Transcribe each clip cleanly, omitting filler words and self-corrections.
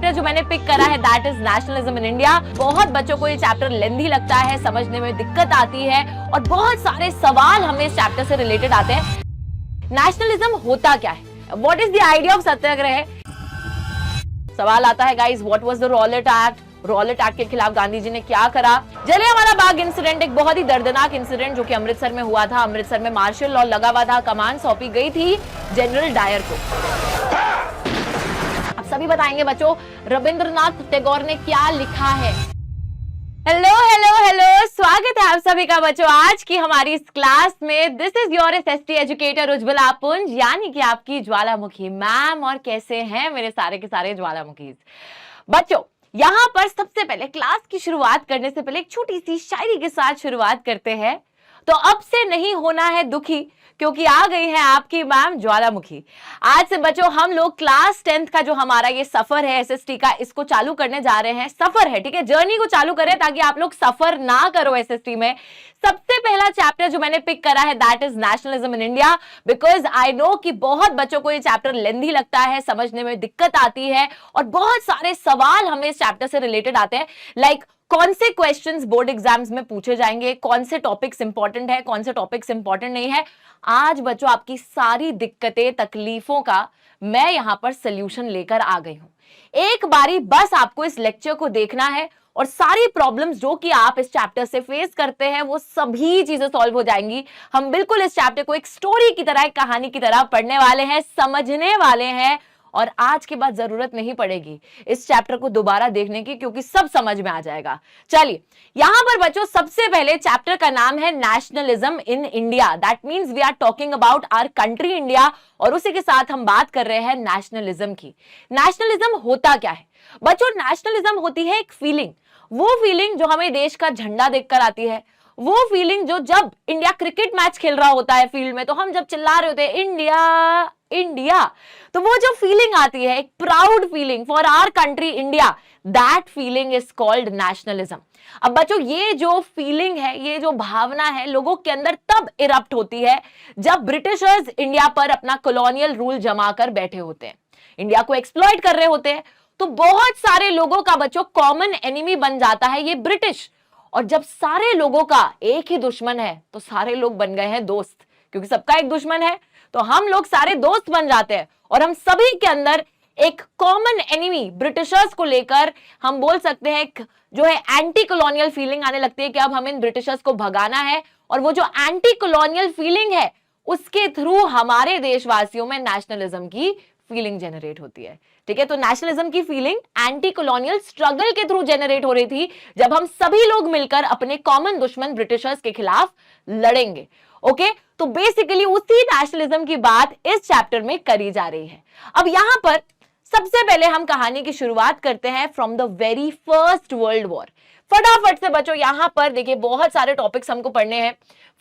Chapter जो मैंने pick करा है that is nationalism in India. बहुत बच्चों को ये चैप्टर लेंथी लगता है, समझने में दिक्कत आती है और बहुत सारे सवाल हमें इस चैप्टर से रिलेटेड आते हैं। नेशनलिज्म होता क्या है? What is the idea of satyagraha? सवाल आता है guys, what was the Rowlatt Act? Rowlatt Act के खिलाफ गांधी जी ने क्या करा? जलियांवाला बाग इंसिडेंट एक बहुत ही दर्दनाक इंसिडेंट जो कि अमृतसर में हुआ था। अमृतसर में मार्शल लॉ लगा हुआ था, कमान सौंपी गई थी जनरल डायर को। अब सभी बताएंगे बच्चों रविंद्रनाथ टैगोर ने क्या लिखा है। हेलो हेलो हेलो, स्वागत है आप सभी का बच्चों आज की हमारी इस क्लास में। This is your SST educator Ujjwala पुंज, यानी कि आपकी ज्वालामुखी मैम। और कैसे हैं मेरे सारे के सारे ज्वालामुखी बच्चों? यहां पर सबसे पहले क्लास की शुरुआत करने से पहले एक छोटी सी शायरी के साथ शुरुआत करते हैं। तो अब से नहीं होना है दुखी, क्योंकि आ गई है आपकी मैम ज्वालामुखी। आज से बच्चों हम लोग क्लास 10th का जो हमारा ये सफर है एसएसटी का, इसको चालू करने जा रहे हैं। सफर है, ठीक है, जर्नी को चालू करें ताकि आप लोग सफर ना करो एसएसटी में। सबसे पहला चैप्टर जो मैंने पिक करा है that is nationalism in India, because I know कि बहुत बच्चों को ये चैप्टर लेंथी लगता है, समझने में दिक्कत आती है और बहुत सारे सवाल हमें इस चैप्टर से रिलेटेड आते हैं। लाइक कौन से क्वेश्चंस बोर्ड एग्जाम्स में पूछे जाएंगे, कौन से टॉपिक्स इंपॉर्टेंट है, कौन से टॉपिक्स इंपॉर्टेंट नहीं है। आज बच्चों आपकी सारी दिक्कतें तकलीफों का मैं यहां पर सोल्यूशन लेकर आ गई हूं। एक बारी बस आपको इस लेक्चर को देखना है और सारी प्रॉब्लम्स जो कि आप इस चैप्टर से फेस करते हैं वो सभी चीजें सॉल्व हो जाएंगी। हम बिल्कुल इस चैप्टर को एक स्टोरी की तरह, एक कहानी की तरह पढ़ने वाले हैं, समझने वाले हैं और आज के बाद जरूरत नहीं पड़ेगी इस चैप्टर को दोबारा देखने की, क्योंकि सब समझ में आ जाएगा। चलिए यहां पर बच्चों सबसे पहले चैप्टर का नाम है nationalism in India. That means we are talking about our country India और उसी के साथ हम बात कर रहे हैं नेशनलिज्म की। नेशनलिज्म होता क्या है बच्चों? नेशनलिज्म होती है एक फीलिंग, वो फीलिंग जो हमें देश का झंडा देखकर आती है, वो फीलिंग जो जब इंडिया क्रिकेट मैच खेल रहा होता है फील्ड में, तो हम जब चिल्ला रहे होते हैं इंडिया इंडिया, तो वो जो फीलिंग आती है, एक proud feeling for our country India, that feeling is called nationalism. अब बच्चों ये जो फीलिंग है, ये जो भावना है लोगों के अंदर तब इरप्ट होती है जब ब्रिटिशर्स इंडिया पर अपना कॉलोनियल रूल जमा कर बैठे होते हैं, इंडिया को एक्सप्लॉइट कर रहे होते हैं। तो बहुत सारे लोगों का बच्चों कॉमन एनिमी बन जाता है ये ब्रिटिश। और जब सारे लोगों का एक ही दुश्मन है तो सारे लोग बन गए हैं दोस्त, क्योंकि सबका एक दुश्मन है तो हम लोग सारे दोस्त बन जाते हैं और हम सभी के अंदर एक कॉमन एनिमी ब्रिटिशर्स को लेकर हम बोल सकते हैं जो है एंटी कॉलोनियल फीलिंग आने लगती है कि अब हमें इन ब्रिटिशर्स को भगाना है। और वो जो एंटी कॉलोनियल फीलिंग है उसके थ्रू हमारे देशवासियों में नेशनलिज्म की फीलिंग जनरेट होती है। ठीक है, तो नेशनलिज्म की फीलिंग एंटी कॉलोनियल स्ट्रगल के थ्रू जनरेट हो रही थी जब हम सभी लोग मिलकर अपने कॉमन दुश्मन ब्रिटिशर्स के खिलाफ लड़ेंगे। ओके, तो बेसिकली उसी नेशनलिज्म की बात इस चैप्टर में करी जा रही है। अब यहां पर सबसे पहले हम कहानी की शुरुआत करते हैं from the very first World war. फटाफट से बच्चों यहां पर देखिए बहुत सारे टॉपिक्स हमको पढ़ने हैं।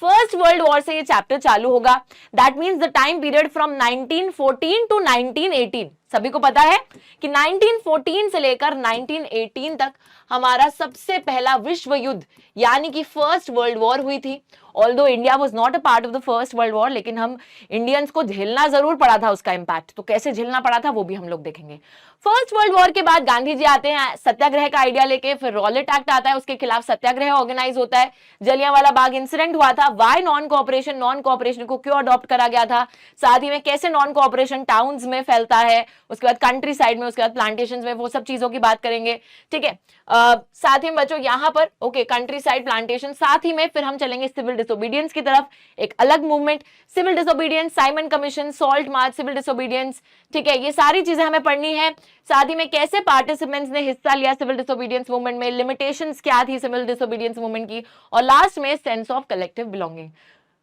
फर्स्ट वर्ल्ड वॉर से ये चैप्टर चालू होगा। That means the time period from 1914 to 1918। सभी को पता है कि 1914 से लेकर 1918 तक हमारा सबसे पहला विश्व युद्ध यानी कि फर्स्ट वर्ल्ड वॉर हुई थी। Although India was not a part of the first World war, लेकिन हम इंडियंस को झेलना जरूर पड़ा था उसका इंपैक्ट। तो कैसे झेलना पड़ा था वो भी हम लोग देखेंगे। फर्स्ट वर्ल्ड वॉर के बाद गांधी जी आते हैं सत्याग्रह का आइडिया लेके, फिर रॉलेट एक्ट आता है, उसके खिलाफ सत्याग्रह ऑर्गेनाइज होता है। जलियांवाला बाग इंसिडेंट हुआ था, वाई नॉन कोऑपरेशन को क्यों अडॉप्ट करा गया था, साथ ही में कैसे नॉन कोऑपरेशन टाउन्स में फैलता है, उसके बाद कंट्री साइड में, उसके बाद प्लांटेशन में, वो सब चीजों की बात करेंगे। ठीक है, साथ ही में बच्चों यहां पर ओके कंट्री साइड प्लांटेशन, साथ ही में फिर हम चलेंगे सिविल डिसोबीडियंस की तरफ, एक अलग movement civil disobedience, Simon Commission, salt march, civil disobedience. ठीक है, ये सारी चीजें हमें पढ़नी है। साथ ही में कैसे पार्टिसिपेंट्स ने हिस्सा लिया सिविल डिसोबीडियंस मूवमेंट में, लिमिटेशंस क्या थी सिविल डिसोबीडियंस मूवमेंट की, और लास्ट में सेंस ऑफ कलेक्टिव बिलोंगिंग।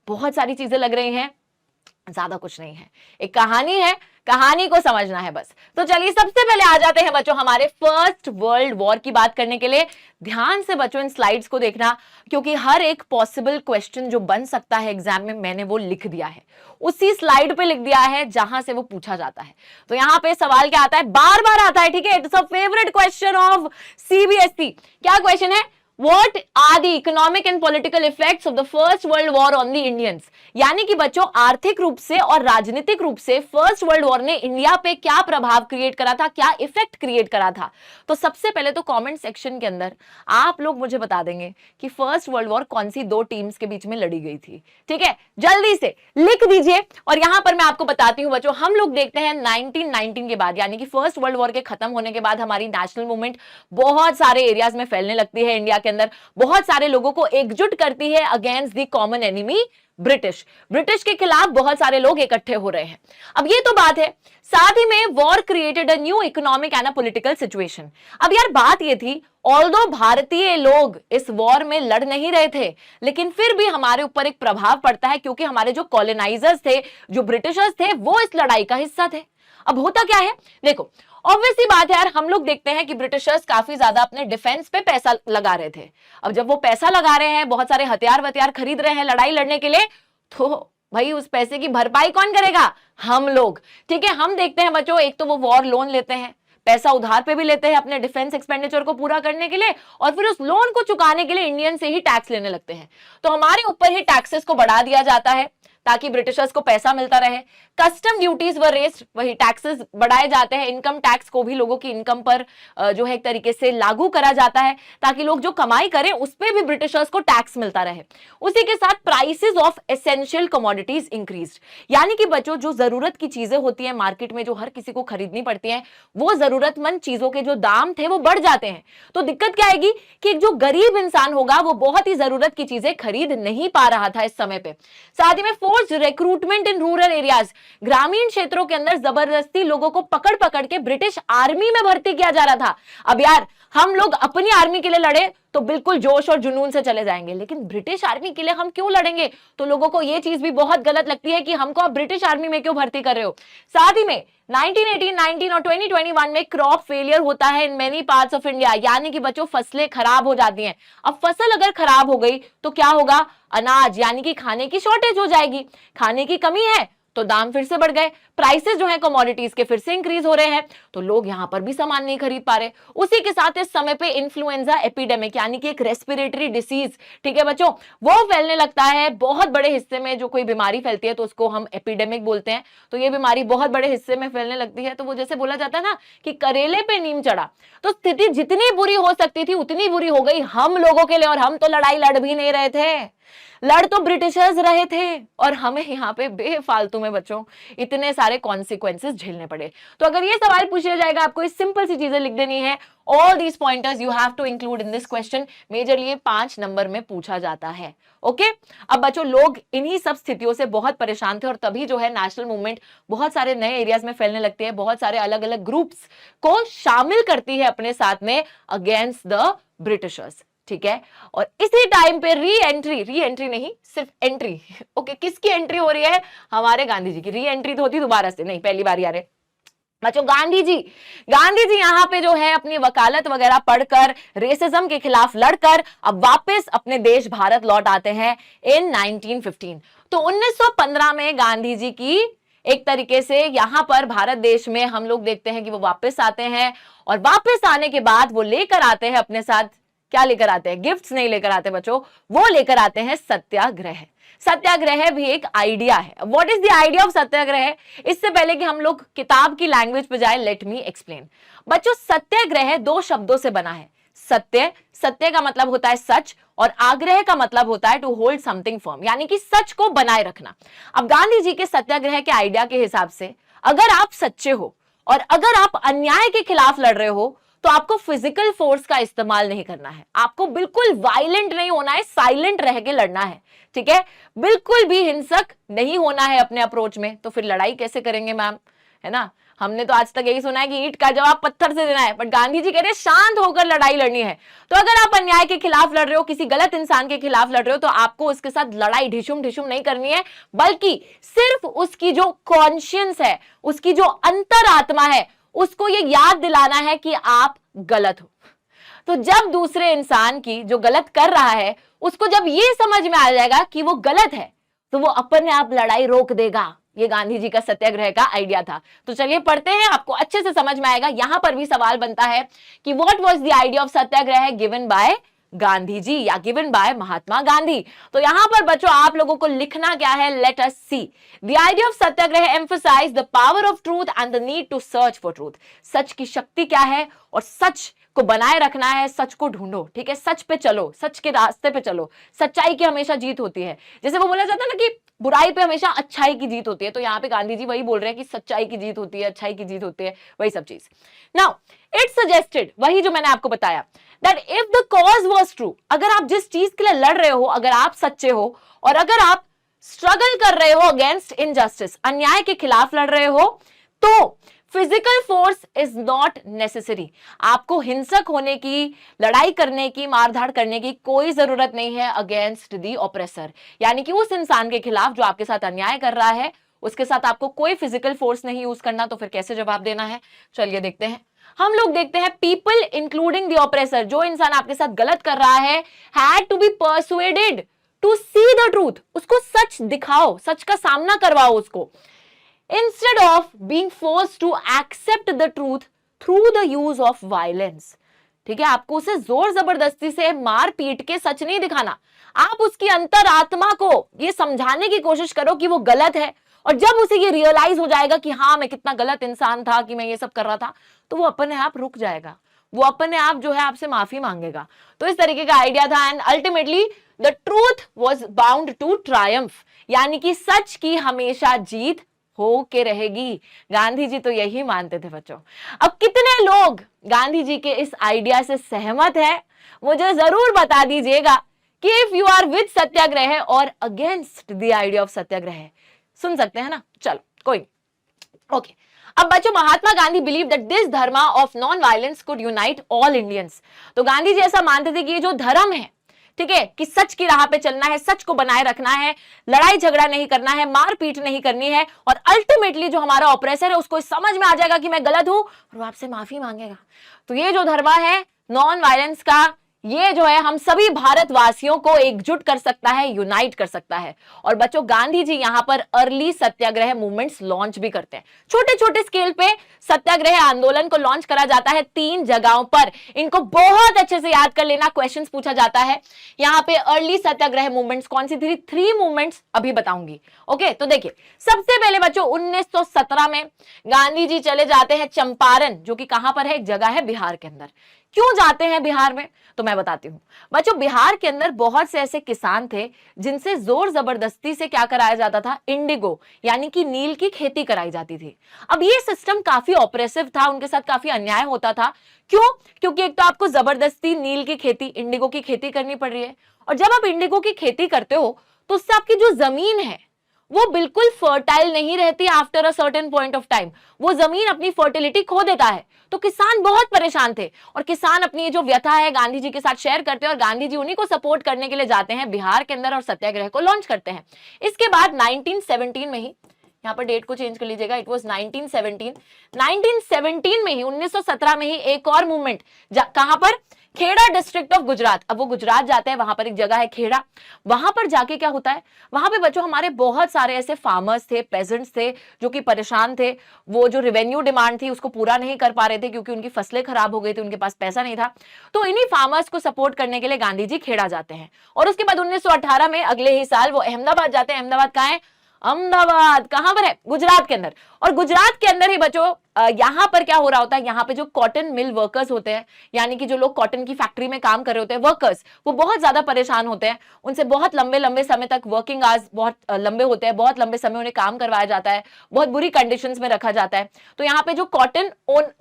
बहुत सारी चीजें लग रही हैं, ज्यादा कुछ नहीं है, एक कहानी है, कहानी को समझना है बस। तो चलिए सबसे पहले आ जाते हैं बच्चों हमारे फर्स्ट वर्ल्ड वॉर की बात करने के लिए। ध्यान से बच्चों इन स्लाइड्स को देखना, क्योंकि हर एक पॉसिबल क्वेश्चन जो बन सकता है एग्जाम में मैंने वो लिख दिया है, उसी स्लाइड पे लिख दिया है जहां से वो पूछा जाता है। तो यहां पे सवाल क्या आता है, बार बार आता है, ठीक है, it's a favourite question of CBSE. क्या क्वेश्चन है? What are the economic and political effects of the First World War on the Indians? यानी कि बच्चों आर्थिक रूप से और राजनीतिक रूप से फर्स्ट वर्ल्ड वॉर ने इंडिया पे क्या प्रभाव क्रिएट करा था, क्या इफेक्ट क्रिएट करा था। तो सबसे पहले तो कमेंट सेक्शन के अंदर आप लोग मुझे बता देंगे कि फर्स्ट वर्ल्ड वॉर कौन सी दो टीम्स के बीच में लड़ी गई थी। ठीक है, जल्दी से लिख दीजिए। और यहां पर मैं आपको बताती हूं बच्चों, हम लोग देखते हैं 1919 के बाद यानी कि फर्स्ट वर्ल्ड वॉर के खत्म होने के बाद हमारी नेशनल मूवमेंट बहुत सारे एरियाज में फैलने लगती है। इंडिया के अंदर बहुत सारे लोगों को एकजुट करती है against the common enemy British के खिलाफ बहुत सारे लोग इकट्ठे हो रहे हैं। अब ये तो बात है, साथ ही में war created a new economic and a political situation. अब यार बात ये थी, ऑल्दो भारतीय लोग इस वॉर में लड़ नहीं रहे थे, लेकिन फिर भी हमारे ऊपर एक प्रभाव पड़ता है क्योंकि हमारे जो कॉलोनाइजर्स थे, जो ब्रिटिशर्स थे, वो इस लड़ाई का हिस्सा थे। अब होता क्या है, देखो ऑब्वियसली बात है यार, हम लोग देखते हैं कि ब्रिटिशर्स काफी ज्यादा अपने डिफेंस पे पैसा लगा रहे थे। अब जब वो पैसा लगा रहे हैं, बहुत सारे हथियार खरीद रहे हैं लड़ाई लड़ने के लिए, तो भाई उस पैसे की भरपाई कौन करेगा? हम लोग। ठीक है, हम देखते हैं बच्चों, एक तो वो वॉर लोन लेते हैं, पैसा उधार पे भी लेते हैं अपने डिफेंस एक्सपेंडिचर को पूरा करने के लिए, और फिर उस लोन को चुकाने के लिए इंडियन से ही टैक्स लेने लगते हैं। तो हमारे ऊपर ही टैक्सेस को बढ़ा दिया जाता है ताकि ब्रिटिशर्स को पैसा मिलता रहे। कस्टम ड्यूटीज वर रेज्ड, वही टैक्सेस बढ़ाए जाते हैं। इनकम टैक्स को भी लोगों की इनकम पर जो है एक तरीके से लागू करा जाता है ताकि लोग जो कमाई करें उस पे भी ब्रिटिशर्स को टैक्स मिलता रहे। उसी के साथ prices of essential commodities increased, यानी कि बच्चों जो जरूरत की चीजें होती हैं मार्केट में, जो हर किसी को खरीदनी पड़ती हैं, वो जरूरतमंद चीजों के जो दाम थे वो बढ़ जाते हैं। तो दिक्कत क्या आएगी कि जो गरीब इंसान होगा वो बहुत ही जरूरत की चीजें खरीद नहीं पा रहा था इस समय पे। साथ ही में forced recruitment in rural areas, ग्रामीण क्षेत्रों के अंदर जबरदस्ती लोगों को पकड़ पकड़ के ब्रिटिश आर्मी में भर्ती किया जा रहा था। अब यार हम लोग अपनी आर्मी के लिए लड़े तो बिल्कुल जोश और जुनून से चले जाएंगे, लेकिन ब्रिटिश आर्मी के लिए हम क्यों लड़ेंगे? तो लोगों को यह चीज भी बहुत गलत लगती है कि हमको आप ब्रिटिश आर्मी में क्यों भर्ती कर रहे हो। साथ ही में 1918, 19 और 2021 में क्रॉप फेलियर होता है in many parts of India, यानी कि बच्चों फसलें खराब हो जाती हैं। अब फसल अगर खराब हो गई तो क्या होगा? अनाज यानी कि खाने की शॉर्टेज हो जाएगी। खाने की कमी है तो दाम फिर से बढ़ गए, प्राइसेस जो है कमोडिटीज के फिर से इंक्रीज हो रहे हैं, तो लोग यहां पर भी सामान नहीं खरीद पा रहे। उसी के साथ इस समय पे इन्फ्लुएंजा एपिडेमिक यानी कि एक रेस्पिरेटरी डिसीज, ठीक है बच्चों, वो फैलने लगता है। बहुत बड़े हिस्से में जो कोई बीमारी फैलती है तो उसको हम एपिडेमिक बोलते हैं। तो ये बीमारी बहुत बड़े हिस्से में फैलने लगती है, तो वो जैसे बोला जाता है ना कि करेले पे नीम चढ़ा, तो स्थिति जितनी बुरी हो सकती थी उतनी बुरी हो गई हम लोगों के लिए। और हम तो लड़ाई लड़ भी नहीं रहे थे, लड़ तो ब्रिटिशर्स रहे थे, और हमें यहाँ पे बेफालतू में बच्चों इतने सारे कॉन्सिक्वेंसेस झेलने पड़े। तो अगर ये सवाल पूछा जाएगा, आपको इस सिंपल सी चीजें लिख देनी है। All these pointers you have to include in this question. Majorly ये 5 नंबर में पूछा जाता है। ओके अब बच्चों लोग इन्हीं सब स्थितियों से बहुत परेशान थे, और तभी जो है नेशनल मूवमेंट बहुत सारे नए एरियाज में फैलने लगती है, बहुत सारे अलग अलग ग्रुप्स को शामिल करती है अपने साथ में अगेंस्ट द ब्रिटिशर्स। ठीक है, और इसी टाइम पे री एंट्री नहीं, सिर्फ एंट्री। ओके किसकी एंट्री हो रही है? हमारे गांधी जी की। री एंट्री तो होती दोबारा से नहीं, पहली बार आ रहे बच्चों। गांधी जी यहाँ पे जो है अपनी वकालत वगैरह पढ़कर, रेसिज्म के खिलाफ लड़कर अब वापस अपने देश भारत लौट आते हैं इन 1915। तो 1915 में गांधी जी की एक तरीके से यहां पर भारत देश में हम लोग देखते हैं कि वो वापस आते हैं, और वापस आने के बाद वो लेकर आते हैं अपने साथ, क्या लेकर आते हैं? गिफ्ट्स नहीं लेकर आते बच्चों, वो लेकर आते हैं सत्याग्रह। सत्याग्रह भी एक आइडिया है। What is the idea of satyagraha? इससे पहले कि हम लोग किताब की लैंग्वेज पे जाए, लेट मी एक्सप्लेन। बच्चों सत्याग्रह 2 शब्दों से बना है। सत्य का मतलब होता है सच, और आग्रह का मतलब होता है टू होल्ड समथिंग फर्म, यानी कि सच को बनाए रखना। अब गांधी जी के सत्याग्रह के आइडिया के हिसाब से अगर आप सच्चे हो और अगर आप अन्याय के खिलाफ लड़ रहे हो तो आपको फिजिकल फोर्स का इस्तेमाल नहीं करना है, आपको बिल्कुल वायलेंट नहीं होना है, साइलेंट रह के लड़ना है। ठीक है, बिल्कुल भी हिंसक नहीं होना है अपने अप्रोच में। तो फिर लड़ाई कैसे करेंगे मैम, है ना? हमने तो आज तक यही सुना है कि ईंट का जवाब पत्थर से देना है, बट गांधी जी कह रहे हैं शांत होकर लड़ाई लड़नी है। तो अगर आप अन्याय के खिलाफ लड़ रहे हो, किसी गलत इंसान के खिलाफ लड़ रहे हो, तो आपको उसके साथ लड़ाई ढिशुम ढिशुम नहीं करनी है, बल्कि सिर्फ उसकी जो कॉन्शियंस है, उसकी जो अंतरात्मा है, उसको ये याद दिलाना है कि आप गलत हो। तो जब दूसरे इंसान की जो गलत कर रहा है उसको जब ये समझ में आ जाएगा कि वो गलत है, तो वो अपने आप लड़ाई रोक देगा। ये गांधी जी का सत्याग्रह का आइडिया था। तो चलिए पढ़ते हैं, आपको अच्छे से समझ में आएगा। यहां पर भी सवाल बनता है कि what was the idea of satyagraha given by Gandhi ji या गिवन बाय महात्मा गांधी। तो यहां पर बच्चों आप लोगों को लिखना क्या है, let us see. The idea of satyagraha emphasise the power of truth and the need to search for truth. सच की शक्ति क्या है और सच को बनाए रखना है, सच को ढूंढो, ठीक है, सच पे चलो, सच के रास्ते पे चलो, सच्चाई की हमेशा जीत होती है। जैसे वो बोला जाता है ना कि बुराई पे हमेशा अच्छाई की जीत होती है, तो यहाँ पे गांधी जी वही बोल रहे हैं कि सच्चाई की जीत होती है, अच्छाई की जीत होती है, वही सब चीज। नाउ इट सजेस्टेड, वही जो मैंने आपको बताया, that if the cause was true, अगर आप जिस चीज के लिए लड़ रहे हो, अगर आप सच्चे हो और अगर आप स्ट्रगल कर रहे हो अगेंस्ट इनजस्टिस, अन्याय के खिलाफ लड़ रहे हो, तो physical force is not necessary. आपको हिंसक होने की, लड़ाई करने की, मारधाड़ करने की कोई जरूरत नहीं है अगेंस्ट द ऑप्रेसर, यानी कि उस इंसान के खिलाफ जो आपके साथ अन्याय कर रहा है, उसके साथ आपको कोई फिजिकल फोर्स नहीं यूज करना। तो फिर कैसे जवाब देना है, चलिए देखते हैं। हम लोग देखते हैं, पीपल इंक्लूडिंग द ऑप्रेसर, जो इंसान आपके साथ गलत कर रहा है, had to be persuaded to see the truth, उसको सच दिखाओ, सच का सामना करवाओ उसको, instead of being forced to accept the truth through the use of violence। ठीक है, आपको उसे जोर जबरदस्ती से मार पीट के सच नहीं दिखाना, आप उसकी अंतरात्मा को ये समझाने की कोशिश करो कि वो गलत है, और जब उसे ये रियलाइज हो जाएगा कि हाँ मैं कितना गलत इंसान था कि मैं ये सब कर रहा था, तो वो अपने आप रुक जाएगा, वो अपने आप जो है आपसे माफी मांगेगा। तो इस तरीके का आइडिया था, and ultimately the truth was bound to triumph, यानी कि सच की हमेशा जीत हो के रहेगी। गांधी जी तो यही मानते थे बच्चों। अब कितने लोग गांधी जी के इस आइडिया से सहमत हैं, मुझे जरूर बता दीजिएगा कि if you are with satyagraha और against the idea of satyagraha. सुन सकते हैं ना, चलो कोई ओके। अब बच्चों, Mahatma Gandhi believe that this dharma of non violence could unite all Indians. तो गांधी जी ऐसा मानते थे कि ये जो धर्म है, ठीक है, कि सच की राह पे चलना है, सच को बनाए रखना है, लड़ाई झगड़ा नहीं करना है, मारपीट नहीं करनी है, और अल्टीमेटली जो हमारा ऑपरेसर है उसको समझ में आ जाएगा कि मैं गलत हूं और वो आपसे माफी मांगेगा। तो ये जो धर्म है नॉन वायलेंस का, ये जो है हम सभी भारतवासियों को एकजुट कर सकता है, यूनाइट कर सकता है। और बच्चों, गांधी जी यहां पर अर्ली सत्याग्रह मूवमेंट्स लॉन्च भी करते हैं, छोटे छोटे स्केल पे सत्याग्रह आंदोलन को लॉन्च करा जाता है 3 जगहों पर। इनको बहुत अच्छे से याद कर लेना, क्वेश्चंस पूछा जाता है। यहां पे अर्ली सत्याग्रह मूवमेंट्स कौन सी थी, 3 मूवमेंट्स अभी बताऊंगी। ओके, तो देखिए, सबसे पहले बच्चों 1917 में गांधी जी चले जाते हैं चंपारण, जो कि कहां पर है, एक जगह है बिहार के अंदर। क्यों जाते हैं बिहार में, तो मैं बताती हूं बच्चों। बिहार के अंदर बहुत से ऐसे किसान थे जिनसे जोर जबरदस्ती से क्या कराया जाता था, इंडिगो यानी कि नील की खेती कराई जाती थी। अब ये सिस्टम काफी ऑपरेसिव था, उनके साथ काफी अन्याय होता था। क्यों? क्योंकि एक तो आपको जबरदस्ती नील की खेती, इंडिगो की खेती करनी पड़ रही है, और जब आप इंडिगो की खेती करते हो तो उससे आपकी जो जमीन है वो बिल्कुल फर्टाइल नहीं रहती। After a certain point of time वो जमीन अपनी फर्टिलिटी खो देता है। तो किसान बहुत परेशान थे, और किसान अपनी जो व्यथा है गांधी जी के साथ शेयर करते हैं, और गांधी जी उन्हीं को सपोर्ट करने के लिए जाते हैं बिहार के अंदर और सत्याग्रह को लॉन्च करते हैं। इसके बाद 1917 में ही, यहाँ पर डेट को चेंज कर लीजिएगा, इट वाज 1917 में ही, 1917 में ही एक और मूवमेंट, कहां पर, खेड़ा डिस्ट्रिक्ट ऑफ गुजरात। अब वो गुजरात जाते हैं, वहां पर एक जगह है खेड़ा, वहां पर जाके क्या होता है, वहां पे बच्चों हमारे बहुत सारे ऐसे फार्मर्स थे, पेजेंट्स थे जो कि परेशान थे। वो जो रेवेन्यू डिमांड थी उसको पूरा नहीं कर पा रहे थे क्योंकि उनकी फसलें खराब हो गई थी, उनके पास पैसा नहीं था। तो इन्हीं फार्मर्स को सपोर्ट करने के लिए गांधी जी खेड़ा जाते हैं, और उसके बाद 1918 में अगले ही साल वो अहमदाबाद जाते हैं। अहमदाबाद कहाँ है, अहमदाबाद कहां पर है, गुजरात के अंदर। और गुजरात के अंदर ही बच्चों यहां पर क्या हो रहा होता है, यहाँ पे जो कॉटन मिल वर्कर्स होते हैं, यानी कि जो लोग कॉटन की फैक्ट्री में काम कर रहे होते हैं वर्कर्स, वो बहुत ज्यादा परेशान होते हैं। उनसे बहुत लंबे लंबे समय तक, वर्किंग आवर्स बहुत लंबे होते हैं, बहुत लंबे समय उन्हें काम करवाया जाता है, बहुत बुरी कंडीशंस में रखा जाता है। तो यहाँ पे जो कॉटन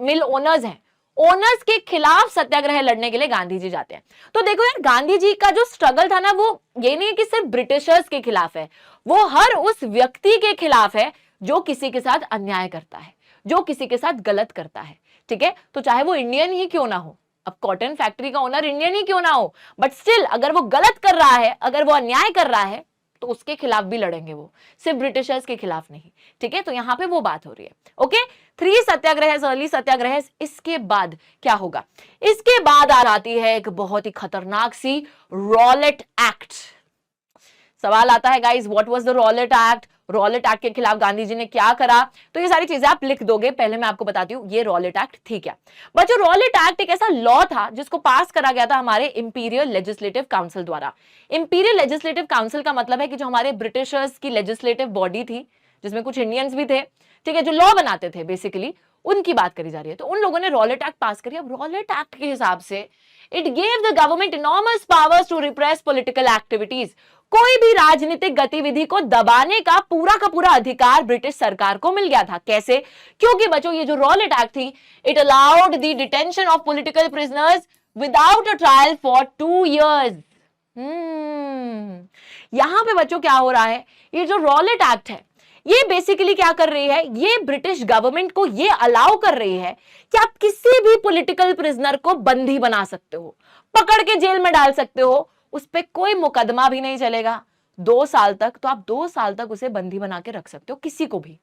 मिल ओनर्स हैं, ओनर्स के खिलाफ सत्याग्रह लड़ने के लिए गांधी जी जाते हैं। तो देखो यार, गांधी जी का जो स्ट्रगल था ना, वो ये नहीं है कि सिर्फ ब्रिटिशर्स के खिलाफ है, वो हर उस व्यक्ति के खिलाफ है जो किसी के साथ अन्याय करता है, जो किसी के साथ गलत करता है। ठीक है, तो चाहे वो इंडियन ही क्यों ना हो, अब कॉटन फैक्ट्री का ओनर इंडियन ही क्यों ना हो, बट स्टिल अगर वो गलत कर रहा है, अगर वो अन्याय कर रहा है, तो उसके खिलाफ भी लड़ेंगे, वो सिर्फ ब्रिटिशर्स के खिलाफ नहीं। ठीक है, तो यहां पे वो बात हो रही है। ओके, 3 सत्याग्रह, अर्ली सत्याग्रह। इसके बाद क्या होगा, इसके बाद आ जाती है एक बहुत ही खतरनाक सी रॉलेट एक्ट। सवाल आता है guys, what was the Rowlatt Act, Rowlatt Act के खिलाफ गांधी जी ने क्या करा, तो ये सारी चीजें आप लिख दोगे। पहले मैं आपको बताती हूँ ये रॉलेट एक्ट ठीक है। बच्चों रॉलेट एक्ट एक ऐसा लॉ था जिसको पास करा गया था हमारे इंपीरियल लेजिस्लेटिव काउंसिल द्वारा। इंपीरियल लेजिस्लेटिव काउंसिल का मतलब है कि जो हमारे ब्रिटिशर्स की लेजिस्लेटिव बॉडी थी, जिसमें कुछ इंडियंस भी थे, ठीक है, जो लॉ बनाते थे बेसिकली, उनकी बात करी जा रही है। तो उन लोगों ने रॉलेट एक्ट पास करी। अब रॉलेट एक्ट के हिसाब से it gave the government enormous powers to repress political activities. कोई भी राजनीतिक गतिविधि को दबाने का पूरा अधिकार ब्रिटिश सरकार को मिल गया था। कैसे? क्योंकि बच्चों ये जो रॉलेट एक्ट थी, it allowed the detention of political prisoners without a trial for 2 years। यहां पे बच्चों क्या हो रहा है, ये जो रॉलेट एक्ट है ये बेसिकली क्या कर रही है, ये ब्रिटिश गवर्नमेंट को ये अलाउ कर रही है कि आप किसी भी पॉलिटिकल प्रिजनर को बंदी बना सकते हो, पकड़ के जेल में डाल सकते हो, उस पर कोई मुकदमा भी नहीं चलेगा 2 साल तक। तो आप 2 साल तक उसे बंदी बना के रख सकते हो, किसी को भी।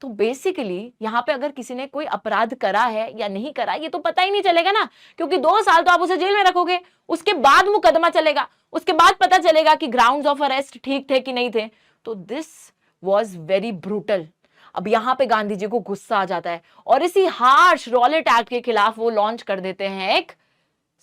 तो बेसिकली यहां पे अगर किसी ने कोई अपराध करा है या नहीं करा ये तो पता ही नहीं चलेगा ना, क्योंकि 2 साल तो आप उसे जेल में रखोगे, उसके बाद मुकदमा चलेगा, उसके बाद पता चलेगा कि ग्राउंड्स ऑफ अरेस्ट ठीक थे कि नहीं थे। तो दिस वॉज वेरी ब्रूटल। अब यहां पे गांधी जी को गुस्सा आ जाता है और इसी हार्श रॉलेट एक्ट के खिलाफ वो लॉन्च कर देते हैं एक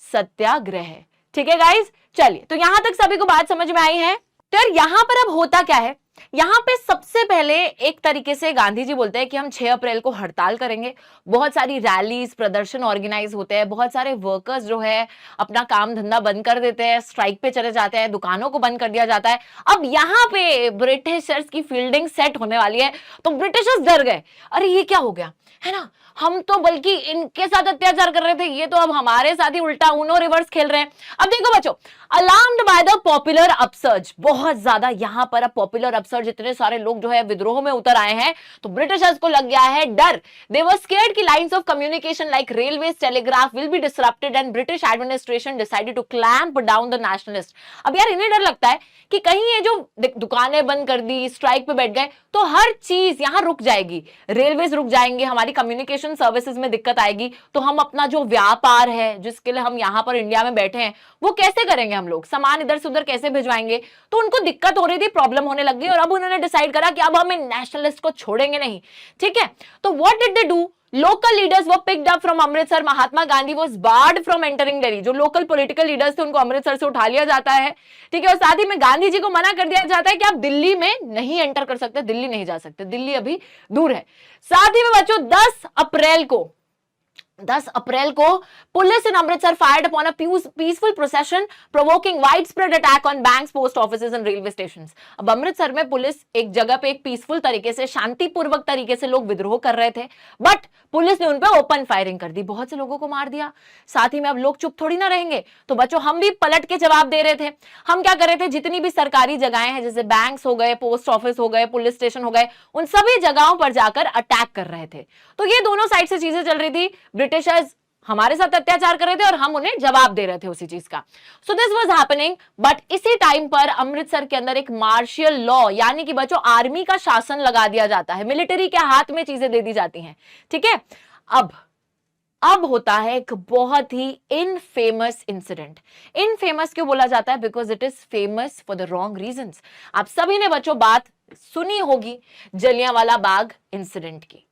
सत्याग्रह। ठीक है गाइस, चलिए तो यहां तक सभी को बात समझ में आई है। तो यार यहां पर अब होता क्या है, यहां पे सबसे पहले एक तरीके से गांधी जी बोलते हैं कि हम 6 अप्रैल को हड़ताल करेंगे। बहुत सारी रैलीज, प्रदर्शन ऑर्गेनाइज होते हैं, बहुत सारे वर्कर्स जो है अपना काम धंधा बंद कर देते हैं, स्ट्राइक पे चले जाते हैं, दुकानों को बंद कर दिया जाता है। अब यहां पे ब्रिटिशर्स की फील्डिंग सेट होने वाली है। तो ब्रिटिशर्स डर गए, अरे ये क्या हो गया है ना, हम तो बल्कि इनके साथ अत्याचार कर रहे थे, ये तो अब हमारे साथ ही उल्टा ऊनो रिवर्स खेल रहे हैं। अब देखो बच्चों, alarmed by the popular upsurge, बहुत ज्यादा यहां पर अब पॉपुलर अपसर्ज, इतने सारे लोग जो है विद्रोह में उतर आए हैं, तो ब्रिटिशर्स को लग गया है डर। दे वर स्केयर्ड कि lines of communication like railway, telegraph will be disrupted and British administration decided to clamp down the nationalist. अब यार इन्हें डर लगता है कि कहीं ये जो दुकानें बंद कर दी, स्ट्राइक पे बैठ गए, तो हर चीज यहां रुक जाएगी, रेलवेज रुक जाएंगे, हमारी कम्युनिकेशन सर्विसेज में दिक्कत आएगी, तो हम अपना जो व्यापार है जिसके लिए हम यहां पर इंडिया में बैठे हैं वो कैसे करेंगे, हम लोग सामान इधर से उधर कैसे भिजवाएंगे। तो उनको दिक्कत हो रही थी, प्रॉब्लम होने लग गई और अब उन्होंने डिसाइड करा कि अब हम इन नेशनलिस्ट को छोड़ेंगे नहीं। ठीक है, तो what did they do, local leaders were picked up from Amritsar, Mahatma Gandhi was board from entering Delhi. जो लोकल पॉलिटिकल लीडर्स थे उनको अमृतसर से उठा लिया जाता है। ठीक है, और साथ ही में गांधी जी को मना कर दिया जाता है कि आप दिल्ली में नहीं एंटर कर सकते, दिल्ली नहीं जा सकते, दिल्ली अभी दूर है। साथ ही में बच्चों 10 अप्रैल को police in Amritsar fired upon a peaceful procession provoking widespread attack on banks, post offices and railway stations. अब अमृतसर में पुलिस एक जगह पे एक पीसफुल तरीके से, शांतिपूर्वक तरीके से लोग विद्रोह कर रहे थे, बट पुलिस ने उन पे ओपन फायरिंग कर दी, बहुत से लोगों को मार दिया। साथ ही में अब लोग चुप थोड़ी ना रहेंगे, तो बच्चों हम भी पलट के जवाब दे रहे थे। हम क्या कर रहे थे, जितनी भी सरकारी जगहें हैं जैसे बैंक्स हो गए, पोस्ट ऑफिस हो गए, पुलिस स्टेशन हो गए, उन सभी जगहों पर जाकर अटैक कर रहे थे। तो ये दोनों साइड से चीजें चल रही थी, ब्रिटिशर्स हमारे साथ अत्याचार कर रहे थे और हम उन्हें जवाब दे रहे थे उसी चीज का। So this was happening, but इसी टाइम पर अमृतसर के अंदर एक मार्शियल लॉ यानी कि बच्चों आर्मी का शासन लगा दिया जाता है, मिलिट्री के हाथ में चीजें दे दी जाती हैं। ठीक है, अब होता है एक बहुत ही इनफेमस इंसिडेंट। इनफेमस क्यों बोला जाता है, because it is famous for the wrong reasons. आप सभी ने बच्चों बात सुनी होगी जलियांवाला बाग इंसिडेंट की।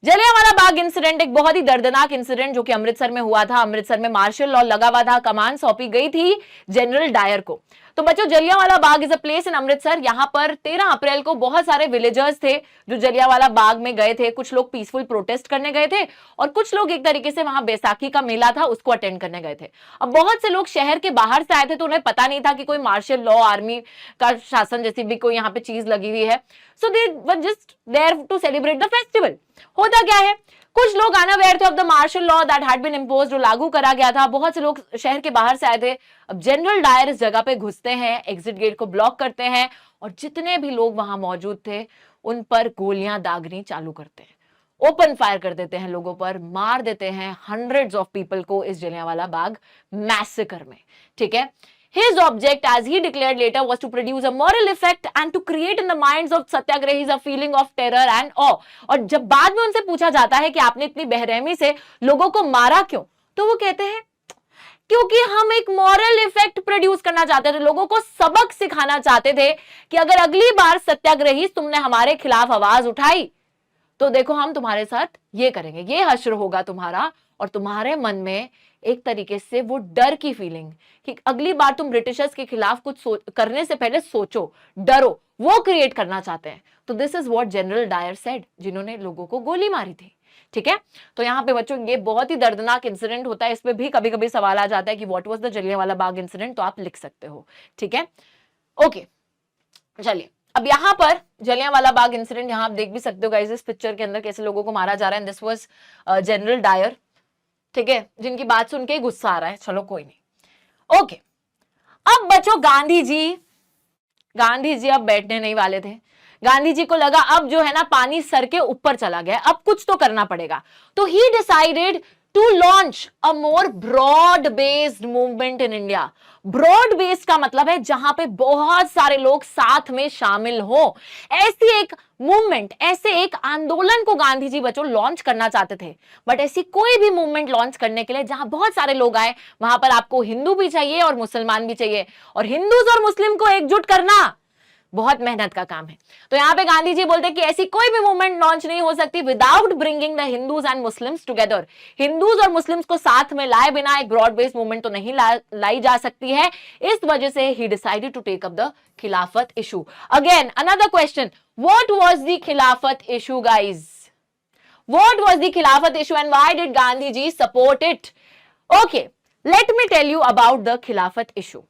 जलियांवाला बाग इंसिडेंट एक बहुत ही दर्दनाक इंसिडेंट जो कि अमृतसर में हुआ था। अमृतसर में मार्शल लॉ लगा हुआ था, कमान सौंपी गई थी जनरल डायर को। तो बच्चों Jallianwala Bagh is a place in Amritsar. यहां पर 13 अप्रैल को बहुत सारे विलेजर्स थे जो जलियांवाला बाग में गए थे। कुछ लोग पीसफुल प्रोटेस्ट करने गए थे और कुछ लोग एक तरीके से वहां बैसाखी का मेला था उसको अटेंड करने गए थे। अब बहुत से लोग शहर के बाहर से आए थे तो उन्हें पता नहीं था कि कोई मार्शल लॉ, आर्मी का शासन जैसी भी कोई यहाँ पे चीज लगी हुई है। So they were just there to celebrate the festival. होता क्या है, कुछ लोग अनअवेयर थे of the martial law that had been imposed, जो लागू करा गया था। बहुत से लोग शहर के बाहर से आए थे। अब जनरल डायर इस जगह पे घुसते हैं, एग्जिट गेट को ब्लॉक करते हैं और जितने भी लोग वहां मौजूद थे उन पर गोलियां दागनी चालू करते हैं, ओपन फायर कर देते हैं, लोगों पर मार देते हैं हंड्रेड्स ऑफ पीपल को इस जलियांवाला बाग मैसेकर में। ठीक है, his object, as he declared later, was to produce a moral effect and to create in the minds of satyagrahis a feeling of terror and awe। और जब बाद में उनसे पूछा जाता है कि आपने इतनी बेरहमी से लोगों को मारा क्यों, तो वो कहते हैं क्योंकि हम एक मॉरल इफेक्ट प्रोड्यूस करना चाहते थे, लोगों को सबक सिखाना चाहते थे कि अगर अगली बार सत्याग्रही तुमने हमारे खिलाफ आवाज उठाई तो देखो हम तुम्हारे साथ ये करेंगे, ये हश्र होगा तुम्हारा। और तुम्हारे मन में एक तरीके से वो डर की फीलिंग कि अगली बार तुम ब्रिटिशर्स के खिलाफ कुछ करने से पहले सोचो, डरो, वो क्रिएट करना चाहते हैं। तो this is what General Dyer said, जिन्होंने लोगों को गोली मारी थी। ठीक है, तो यहाँ पे बच्चों ये बहुत ही दर्दनाक इंसिडेंट होता है, इस पे भी कभी कभी सवाल आ जाता है कि what was the Jallianwala Bagh incident, तो आप लिख सकते हो। ठीक है, ओके, चलिए अब यहाँ पर जलियांवाला बाग इंसिडेंट, यहाँ आप देख भी सकते हो गाइस इस पिक्चर के अंदर कैसे लोगों को मारा जा रहा है। दिस वाज जनरल डायर, ठीक है, जिनकी बात सुन के ही गुस्सा आ रहा है। चलो कोई नहीं, ओके। अब बच्चों गांधी जी अब बैठने नहीं वाले थे। गांधी जी को लगा अब जो है ना पानी सर के ऊपर चला गया, अब कुछ तो करना पड़ेगा। तो he decided to launch a more broad based movement in India. Broad based का मतलब है जहां पे बहुत सारे लोग साथ में शामिल हो। ऐसी एक मूवमेंट, ऐसे एक आंदोलन को गांधी जी बच्चों लॉन्च करना चाहते थे। बट ऐसी कोई भी मूवमेंट लॉन्च करने के लिए जहां बहुत सारे लोग आए, वहां पर आपको हिंदू भी चाहिए और मुसलमान भी चाहिए, और हिंदूज और मुस्लिम को एकजुट करना बहुत मेहनत का काम है। तो यहाँ पे गांधी जी बोलते हैं कि ऐसी कोई भी मूवमेंट लॉन्च नहीं हो सकती without bringing the Hindus and Muslims together. Hindus और मुस्लिम्स को साथ में लाए बिना एक ब्रॉड बेस्ड मूवमेंट तो नहीं लाई जा सकती है। इस वजह से ही decided to take up the Khilafat issue. Again another question, what was the Khilafat issue guys? What was the Khilafat issue and why did Gandhi ji support it? Okay, let me tell you about the Khilafat issue.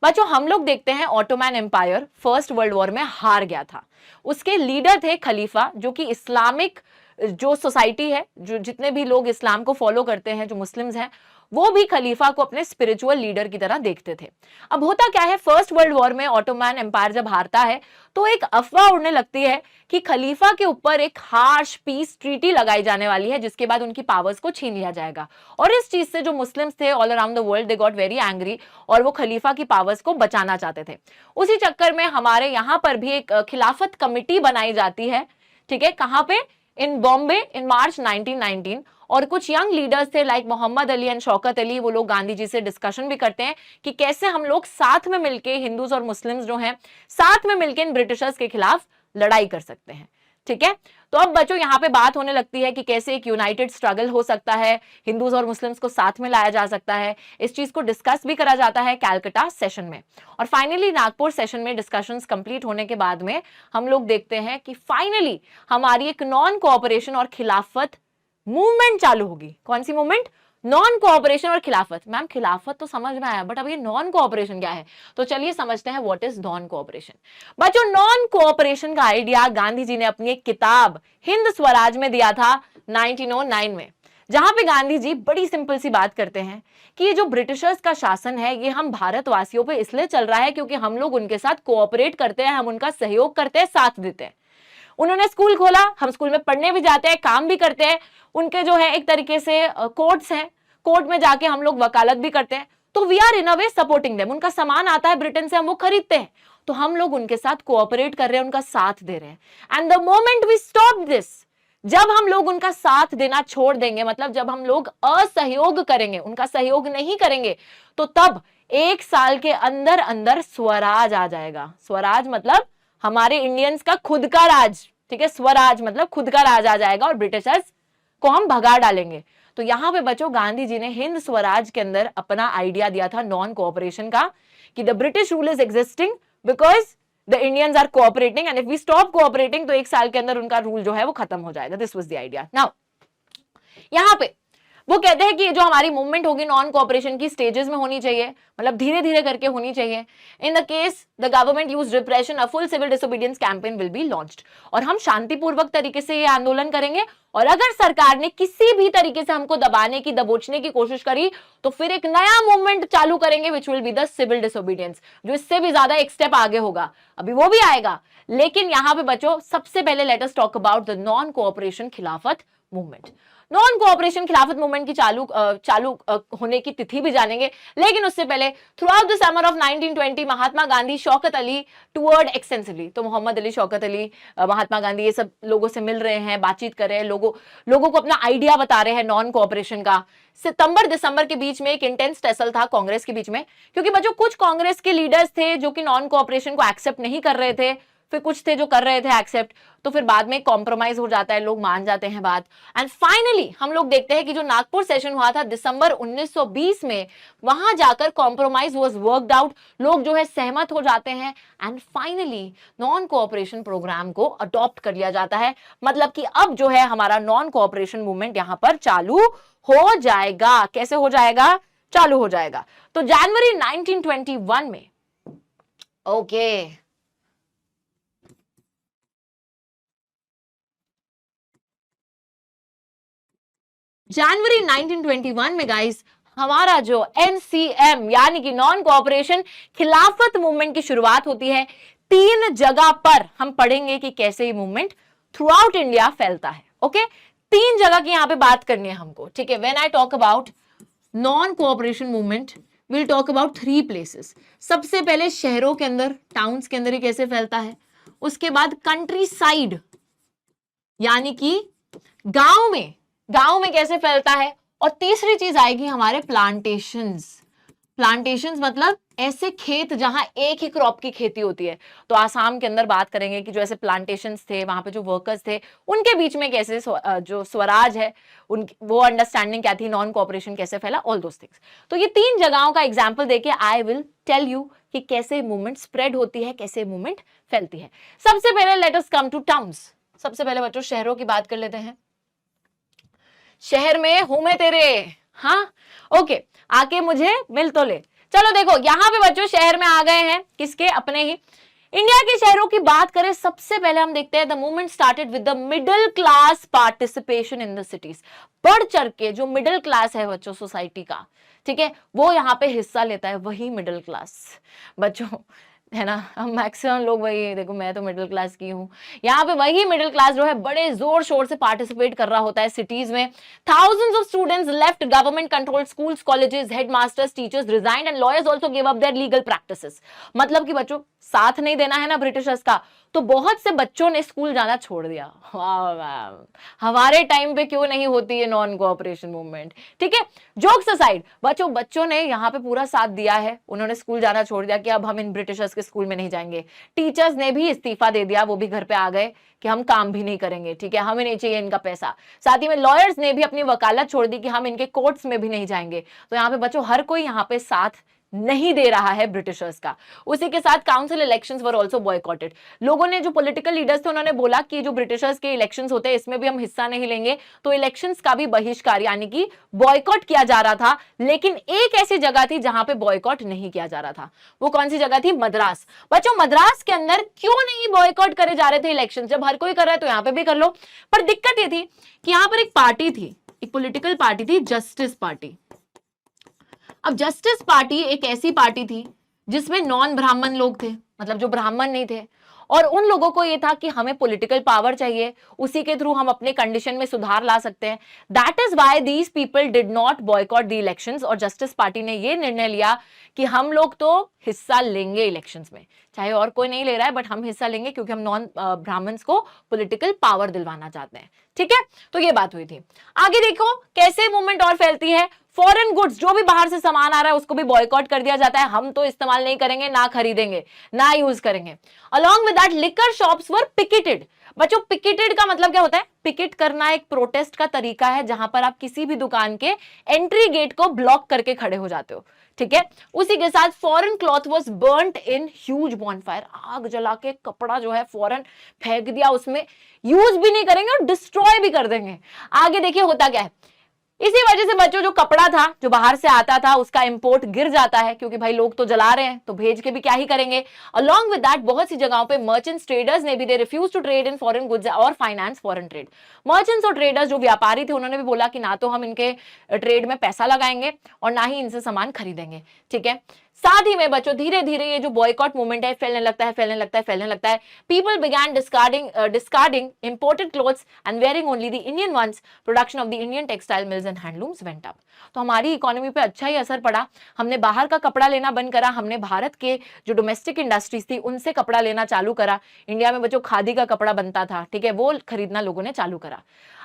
बच्चों हम लोग देखते हैं Ottoman Empire First World War में हार गया था। उसके लीडर थे खलीफा, जो कि इस्लामिक जो सोसाइटी है, जो जितने भी लोग इस्लाम को फॉलो करते हैं, जो मुस्लिम्स हैं, वो भी खलीफा को अपने स्पिरिचुअल लीडर की तरह देखते थे। अब होता क्या है, फर्स्ट वर्ल्ड वॉर में ऑटोमैन एम्पायर जब हारता है तो एक अफवाह उड़ने लगती है कि खलीफा के ऊपर एक हार्श पीस ट्रीटी लगाई जाने वाली है, जिसके बाद उनकी पावर्स को छीन लिया जाएगा। और इस चीज से जो मुस्लिम्स थे all around the world, they got very angry और वो खलीफा की पावर्स को बचाना चाहते थे। उसी चक्कर में हमारे यहाँ पर भी एक खिलाफत कमिटी बनाई जाती है। ठीक है, कहाँ पे? इन बॉम्बे इन मार्च 1919। और कुछ यंग लीडर्स थे लाइक मोहम्मद अली एंड शौकत अली, वो लोग गांधी जी से डिस्कशन भी करते हैं कि कैसे हम लोग साथ में मिलके, हिंदूज और मुस्लिम्स जो हैं, साथ में मिलके इन ब्रिटिशर्स के खिलाफ लड़ाई कर सकते हैं। ठीक है, तो अब बच्चों यहाँ पे बात होने लगती है कि कैसे एक यूनाइटेड स्ट्रगल हो सकता है, हिंदूज और मुस्लिम्स को साथ में लाया जा सकता है। इस चीज को डिस्कस भी करा जाता है कैलकाटा सेशन में। और फाइनली नागपुर सेशन में डिस्कशंस कंप्लीट होने के बाद में हम लोग देखते हैं कि फाइनली हमारी एक नॉन कोऑपरेशन और खिलाफत मूवमेंट चालू होगी। कौन सी मूवमेंट? नॉन कोऑपरेशन और खिलाफत। मैम खिलाफत तो समझ में आया, बट अब ये नॉन कोऑपरेशन क्या है? तो चलिए समझते हैं व्हाट इज नॉन कोऑपरेशन। बच्चों नॉन कोऑपरेशन का आइडिया गांधी जी ने अपनी एक किताब हिंद स्वराज में दिया था 1909 में, जहां पे गांधी जी बड़ी सिंपल सी बात करते हैं कि ये जो ब्रिटिशर्स का शासन है ये हम भारतवासियों पे इसलिए चल रहा है क्योंकि हम लोग उनके साथ कोऑपरेट करते हैं, हम उनका सहयोग करते हैं, साथ देते हैं। उन्होंने स्कूल खोला, हम स्कूल में पढ़ने भी जाते हैं, काम भी करते हैं। उनके जो है एक तरीके से कोर्ट्स हैं, कोर्ट में जाके हम लोग वकालत भी करते हैं। तो we are in a way supporting them. उनका सामान आता है ब्रिटेन से, हम वो खरीदते हैं, तो हम लोग उनके साथ कोऑपरेट कर रहे हैं, उनका साथ दे रहे हैं। And the moment we stop this, जब हम लोग उनका साथ देना छोड़ देंगे, मतलब जब हम लोग असहयोग करेंगे, उनका सहयोग नहीं करेंगे, तो तब 1 साल के अंदर अंदर स्वराज आ जाएगा। स्वराज मतलब हमारे इंडियंस का खुद का राज। ठीक है, स्वराज मतलब खुद का राज आ जाएगा और ब्रिटिशर्स को हम भगा डालेंगे। तो यहां पे बच्चों गांधी जी ने हिंद स्वराज के अंदर अपना आइडिया दिया था नॉन कोऑपरेशन का, कि the British rule is existing because the Indians are cooperating and if we stop cooperating तो 1 साल के अंदर उनका रूल जो है वो खत्म हो जाएगा। This was the idea. Now यहां पे वो कहते हैं कि जो हमारी मूवमेंट होगी नॉन कोऑपरेशन की स्टेजेस में होनी चाहिए, मतलब धीरे धीरे करके होनी चाहिए। In the case the government use repression, a full civil disobedience campaign will be launched. और हम शांतिपूर्वक तरीके से ये आंदोलन करेंगे, और अगर सरकार ने किसी भी तरीके से हमको दबाने की, दबोचने की कोशिश करी तो फिर एक नया मूवमेंट चालू करेंगे which will be the civil disobedience, जो इससे भी ज्यादा एक स्टेप आगे होगा। अभी वो भी आएगा, लेकिन यहां पे बच्चों सबसे पहले let us talk about the non cooperation खिलाफत मूवमेंट। नॉन कोऑपरेशन खिलाफत मूवमेंट की चालू होने की तिथि भी जानेंगे, लेकिन उससे पहले through out the summer of 1920 Mahatma Gandhi Shaukat Ali toward extensively, तो मोहम्मद अली, शौकत अली, महात्मा गांधी ये सब लोगों से मिल रहे हैं, बातचीत कर रहे हैं, लोगों को अपना आइडिया बता रहे हैं नॉन कोऑपरेशन का। सितंबर दिसंबर के बीच में एक इंटेंस टसल था कांग्रेस के बीच में, क्योंकि बच्चों कुछ कांग्रेस के लीडर्स थे जो कि नॉन कोऑपरेशन को एक्सेप्ट नहीं कर रहे थे, फिर कुछ थे जो कर रहे थे एक्सेप्ट, तो फिर बाद में कॉम्प्रोमाइज हो जाता है, लोग मान जाते हैं बात। एंड फाइनली हम लोग देखते हैं कि जो नागपुर सेशन हुआ था दिसंबर 1920 में, वहां जाकर कॉम्प्रोमाइज वाज वर्कड आउट, लोग जो है सहमत हो जाते हैं and finally non cooperation programme को अडॉप्ट कर लिया जाता है। मतलब कि अब जो है हमारा नॉन कोऑपरेशन मूवमेंट यहां पर चालू हो जाएगा। कैसे हो जाएगा? चालू हो जाएगा। तो जनवरी 1921 में, ओके, जनवरी 1921 में गाइस हमारा जो एनसीएम यानी कि नॉन कोऑपरेशन खिलाफत मूवमेंट की शुरुआत होती है। 3 जगह पर हम पढ़ेंगे कि कैसे ये मूवमेंट थ्रू आउट इंडिया फैलता है। ओके, 3 जगह की यहां पे बात करनी है हमको, ठीक है। When I talk about non cooperation movement, will talk about 3 places. सबसे पहले शहरों के अंदर, टाउन्स के अंदर ये कैसे फैलता है, उसके बाद कंट्री साइड यानी कि गांव में कैसे फैलता है, और तीसरी चीज आएगी हमारे प्लांटेशंस। प्लांटेशंस मतलब ऐसे खेत जहां एक ही क्रॉप की खेती होती है। तो आसाम के अंदर बात करेंगे कि जो ऐसे प्लांटेशंस थे, वहां पे जो वर्कर्स थे, उनके बीच में कैसे जो स्वराज है वो अंडरस्टैंडिंग क्या थी, नॉन कोऑपरेशन कैसे फैला, ऑल दोस थिंग्स। तो ये 3 जगहों का एग्जाम्पल देके आई विल टेल यू कि कैसे मूवमेंट स्प्रेड होती है, कैसे मूवमेंट फैलती है। सबसे पहले let us come two towns. सबसे पहले बच्चों शहरों की बात कर लेते हैं। शहर में हूं मैं तेरे, हाँ ओके, आके मुझे मिल तो ले। चलो देखो यहां पे बच्चों शहर में आ गए हैं, किसके? अपने ही इंडिया के शहरों की बात करें, सबसे पहले हम देखते हैं the movement started with the middle class participation in the cities. बढ़ चढ़ के जो मिडिल क्लास है बच्चों सोसाइटी का, ठीक है, वो यहाँ पे हिस्सा लेता है, वही मिडिल क्लास बच्चों, है ना। हम मैक्सिमम लोग वही, देखो मैं तो मिडिल क्लास की हूँ, यहाँ पे वही मिडिल क्लास जो है बड़े जोर शोर से पार्टिसिपेट कर रहा होता है सिटीज में। Thousands of students left government controlled schools, colleges, headmasters, teachers resigned and lawyers also give up their legal practices. मतलब कि बच्चों साथ नहीं देना है ना ब्रिटिशर्स का, तो बहुत से बच्चों ने स्कूल जाना छोड़ दिया। हमारे टाइम पे क्यों नहीं होती है नॉन कोऑपरेशन मूवमेंट, ठीक है। जोक्स असाइड बच्चों ने यहाँ पे पूरा साथ दिया है, उन्होंने स्कूल जाना छोड़ दिया कि अब हम इन ब्रिटिशर्स के स्कूल में नहीं जाएंगे। टीचर्स ने भी इस्तीफा दे दिया, वो भी घर पे आ गए कि हम काम भी नहीं करेंगे, ठीक है, हमें नहीं चाहिए इनका पैसा। साथ ही में लॉयर्स ने भी अपनी वकालत छोड़ दी कि हम इनके कोर्ट्स में भी नहीं जाएंगे। तो यहाँ पे बच्चों हर कोई यहाँ पे साथ नहीं दे रहा है ब्रिटिशर्स का। उसी के साथ council elections were also boycotted. लोगों ने, जो पॉलिटिकल लीडर्स थे, उन्होंने बोला कि जो ब्रिटिशर्स के इलेक्शंस होते हैं इसमें भी हम हिस्सा नहीं लेंगे, तो इलेक्शंस का भी बहिष्कार यानी कि बॉयकॉट किया जा रहा था। लेकिन एक ऐसी जगह थी जहां पे बॉयकॉट नहीं किया जा रहा था, वो कौन सी जगह थी? मद्रास। बच्चों मद्रास के अंदर क्यों नहीं बॉयकॉट करे जा रहे थे इलेक्शन? जब हर कोई कर रहा है तो यहां पे भी कर लो। पर दिक्कत ये थी कि यहां पर एक पार्टी थी, एक पॉलिटिकल पार्टी थी, जस्टिस पार्टी। अब जस्टिस पार्टी एक ऐसी पार्टी थी जिसमें नॉन ब्राह्मण लोग थे, मतलब जो ब्राह्मण नहीं थे, और उन लोगों को ये था कि हमें पॉलिटिकल पावर चाहिए, उसी के थ्रू हम अपने कंडीशन में सुधार ला सकते हैं। That is why these people did not boycott the elections. और जस्टिस पार्टी ने ये निर्णय लिया कि हम लोग तो हिस्सा लेंगे इलेक्शंस में, चाहे और कोई नहीं ले रहा है, बट हम हिस्सा लेंगे क्योंकि हम नॉन ब्राह्मण्स को पॉलिटिकल पावर दिलवाना चाहते हैं, ठीक है। तो ये बात हुई थी। आगे देखो कैसे मूवमेंट और फैलती है। फॉरेन गुड्स, जो भी बाहर से सामान आ रहा है उसको भी बॉयकॉट कर दिया जाता है, हम तो इस्तेमाल नहीं करेंगे, ना खरीदेंगे, ना यूज करेंगे। Along with that liquor shops were picketed. बच्चों पिकेटेड का मतलब क्या होता है? पिकेट करना एक प्रोटेस्ट का तरीका है जहां पर आप किसी भी दुकान के एंट्री गेट को ब्लॉक करके खड़े हो जाते हो, ठीक है। उसी के साथ foreign cloth was burned in huge bonfire. आग जला के कपड़ा जो है फॉरेन फेंक दिया, उसमें यूज भी नहीं करेंगे और डिस्ट्रॉय भी कर देंगे। आगे देखिए होता क्या है। इसी वजह से बच्चों जो कपड़ा था जो बाहर से आता था उसका इंपोर्ट गिर जाता है, क्योंकि भाई लोग तो जला रहे हैं तो भेज के भी क्या ही करेंगे। अलॉन्ग विद दैट बहुत सी जगहों पे मर्चेंट्स, ट्रेडर्स ने भी they refuse to trade in foreign goods और फाइनेंस फॉरेन ट्रेड। मर्चेंट्स और ट्रेडर्स जो व्यापारी थे उन्होंने भी बोला कि ना तो हम इनके ट्रेड में पैसा लगाएंगे और ना ही इनसे सामान खरीदेंगे, ठीक है। साथ ही में बच्चों धीरे धीरे ये जो बॉयकॉट मूवमेंट है फैलने लगता है, फैलने लगता है, फैलने लगता है। People began discarding imported clothes and wearing only the Indian ones. Production of the Indian textile mills and handlooms went up. तो हमारी इकोनॉमी पे अच्छा ही असर पड़ा। हमने बाहर का कपड़ा लेना बंद करा, हमने भारत के जो डोमेस्टिक इंडस्ट्रीज थी उनसे कपड़ा लेना चालू करा। इंडिया में बच्चों खादी का कपड़ा बनता था, ठीक है, वो खरीदना लोगों ने चालू करा।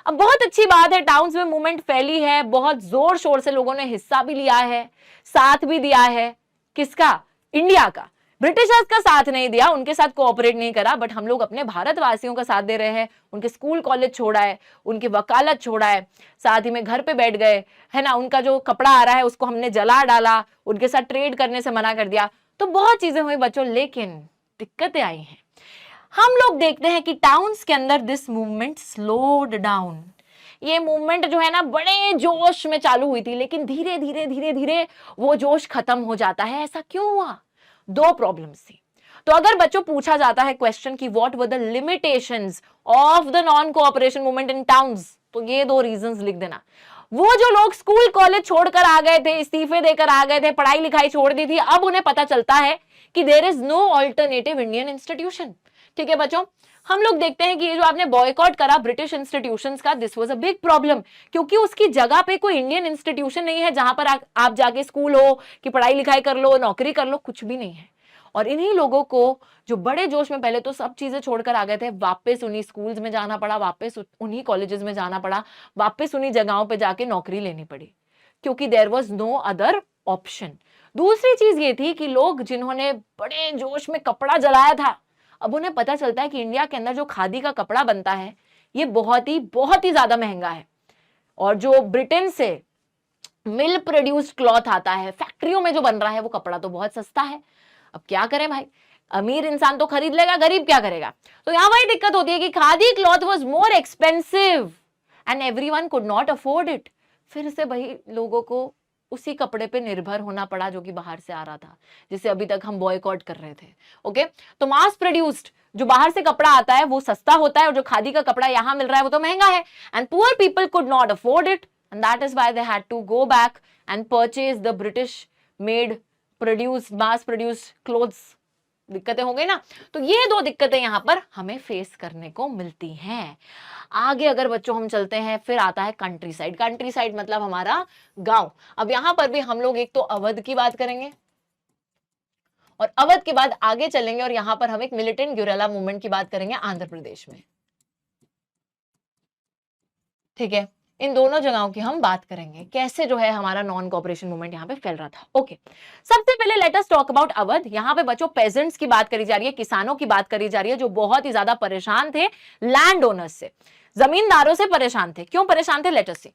अब बहुत अच्छी बात है, टाउन्स में मूवमेंट फैली है, बहुत जोर शोर से लोगों ने हिस्सा भी लिया है, साथ भी दिया है। किसका? इंडिया का। ब्रिटिशर्स का साथ नहीं दिया, उनके साथ कोऑपरेट नहीं करा, बट हम लोग अपने भारतवासियों का साथ दे रहे हैं। उनके स्कूल कॉलेज छोड़ा है, उनकी वकालत छोड़ा है, साथ ही में घर पे बैठ गए, है ना, उनका जो कपड़ा आ रहा है उसको हमने जला डाला, उनके साथ ट्रेड करने से मना कर दिया। तो बहुत चीजें हुई बच्चों, लेकिन दिक्कतें आई हैं। हम लोग देखते हैं कि टाउन्स के अंदर दिस मूवमेंट स्लोड डाउन। ये मूवमेंट जो है ना बड़े जोश में चालू हुई थी, लेकिन धीरे धीरे धीरे धीरे वो जोश खत्म हो जाता है। ऐसा क्यों हुआ? दो प्रॉब्लम्स थी। तो अगर बच्चों पूछा जाता है क्वेश्चन कि what were the limitations of the non cooperation movement in towns, तो ये दो रीजंस लिख देना। वो जो लोग स्कूल कॉलेज छोड़कर आ गए थे, इस्तीफे देकर आ गए थे, पढ़ाई लिखाई छोड़ दी थी, अब उन्हें पता चलता है कि there is no alternative Indian institution. ठीक है बच्चों, हम लोग देखते हैं कि ये जो आपने बॉयकॉट करा ब्रिटिश इंस्टीट्यूशंस का, this was a big problem, क्योंकि उसकी जगह पे कोई इंडियन इंस्टीट्यूशन नहीं है जहां पर आप जाके स्कूल हो कि पढ़ाई लिखाई कर लो, नौकरी कर लो, कुछ भी नहीं है। और इन्हीं लोगों को जो बड़े जोश में पहले तो सब चीजें छोड़कर आ गए थे, वापस उन्हीं स्कूल्स में जाना पड़ा, वापस उन्हीं कॉलेजेस में जाना पड़ा, वापस उन्हीं जगहों पर जाके नौकरी लेनी पड़ी, क्योंकि there was no other option. दूसरी चीज ये थी कि लोग जिन्होंने बड़े जोश में कपड़ा जलाया था, अब उन्हें पता चलता है कि इंडिया के अंदर जो खादी का कपड़ा बनता है ये बहुत ही ज्यादा महंगा है, और जो ब्रिटेन से मिल प्रोड्यूस्ड क्लॉथ आता है, फैक्ट्रियों में जो बन रहा है, वो कपड़ा तो बहुत सस्ता है। अब क्या करें भाई, अमीर इंसान तो खरीद लेगा, गरीब क्या करेगा? तो यहां वही दिक्कत होती है कि khadi cloth was more expensive and everyone could not afford it. फिर से वही लोगों को उसी कपड़े पे निर्भर होना पड़ा जो कि बाहर से आ रहा था, जिसे अभी तक हम बॉयकॉट कर रहे थे। ओके, तो मास प्रोड्यूस्ड जो बाहर से कपड़ा आता है वो सस्ता होता है, और जो खादी का कपड़ा यहां मिल रहा है वो तो महंगा है, and poor people could not afford it, and that is why they had to go back and purchase the British made produced mass produced clothes. दिक्कतें हो गई ना। तो ये दो दिक्कतें यहां पर हमें फेस करने को मिलती हैं। आगे अगर बच्चों हम चलते हैं, फिर आता है कंट्री साइड। कंट्री साइड मतलब हमारा गांव। अब यहां पर भी हम लोग एक तो अवध की बात करेंगे, और अवध के बाद आगे चलेंगे और यहां पर हम एक मिलिटेंट गुरिल्ला मूवमेंट की बात करेंगे आंध्र प्रदेश में। ठीक है, इन दोनों जगहों की हम बात करेंगे, कैसे जो है हमारा नॉन कोऑपरेशन मूवमेंट यहाँ पे फैल रहा था। ओके, सबसे पहले let us talk about Awadh. यहाँ पे बच्चों पेजेंट्स की बात करी जा रही है, किसानों की बात करी जा रही है, जो बहुत ही ज्यादा परेशान थे लैंड ओनर्स से, जमींदारों से परेशान थे। क्यों परेशान थे, लेट अस सी।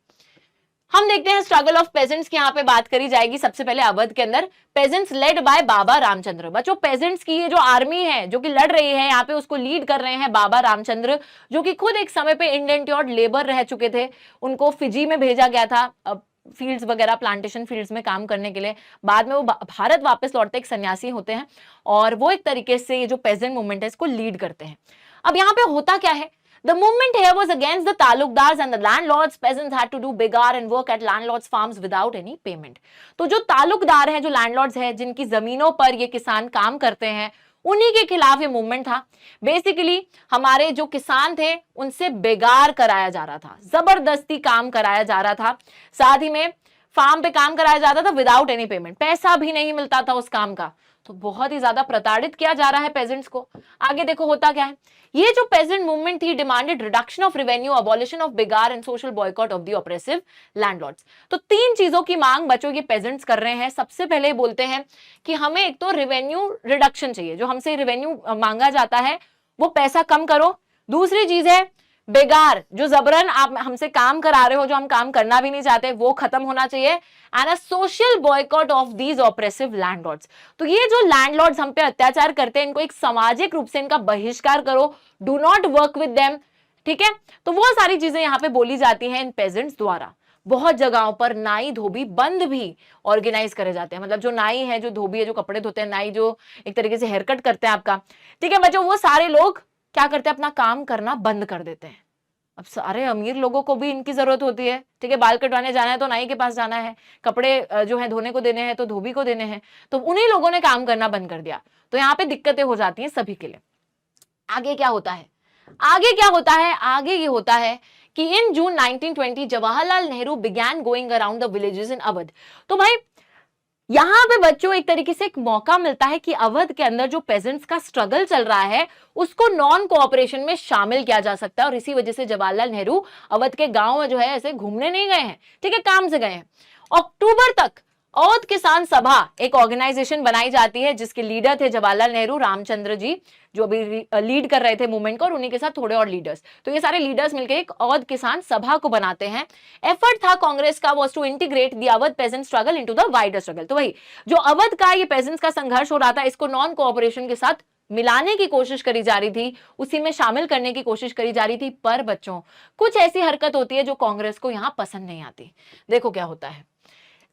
हम देखते हैं स्ट्रगल ऑफ पेजेंट्स की यहाँ पे बात करी जाएगी। सबसे पहले अवध के अंदर पेजेंट्स लेड बाय बाबा रामचंद्र। बच्चों पेजेंट्स की ये जो आर्मी है जो कि लड़ रही है यहाँ पे, उसको लीड कर रहे हैं बाबा रामचंद्र, जो कि खुद एक समय पे इंडेंट्योर्ड लेबर रह चुके थे। उनको फिजी में भेजा गया था फील्ड्स वगैरह, प्लांटेशन फील्ड्स में काम करने के लिए। बाद में वो भारत वापस लौटते एक सन्यासी होते हैं, और वो एक तरीके से ये जो पेजेंट मूवमेंट है इसको लीड करते हैं। अब यहाँ पे होता क्या है, the movement here was against the talukdars and the landlords. Peasants had to do begar and work at landlords farms without any payment. तो जो तालुकदार हैं, जो लैंडलॉर्ड्स हैं, जिनकी जमीनों पर ये किसान काम करते हैं, उन्हीं के खिलाफ ये मूवमेंट था। बेसिकली हमारे जो किसान थे उनसे बेगार कराया जा रहा था, जबरदस्ती काम कराया जा रहा था, साथ ही में फार्म पे काम कराया जाता था विदाउट एनी पेमेंट, पैसा भी नहीं मिलता था उस काम का। तो बहुत ही ज्यादा प्रताड़ित किया जा रहा है पेजेंट्स को। आगे देखो होता क्या है, ये जो पेजेंट मूवमेंट थी demanded reduction of revenue, abolition of begar and social boycott of the oppressive landlords. तो तीन चीजों की मांग बच्चों ये पेजेंट्स कर रहे हैं। सबसे पहले बोलते हैं कि हमें एक तो रेवेन्यू रिडक्शन चाहिए, जो हमसे रेवेन्यू मांगा जाता है वो पैसा कम करो। दूसरी चीज है बेगार, जो जबरन आप हमसे काम करा रहे हो, जो हम काम करना भी नहीं चाहते, वो खत्म होना चाहिए। And a social boycott of these oppressive landlords. तो ये जो लैंडलॉर्ड्स हम पे अत्याचार करते हैं, इनको एक सामाजिक रूप से इनका बहिष्कार करो, do not work with them. ठीक है, तो वो सारी चीजें यहाँ पे बोली जाती हैं इन पेजेंट्स द्वारा। बहुत जगहों पर नाई धोबी बंद भी ऑर्गेनाइज करे जाते हैं, मतलब जो नाई है, जो धोबी है, जो कपड़े धोते हैं, नाई जो एक तरीके से हेयर कट करते हैं आपका, ठीक है बच्चों, वो सारे लोग क्या करते हैं, अपना काम करना बंद कर देते हैं। अब सारे अमीर लोगों को भी इनकी जरूरत होती है, ठीक है, बाल कटवाने जाना है तो नाई के पास जाना है, कपड़े जो है धोने को देने हैं तो धोबी को देने हैं, तो उन्हीं लोगों ने काम करना बंद कर दिया। तो यहाँ पे दिक्कतें हो जाती हैं सभी के लिए। आगे क्या होता है, आगे क्या होता है, आगे ये होता है कि इन जून 1920 Jawaharlal Nehru began going around the villages in Awadh. तो भाई यहां पे बच्चों एक तरीके से एक मौका मिलता है कि अवध के अंदर जो पेजेंट्स का स्ट्रगल चल रहा है उसको नॉन कोऑपरेशन में शामिल किया जा सकता है। और इसी वजह से जवाहरलाल नेहरू अवध के गांव में जो है ऐसे घूमने नहीं गए हैं, ठीक है, काम से गए हैं। अक्टूबर तक अवध किसान सभा एक ऑर्गेनाइजेशन बनाई जाती है जिसके लीडर थे जवाहरलाल नेहरू, रामचंद्र जी जो अभी लीड कर रहे थे मूवमेंट को, और उन्हीं के साथ थोड़े और लीडर्स। तो ये सारे लीडर्स मिलकर एक अवध किसान सभा को बनाते हैं। एफर्ट था कांग्रेस का was to integrate the Awadh peasant struggle into the wider struggle. तो वही जो अवध का ये पेजेंट्स का संघर्ष हो रहा था इसको नॉन कोऑपरेशन के साथ मिलाने की कोशिश करी जा रही थी, उसी में शामिल करने की कोशिश करी जा रही थी। पर बच्चों कुछ ऐसी हरकत होती है जो कांग्रेस को यहां पसंद नहीं आती। देखो क्या होता है,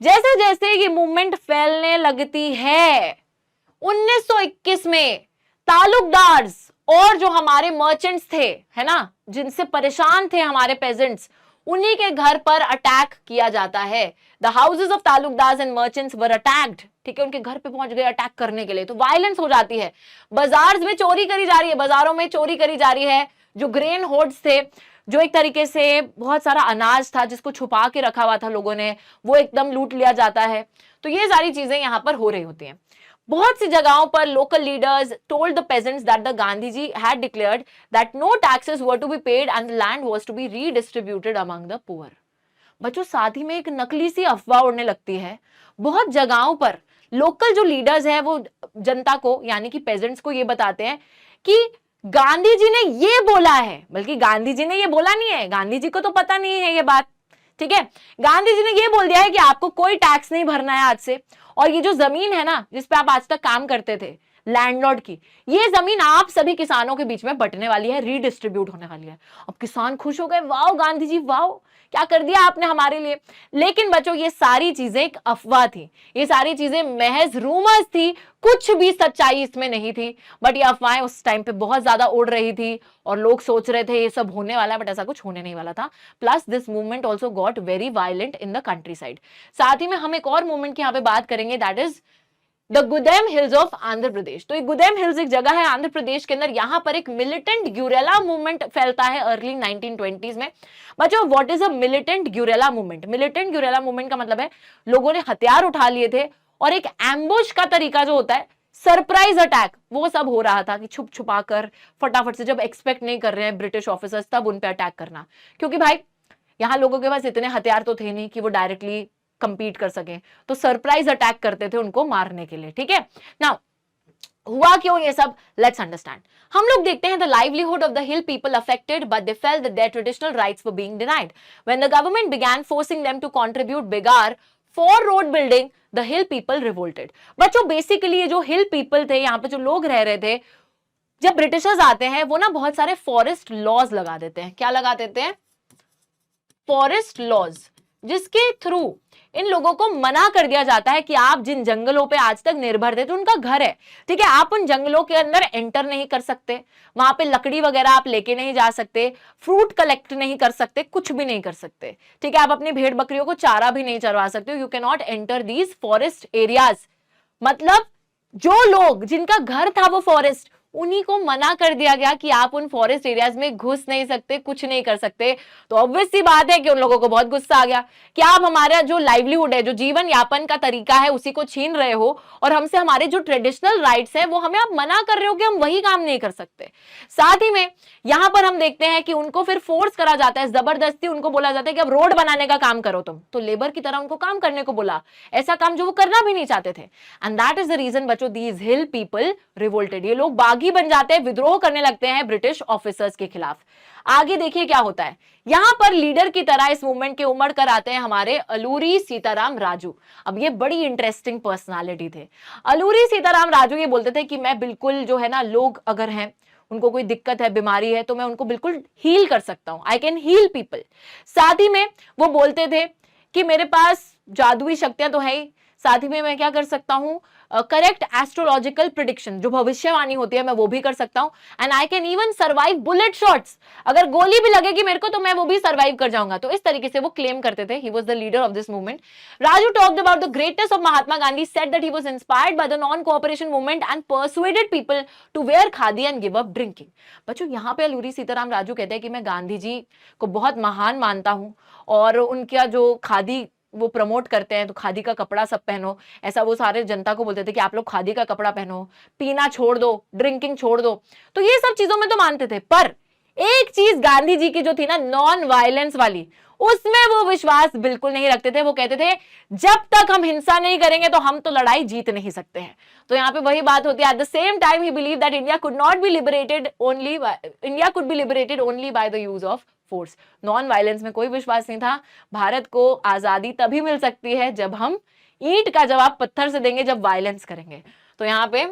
जैसे जैसे ये मूवमेंट फैलने लगती है 1921 में तालुकदार्स और जो हमारे मर्चेंट्स थे, है ना, जिनसे परेशान थे हमारे पेजेंट्स, उन्हीं के घर पर अटैक किया जाता है। The houses of taluqdars and merchants were attacked, ठीक है, उनके घर पे पहुंच गए अटैक करने के लिए। तो वायलेंस हो जाती है, बाजार में चोरी करी जा रही है, बाजारों में चोरी करी जा रही है। जो ग्रेन होर्ड्स थे, जो एक तरीके से बहुत सारा अनाज था जिसको छुपा के रखा हुआ था लोगों ने, वो एकदम लूट लिया जाता है। तो ये सारी चीजें यहां पर हो रही होती हैं। बहुत सी जगहों पर local leaders told the peasants that the Gandhi ji had declared that no taxes were to be paid and the land was to be redistributed among the poor. बच्चों साथ ही में एक नकली सी अफवाह उड़ने लगती है। बहुत जगहों पर लोकल जो लीडर्स हैं वो जनता को यानी कि पेजेंट्स को ये बताते हैं कि गांधी जी ने ये बोला है, बल्कि गांधी जी ने ये बोला नहीं है, गांधी जी को तो पता नहीं है ये बात, ठीक है, गांधी जी ने ये बोल दिया है कि आपको कोई टैक्स नहीं भरना है आज से, और ये जो जमीन है ना जिस पे आप आज तक काम करते थे लैंडलॉर्ड की, ये जमीन आप सभी किसानों के बीच में बंटने वाली है, रीडिस्ट्रीब्यूट होने वाली है। अब किसान खुश हो गए, वाओ गांधी जी वाओ, क्या कर दिया आपने हमारे लिए। लेकिन बच्चों ये सारी चीजें एक अफवाह थी, ये सारी चीजें महज रूमर्स थी, कुछ भी सच्चाई इसमें नहीं थी। बट ये अफवाहें उस टाइम पे बहुत ज्यादा उड़ रही थी और लोग सोच रहे थे ये सब होने वाला है, बट ऐसा कुछ होने नहीं वाला था। Plus this movement also got very violent in the country side. साथ ही में हम एक और मूवमेंट की यहाँ पे बात करेंगे, that is the Gudem hills of Andhra Pradesh. तो ये गुदेम हिल्स एक जगह है आंध्र प्रदेश के अंदर, यहां पर एक मिलिटेंट ग्यूरेला मूवमेंट फैलता है अर्ली 1920s में। बच्चों what is a militant guerrilla movement? Militant guerrilla movement का मतलब है लोगों ने हथियार उठा लिए थे और एक एम्बुश का तरीका जो होता है, सरप्राइज अटैक, वो सब हो रहा था कि छुप छुपा कर फटाफट से, जब एक्सपेक्ट नहीं कर रहे हैं ब्रिटिश ऑफिसर्स तब उन पे अटैक करना। क्योंकि भाई यहाँ लोगों के पास इतने हथियार तो थे नहीं कि वो डायरेक्टली कंपीट कर सके, तो सरप्राइज अटैक करते थे उनको मारने के लिए, ठीक है ना। हुआ क्यों ये सब, लेट्स अंडरस्टैंड। हम लोग देखते हैं the livelihood of the hill people affected but they felt that their traditional rights were being denied when the government began forcing them to contribute begar for road building, the hill people revolted. बच्चों basically ये जो हिल people थे, यहाँ पे जो लोग रह रहे थे, जब ब्रिटिशर्स आते हैं वो ना बहुत सारे फॉरेस्ट लॉज लगा देते हैं। क्या लगा देते हैं? फॉरेस्ट लॉज, जिसके थ्रू इन लोगों को मना कर दिया जाता है कि आप जिन जंगलों पे आज तक निर्भर थे, तो उनका घर है, ठीक है, आप उन जंगलों के अंदर एंटर नहीं कर सकते, वहां पे लकड़ी वगैरह आप लेके नहीं जा सकते, फ्रूट कलेक्ट नहीं कर सकते, कुछ भी नहीं कर सकते, ठीक है, आप अपनी भेड़ बकरियों को चारा भी नहीं चरवा सकते। You can not enter these forest areas. मतलब जो लोग जिनका घर था वो फॉरेस्ट, उन्हीं को मना कर दिया गया कि आप उन फॉरेस्ट एरियाज में घुस नहीं सकते, कुछ नहीं कर सकते। तो ऑब्वियस सी बात है कि उन लोगों को बहुत गुस्सा आ गया कि आप हमारा जो लाइवलीहुड है, जो जीवन यापन का तरीका है, उसी को छीन रहे हो और हमसे हमारे जो ट्रेडिशनल राइट्स है वो हमें आप मना कर रहे हो कि हम वही काम नहीं कर सकते। साथ ही में यहां पर हम देखते हैं कि उनको फिर फोर्स करा जाता है, जबरदस्ती उनको बोला जाता है कि अब रोड बनाने का काम करो तुम, तो लेबर की तरह उनको काम करने को बोला, ऐसा काम जो वो करना भी नहीं चाहते थे। And that is the reason बच्चों दीज हिल पीपल रिवोल्टेड। ये लोग बागी बन जाते हैं, विद्रोह करने लगते हैं ब्रिटिश ऑफिसर्स के खिलाफ। आगे देखिए क्या होता है, यहां पर लीडर की तरह इस मूवमेंट के उमड़ कर आते हैं हमारे अलूरी सीताराम राजू। अब ये बड़ी इंटरेस्टिंग पर्सनालिटी थे। अलूरी सीताराम राजू ये बोलते थे कि मैं बिल्कुल जो है ना, लोग अगर हैं उनको कोई दिक्कत है, बीमारी है, तो मैं उनको बिल्कुल हील कर सकता हूं, आई कैन हील पीपल। साथ ही में वो बोलते थे कि मेरे पास जादुई शक्तियां तो है ही, साथ ही में मैं क्या कर सकता हूँ, करेक्ट एस्ट्रोलॉजिकल प्रिडिक्शन, जो भविष्यवाणी होती है मैं वो भी कर सकता हूँ। And I can even survive bullet shots, अगर गोली भी लगेगी मेरे को तो मैं वो भी सर्वाइव कर जाऊंगा। तो इस तरीके से वो क्लेम करते थे। He was the leader of this movement. Raju talked about the greatness of Mahatma Gandhi, said that he was inspired by the non-cooperation movement and persuaded people to wear khadi and give up drinking. बच्चों यहाँ पे अलूरी सीताराम राजू कहते हैं कि मैं गांधी जी को बहुत महान मानता हूँ और उनका जो खादी वो प्रमोट करते हैं, तो खादी का कपड़ा सब पहनो, ऐसा वो सारे जनता को बोलते थे कि आप लोग खादी का कपड़ा पहनो, पीना छोड़ दो, ड्रिंकिंग छोड़ दो। तो ये सब चीजों में तो मानते थे, पर एक चीज गांधी जी की जो थी ना, नॉन वायलेंस वाली, उसमें वो विश्वास बिल्कुल नहीं रखते थे। वो कहते थे जब तक हम हिंसा नहीं करेंगे तो हम तो लड़ाई जीत नहीं सकते हैं। तो यहाँ पे वही बात होती है। At the same time he believe that India could be liberated only by the use of force. Non violence में कोई विश्वास नहीं था। भारत को आजादी तभी मिल सकती है जब हम ईंट का जवाब पत्थर से देंगे, जब वायलेंस करेंगे। तो यहाँ पे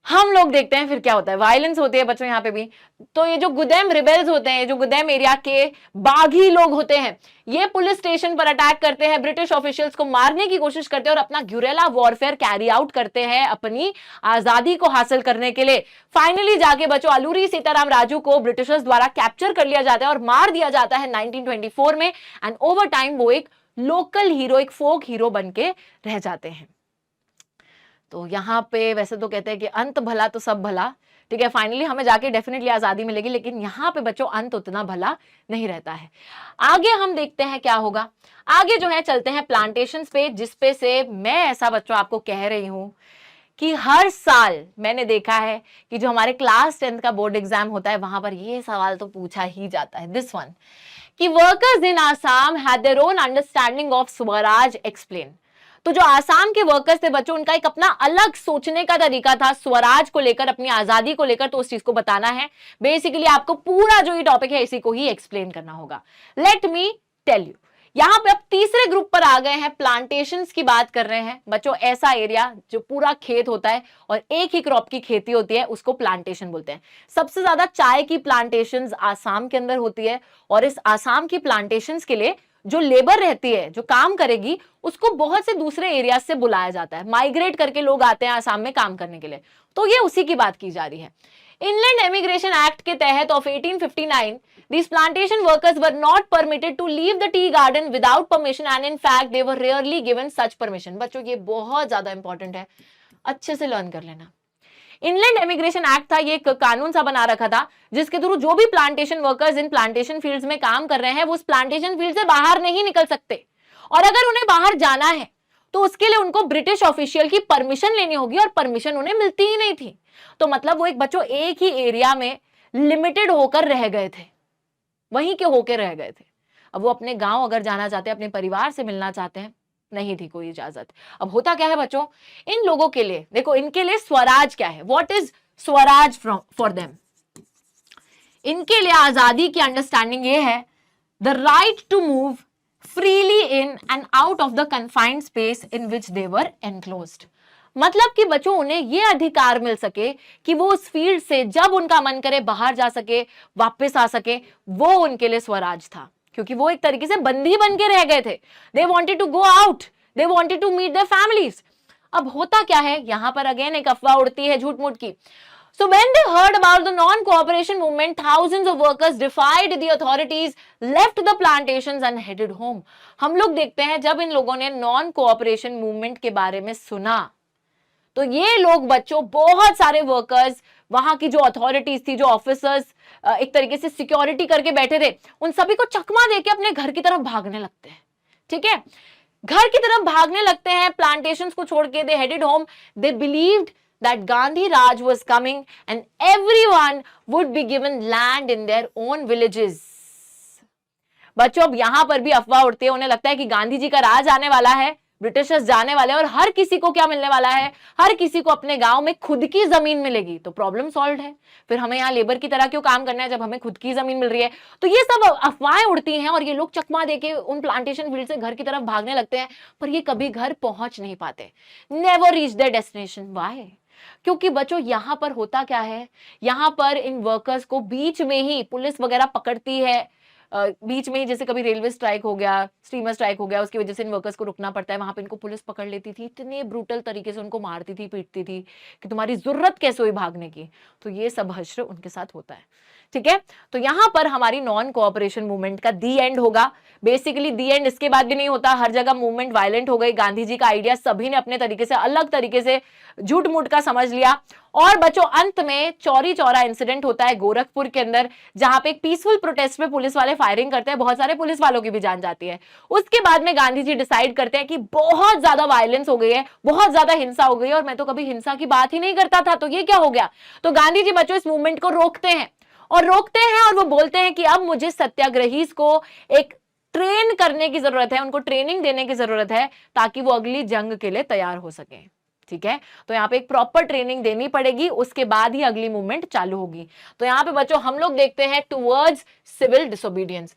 हम लोग देखते हैं फिर क्या होता है, वायलेंस होती है बच्चों यहाँ पे भी। तो ये जो गुदेम रिबेल्स होते हैं, जो गुदेम एरिया के बागी लोग होते हैं, ये पुलिस स्टेशन पर अटैक करते हैं, ब्रिटिश ऑफिशियल्स को मारने की कोशिश करते हैं और अपना गुरेला वॉरफेयर कैरी आउट करते हैं अपनी आजादी को हासिल करने के लिए। फाइनली जाके बच्चों अलूरी सीताराम राजू को ब्रिटिशर्स द्वारा कैप्चर कर लिया जाता है और मार दिया जाता है 1924 में। एंड ओवर टाइम वो एक लोकल हीरो, एक फोक हीरो बन के रह जाते हैं। तो यहाँ पे वैसे तो कहते हैं कि अंत भला तो सब भला, ठीक है, फाइनली हमें जाके डेफिनेटली आजादी मिलेगी, लेकिन यहाँ पे बच्चों अंत उतना भला नहीं रहता है। आगे हम देखते हैं क्या होगा। आगे जो है चलते हैं प्लांटेशंस पे, जिसपे से मैं ऐसा बच्चों आपको कह रही हूँ कि हर साल मैंने देखा है कि जो हमारे क्लास 10th का बोर्ड एग्जाम होता है वहां पर ये सवाल तो पूछा ही जाता है, दिस वन, कि workers in Assam had their own understanding of Swaraj explain. तो जो आसाम के वर्कर्स थे बच्चों, उनका एक अपना अलग सोचने का तरीका था स्वराज को लेकर, अपनी आजादी को लेकर, तो उस चीज को बताना है। बेसिकली आपको पूरा जो ये टॉपिक है इसी को ही एक्सप्लेन करना होगा। Let me tell you. यहां पे अब तीसरे ग्रुप पर आ गए हैं, प्लांटेशंस की बात कर रहे हैं बच्चों। ऐसा एरिया जो पूरा खेत होता है और एक ही क्रॉप की खेती होती है, उसको प्लांटेशन बोलते हैं। सबसे ज्यादा चाय की प्लांटेशंस आसाम के अंदर होती है और इस आसाम की प्लांटेशंस के लिए जो लेबर रहती है, जो काम करेगी, उसको बहुत से दूसरे एरिया से बुलाया जाता है। माइग्रेट करके लोग आते हैं आसाम में काम करने के लिए। तो ये उसी की बात की जा रही है। इनलैंड एमिग्रेशन एक्ट के तहत of 1859 these plantation workers were not permitted to leave the tea garden without permission and in fact they were rarely given such permission। बच्चों ये बहुत ज्यादा इंपॉर्टेंट है, अच्छे से लर्न कर लेना। इनलैंड एमिग्रेशन एक्ट था, ये एक कानून सा बना रखा था जिसके थ्रू जो भी plantation workers in plantation fields में काम कर रहे हैं वो उस प्लांटेशन फील्ड से बाहर नहीं निकल सकते, और अगर उन्हें बाहर जाना है तो उसके लिए उनको ब्रिटिश ऑफिशियल की परमिशन लेनी होगी, और परमिशन उन्हें मिलती ही नहीं थी। तो मतलब वो एक बच्चों एक ही एरिया में लिमिटेड होकर रह गए थे, वहीं के होकर रह गए थे। अब वो अपने गांव अगर जाना चाहते हैं, अपने परिवार से मिलना चाहते हैं, नहीं थी कोई इजाजत। अब होता क्या है बच्चों, इन लोगों के लिए देखो, इनके लिए स्वराज क्या है, what is swaraj for them. इनके लिए आजादी की अंडरस्टैंडिंग ये है, the right to move freely in and out of the confined space in which they were enclosed. मतलब कि बच्चों उन्हें यह अधिकार मिल सके कि वो उस फील्ड से जब उनका मन करे बाहर जा सके, वापस आ सके, वो उनके लिए स्वराज था, क्योंकि वो एक तरीके से बंदी बन के रह गए थे। They wanted to go out, they wanted to meet their families. अब होता क्या है, यहां पर अगेन एक अफवाह उड़ती है झूठ मूठ की। So when they heard about the non-cooperation movement, thousands of workers defied the authorities, left the plantations and headed home। हम लोग देखते हैं जब इन लोगों ने non-cooperation movement के बारे में सुना तो ये लोग बच्चों, बहुत सारे वर्कर्स, वहां की जो अथॉरिटीज थी, जो ऑफिसर्स एक तरीके से सिक्योरिटी करके बैठे थे, उन सभी को चकमा देके अपने घर की तरफ भागने लगते हैं। ठीक है, घर की तरफ भागने लगते हैं प्लांटेशंस को छोड़ के। They headed home. They believed that Gandhi Raj was coming and everyone would be given land in their own villages। बच्चों अब यहां पर भी अफवाह उड़ती है, उन्हें लगता है कि गांधी जी का राज आने वाला है, ब्रिटिशर्स जाने वाले हैं और हर किसी को क्या मिलने वाला है, हर किसी को अपने गांव में खुद की जमीन मिलेगी। तो प्रॉब्लम सॉल्व है, फिर हमें यहाँ लेबर की तरह क्यों काम करना है जब हमें खुद की जमीन मिल रही है। तो ये सब अफवाहें उड़ती हैं और ये लोग चकमा देके उन प्लांटेशन फील्ड से घर की तरफ भागने लगते हैं, पर ये कभी घर पहुंच नहीं पाते। Never reach there destination. Why? क्योंकि बच्चों यहां पर होता क्या है, यहां पर इन वर्कर्स को बीच में ही पुलिस वगैरह पकड़ती है, बीच में ही जैसे कभी रेलवे स्ट्राइक हो गया, स्टीमर स्ट्राइक हो गया, उसकी वजह से इन वर्कर्स को रुकना पड़ता है, वहां पे इनको पुलिस पकड़ लेती थी, इतने ब्रूटल तरीके से उनको मारती थी, पीटती थी कि तुम्हारी जरूरत कैसे हुई भागने की। तो ये सब हश्र उनके साथ होता है, ठीक है। तो यहां पर हमारी नॉन कोऑपरेशन मूवमेंट का दी एंड होगा, बेसिकली दी एंड इसके बाद भी नहीं होता, हर जगह मूवमेंट वायलेंट हो गई, गांधी जी का आइडिया सभी ने अपने तरीके से अलग तरीके से झूठ मूठ का समझ लिया। और बच्चों अंत में चौरी चौरा इंसिडेंट होता है गोरखपुर के अंदर, जहां पे एक पीसफुल प्रोटेस्ट में पुलिस वाले फायरिंग करते हैं, बहुत सारे पुलिस वालों की भी जान जाती है। उसके बाद में गांधी जी डिसाइड करते हैं कि बहुत ज्यादा वायलेंस हो गई है, बहुत ज्यादा हिंसा हो गई है, और मैं तो कभी हिंसा की बात ही नहीं करता था, तो ये क्या हो गया। तो गांधी जी बच्चों इस मूवमेंट को रोकते हैं और वो बोलते हैं कि अब मुझे सत्याग्रही को एक ट्रेन करने की जरूरत है, उनको ट्रेनिंग देने की जरूरत है ताकि वो अगली जंग के लिए तैयार हो सके, ठीक है। तो यहाँ पे एक प्रॉपर ट्रेनिंग देनी पड़ेगी, उसके बाद ही अगली मूवमेंट चालू होगी। तो यहाँ पे बच्चों हम लोग देखते हैं टुवर्ड्स सिविल डिसोबीडियंस।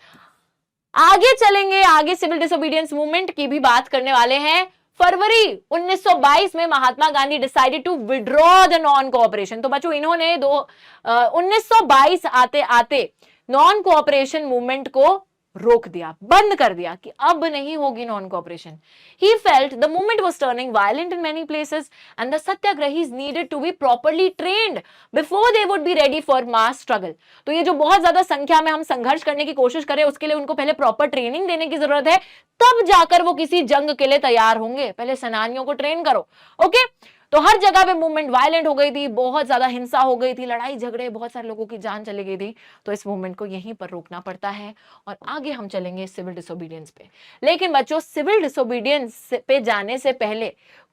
आगे चलेंगे, आगे सिविल डिसोबीडियंस मूवमेंट की भी बात करने वाले हैं। फरवरी 1922 में Mahatma Gandhi decided to withdraw the non cooperation. तो बच्चों इन्होंने 1922 आते आते नॉन कोऑपरेशन मूवमेंट को रोक दिया, बंद कर दिया कि अब नहीं होगी non cooperation. He felt the movement was turning violent in many places and the satyagrahis needed to be properly trained before they would be ready for mass struggle। तो ये जो बहुत ज्यादा संख्या में हम संघर्ष करने की कोशिश करें, उसके लिए उनको पहले प्रॉपर ट्रेनिंग देने की जरूरत है, तब जाकर वो किसी जंग के लिए तैयार होंगे। पहले सेनानियों को ट्रेन करो, ओके। तो हर जगह पे मूवमेंट वायलेंट हो गई थी, बहुत ज्यादा हिंसा हो गई थी, लड़ाई झगड़े, बहुत सारे लोगों की जान चली गई थी। तो इस मूवमेंट को यहीं पर रोकना पड़ता है और आगे हम चलेंगे सिविल डिसोबीडियंस पे। लेकिन बच्चों सिविल डिसोबीडियंस पे जाने से पहले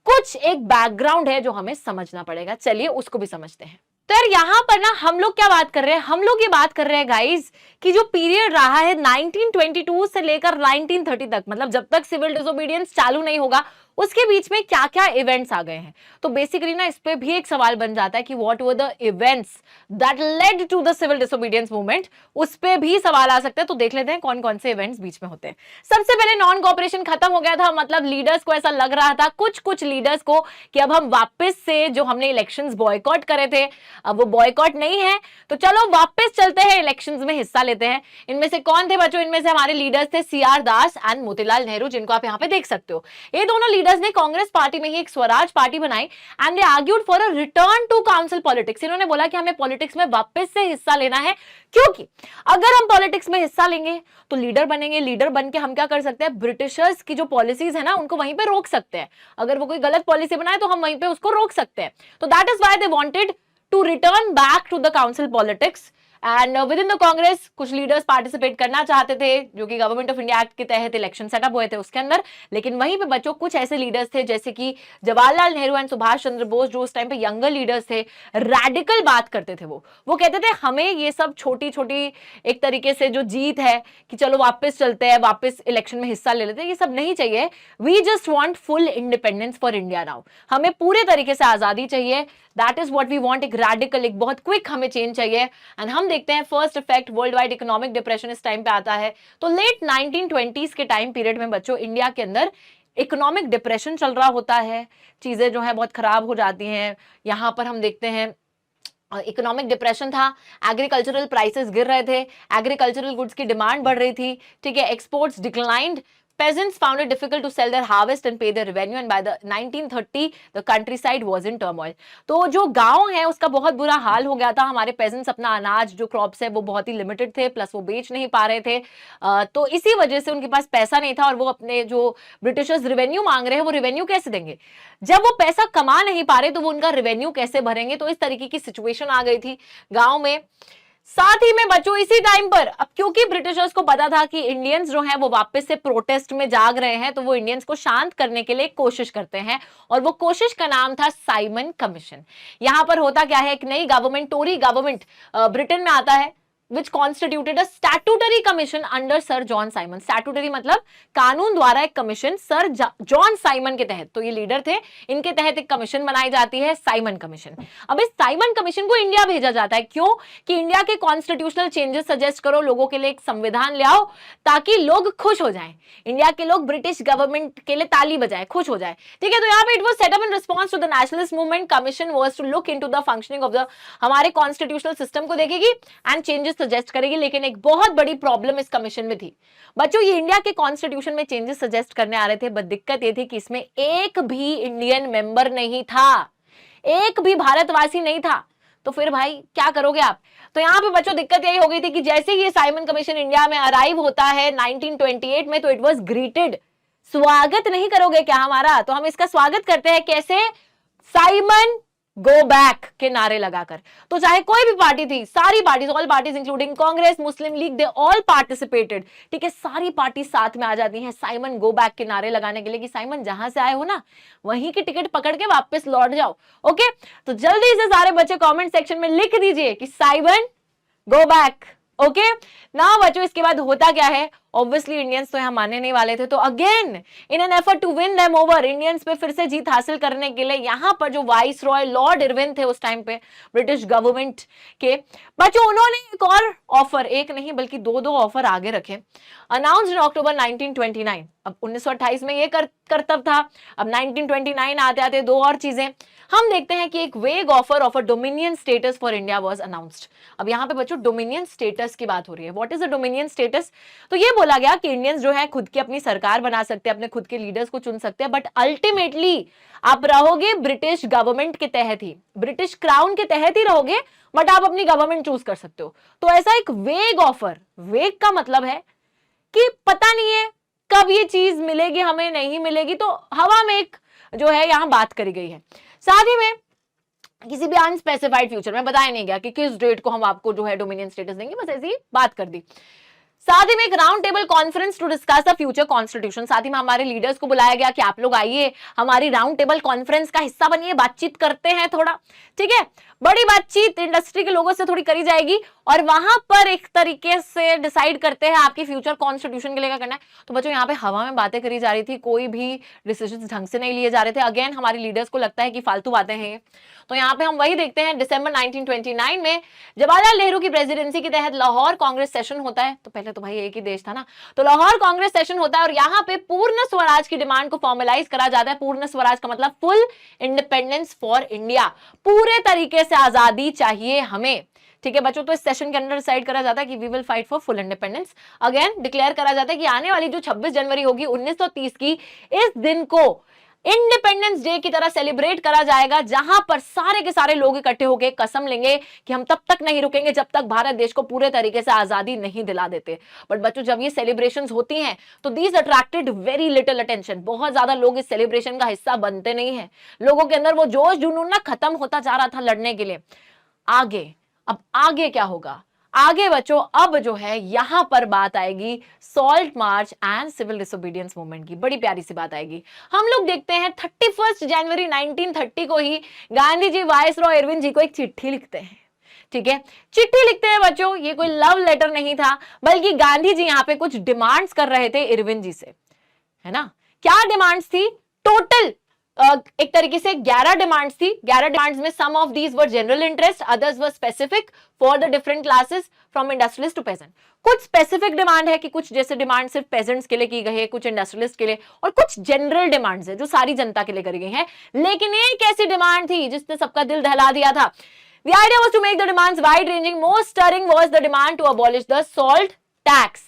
कुछ एक बैकग्राउंड है जो हमें समझना पड़ेगा, चलिए उसको भी समझते हैं। तो यार यहाँ पर ना हम लोग क्या बात कर रहे हैं, हम लोग ये बात कर रहे हैं गाइस कि जो पीरियड रहा है 1922 से लेकर 1930 तक, मतलब जब तक सिविल डिसोबीडियंस चालू नहीं होगा उसके बीच में क्या क्या इवेंट्स आ गए हैं। तो बेसिकली ना इस पे भी एक सवाल बन जाता है कि what were the events that led to the civil disobedience movement, उस पे भी सवाल आ सकता है। तो देख लेते हैं कौन कौन से इवेंट्स बीच में होते हैं। सबसे पहले नॉन कोऑपरेशन खत्म हो गया था, मतलब लीडर्स को ऐसा लग रहा था, कुछ लीडर्स को, कि अब हम वापस से जो हमने इलेक्शंस बॉयकॉट करे थे अब वो बॉयकॉट नहीं है, तो चलो वापस चलते हैं, इलेक्शंस में हिस्सा लेते हैं। इनमें से कौन थे बच्चों, इनमें से हमारे लीडर्स थे CR Das and Motilal Nehru, जिनको आप यहाँ पे देख सकते हो। ये दोनों लीडर्स ने कांग्रेस पार्टी में ही एक स्वराज पार्टी बनाई and they argued for a return to council politics. इन्होंने बोला कि हमें पॉलिटिक्स में वापस से हिस्सा लेना है, क्योंकि अगर हम पॉलिटिक्स में हिस्सा लेंगे तो लीडर बनेंगे, लीडर बन के हम क्या कर सकते हैं, ब्रिटिशर्स की जो पॉलिसीज है ना उनको वहीं पे रोक सकते हैं। अगर वो कोई गलत पॉलिसी बनाए तो हम वहीं पे उसको रोक सकते हैं। तो that is why they wanted to return back to the council politics and with in the Congress कुछ लीडर्स पार्टिसिपेट करना चाहते थे, जो कि गवर्नमेंट ऑफ इंडिया एक्ट के तहत इलेक्शन सेटअप हुए थे उसके अंदर। लेकिन वहीं पे बच्चों कुछ ऐसे लीडर्स थे जैसे कि जवाहरलाल नेहरू एंड सुभाष चंद्र बोस, जो उस टाइम पे यंगर लीडर्स थे, रैडिकल बात करते थे। वो कहते थे हमें ये सब छोटी छोटी एक तरीके से जो जीत है कि चलो वापस चलते हैं, वापस इलेक्शन में हिस्सा ले लेते हैं, ये सब नहीं चाहिए। We just want full independence for India now, हमें पूरे तरीके से आजादी चाहिए, that is what we want. एक रैडिकल, एक बहुत क्विक हमें चेंज चाहिए। एंड हम देखते हैं first effect world wide economic depression इस टाइम पे आता है। तो लेट 1920s के टाइम पीरियड में बच्चों इंडिया के अंदर इकोनॉमिक डिप्रेशन चल रहा होता है, चीजें जो है बहुत खराब हो जाती हैं। यहां पर हम देखते हैं इकोनॉमिक डिप्रेशन था, एग्रीकल्चरल प्राइसेस गिर रहे थे, एग्रीकल्चरल गुड्स की डिमांड बढ़ रही थी, ठीक है, exports declined, peasants found it difficult to sell their harvest and pay their revenue, and by the 1930 the countryside was in turmoil। तो जो गांव है उसका बहुत बुरा हाल हो गया था। हमारे peasants अपना अनाज जो क्रॉप्स है वो बहुत ही लिमिटेड थे, प्लस वो बेच नहीं पा रहे थे, तो इसी वजह से उनके पास पैसा नहीं था और वो अपने जो ब्रिटिशर्स रिवेन्यू मांग रहे हैं वो रिवेन्यू कैसे देंगे, जब वो पैसा कमा नहीं पा रहे तो वो उनका रिवेन्यू कैसे भरेंगे। तो इस तरीके की सिचुएशन आ गई थी गांव में। साथ ही में बच्चों इसी टाइम पर, अब क्योंकि ब्रिटिशर्स को पता था कि इंडियंस जो हैं वो वापस से प्रोटेस्ट में जाग रहे हैं, तो वो इंडियंस को शांत करने के लिए कोशिश करते हैं, और वो कोशिश का नाम था साइमन कमीशन। यहां पर होता क्या है, एक नई गवर्नमेंट, टोरी गवर्नमेंट ब्रिटेन में आता है, which constituted a statutory commission under Sir John Simon। statutory मतलब कानून द्वारा एक कमीशन सर जॉन साइमन के तहत, तो ये लीडर थे, इनके तहत एक कमीशन बनाई जाती है, साइमन कमीशन। अब इस साइमन कमीशन को इंडिया भेजा जाता है, क्यों कि इंडिया के कॉन्स्टिट्यूशनल चेंजेस सजेस्ट करो, लोगों के लिए एक संविधान ले आओ ताकि लोग खुश हो जाएं, इंडिया के लोग ब्रिटिश गवर्नमेंट के लिए ताली बजाए, खुश हो जाए, ठीक है। तो यहाँ पे it was set up in response to the nationalist movement. Commission was to look into the functioning of the, हमारे कॉन्स्टिट्यूशनल सिस्टम को देखेगी एंड चेंजेस सजेस्ट करेगी, लेकिन एक बहुत बड़ी प्रॉब्लम इस कमीशन में थी बच्चों। ये इंडिया के कॉन्स्टिट्यूशन में चेंजेस सजेस्ट करने आ रहे थे, बट दिक्कत ये थी कि इसमें एक भी इंडियन मेंबर नहीं था, एक भी भारतवासी नहीं था। तो फिर भाई क्या करोगे आप? तो यहाँ पे बच्चों दिक्कत यही हो गई थी कि जैसे ये साइमन कमीशन इंडिया में अराइव होता है 1928 में, तो इट वाज ग्रीटेड, स्वागत नहीं करोगे क्या हमारा? तो हम इसका स्वागत करते हैं कैसे? साइमन गो बैक के नारे लगाकर। तो चाहे कोई भी पार्टी थी, सारी parties, all parties including Congress, Muslim league, they all participated, ठीक है, सारी पार्टी साथ में आ जाती हैं साइमन गो बैक के नारे लगाने के लिए कि साइमन जहां से आए हो ना, वहीं की टिकट पकड़ के वापस लौट जाओ। ओके, तो जल्दी से सारे बच्चे कमेंट सेक्शन में लिख दीजिए कि साइमन गो बैक। ओके ना बच्चों, इसके बाद होता क्या है? ऑब्वियसली इंडियंस तो यहां मानने नहीं वाले थे, तो again in an effort to win them over, Indians पे फिर से जीत हासिल करने के लिए यहां पर जो वाइस रॉय लॉर्ड इरविन थे उस टाइम पे ब्रिटिश गवर्नमेंट के, बच्चों उन्होंने एक और ऑफर, एक नहीं बल्कि दो ऑफर आगे रखे। अनाउंस्ड इन अक्टूबर 1929, अब 1928 में ये करतब था, अब 1929 आते आते दो और चीजें हम देखते हैं कि एक वेग offer of a dominion status for India was announced. अब यहाँ पे बच्चों डोमिनियन स्टेटस की बात हो रही है। What is the dominion status? तो ये बोला गया कि इंडियंस जो है खुद की अपनी सरकार बना सकते हैं, अपने खुद के लीडर्स को चुन सकते हैं, बट अल्टीमेटली आप रहोगे ब्रिटिश गवर्नमेंट के तहत ही, ब्रिटिश क्राउन के तहत ही रहोगे, बट आप अपनी गवर्नमेंट चूज कर सकते हो। तो ऐसा एक वेग ऑफर, वेग का मतलब है कि पता नहीं है कब ये चीज मिलेगी हमें, नहीं मिलेगी, तो हवा में एक जो है यहां बात करी गई है। साथ ही में किसी भी अनस्पेसिफाइड फ्यूचर में बताया नहीं गया कि किस डेट को हम आपको जो है डोमिनियन स्टेटस देंगे, बस ऐसी बात कर दी। साथ ही में एक round table conference to discuss the future constitution, साथ ही में हमारे लीडर्स को बुलाया गया कि आप लोग आइए हमारी राउंड टेबल कॉन्फ्रेंस का हिस्सा बनिए, बातचीत करते हैं थोड़ा, ठीक है, बड़ी बातचीत इंडस्ट्री के लोगों से थोड़ी करी जाएगी और वहां पर एक तरीके से डिसाइड करते हैं आपकी फ्यूचर कॉन्स्टिट्यूशन के लिए क्या करना है। तो बच्चों यहाँ पे हवा में बातें करी जा रही थी, कोई भी डिसीजन ढंग से नहीं लिए जा रहे थे। अगेन हमारे लीडर्स को लगता है कि फालतू बातें हैं। तो यहाँ पे हम वही देखते हैं, दिसंबर 1929 में जवाहरलाल नेहरू की प्रेसिडेंसी के तहत लाहौर कांग्रेस सेशन होता है। तो पहले तो भाई एक ही देश था ना, तो लाहौर कांग्रेस सेशन होता है और यहाँ पे पूर्ण स्वराज की डिमांड को फॉर्मलाइज करा जाता है। पूर्ण स्वराज का मतलब फुल इंडिपेंडेंस फॉर इंडिया, पूरे तरीके से आजादी चाहिए हमें, ठीक है बच्चों। तो इस सेशन के अंदर डिसाइड करा जाता है कि we will fight for full independence. Again declare करा जाता है कि आने वाली जो 26 जनवरी होगी 1930 की, इस दिन को इंडिपेंडेंस डे की तरह सेलिब्रेट करा जाएगा, जहां पर सारे के सारे लोग इकट्ठे होकर कसम लेंगे कि हम तब तक नहीं रुकेंगे जब तक भारत देश को पूरे तरीके से आजादी नहीं दिला देते। बट बच्चों जब ये सेलिब्रेशंस होती हैं तो these attracted very little attention, बहुत ज्यादा लोग इस सेलिब्रेशन का हिस्सा बनते नहीं है। लोगों के अंदर वो जोश जुनून ना खत्म होता जा रहा था लड़ने के लिए। अब आगे क्या होगा? आगे बच्चों अब जो है यहां पर बात आएगी salt march and civil disobedience movement की। बड़ी प्यारी सी बात आएगी। हम लोग देखते हैं 31 जनवरी 1930 को ही गांधी जी वायसरॉय इरविन जी को एक चिट्ठी लिखते हैं, ठीक है, चिट्ठी लिखते हैं बच्चों। ये कोई लव लेटर नहीं था, बल्कि गांधी जी यहाँ पे कुछ डिमांड्स कर रहे थे इरविन जी से, है ना। क्या डिमांड्स थी? टोटल एक तरीके से 11 डिमांड्स थी। 11 डिमांड्स में some of these were general interest, others were specific for the different classes from industrialist to peasant. कुछ स्पेसिफिक डिमांड है कि कुछ जैसे डिमांड सिर्फ पेजेंट्स के लिए की गई है, कुछ इंडस्ट्रियलिस्ट के लिए, और कुछ जनरल डिमांड्स है जो सारी जनता के लिए करी गई है। लेकिन एक ऐसी डिमांड थी जिसने सबका दिल दहला दिया था। The idea was to make the demands wide ranging. Most stirring was the demand to abolish the salt tax.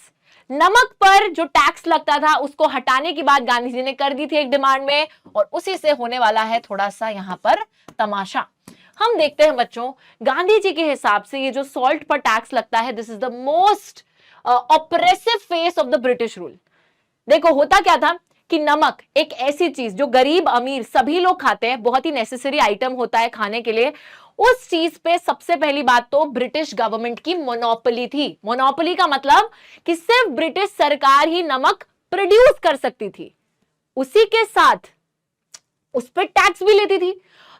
नमक पर जो टैक्स लगता था उसको हटाने की बात गांधी जी ने कर दी थी एक डिमांड में, और उसी से होने वाला है थोड़ा सा यहाँ पर तमाशा। हम देखते हैं बच्चों, गांधी जी के हिसाब से ये जो सॉल्ट पर टैक्स लगता है, this is the most oppressive face of the British rule. देखो होता क्या था कि नमक एक ऐसी चीज जो गरीब अमीर सभी लोग खाते हैं, बहुत ही नेसेसरी आइटम होता है खाने के लिए, उस चीज पे सबसे पहली बात तो ब्रिटिश गवर्नमेंट की मोनोपोली थी। मोनोपोली का मतलब कि सिर्फ ब्रिटिश सरकार ही नमक प्रोड्यूस कर सकती थी, उसी के साथ उस पर टैक्स भी लेती थी।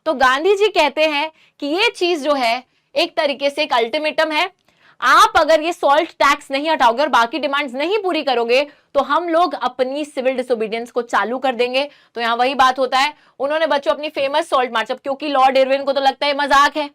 तो गांधी जी कहते हैं कि ये चीज जो है एक तरीके से एक अल्टीमेटम है, आप अगर ये सॉल्ट टैक्स नहीं हटाओगे और बाकी डिमांड्स नहीं पूरी करोगे तो हम लोग अपनी सिविल डिसोबीडियंस को चालू कर देंगे। तो यहां वही बात होता है, उन्होंने बच्चों अपनी फेमस सॉल्ट मार्च, अब क्योंकि लॉर्ड इरविन को तो लगता है मजाक है,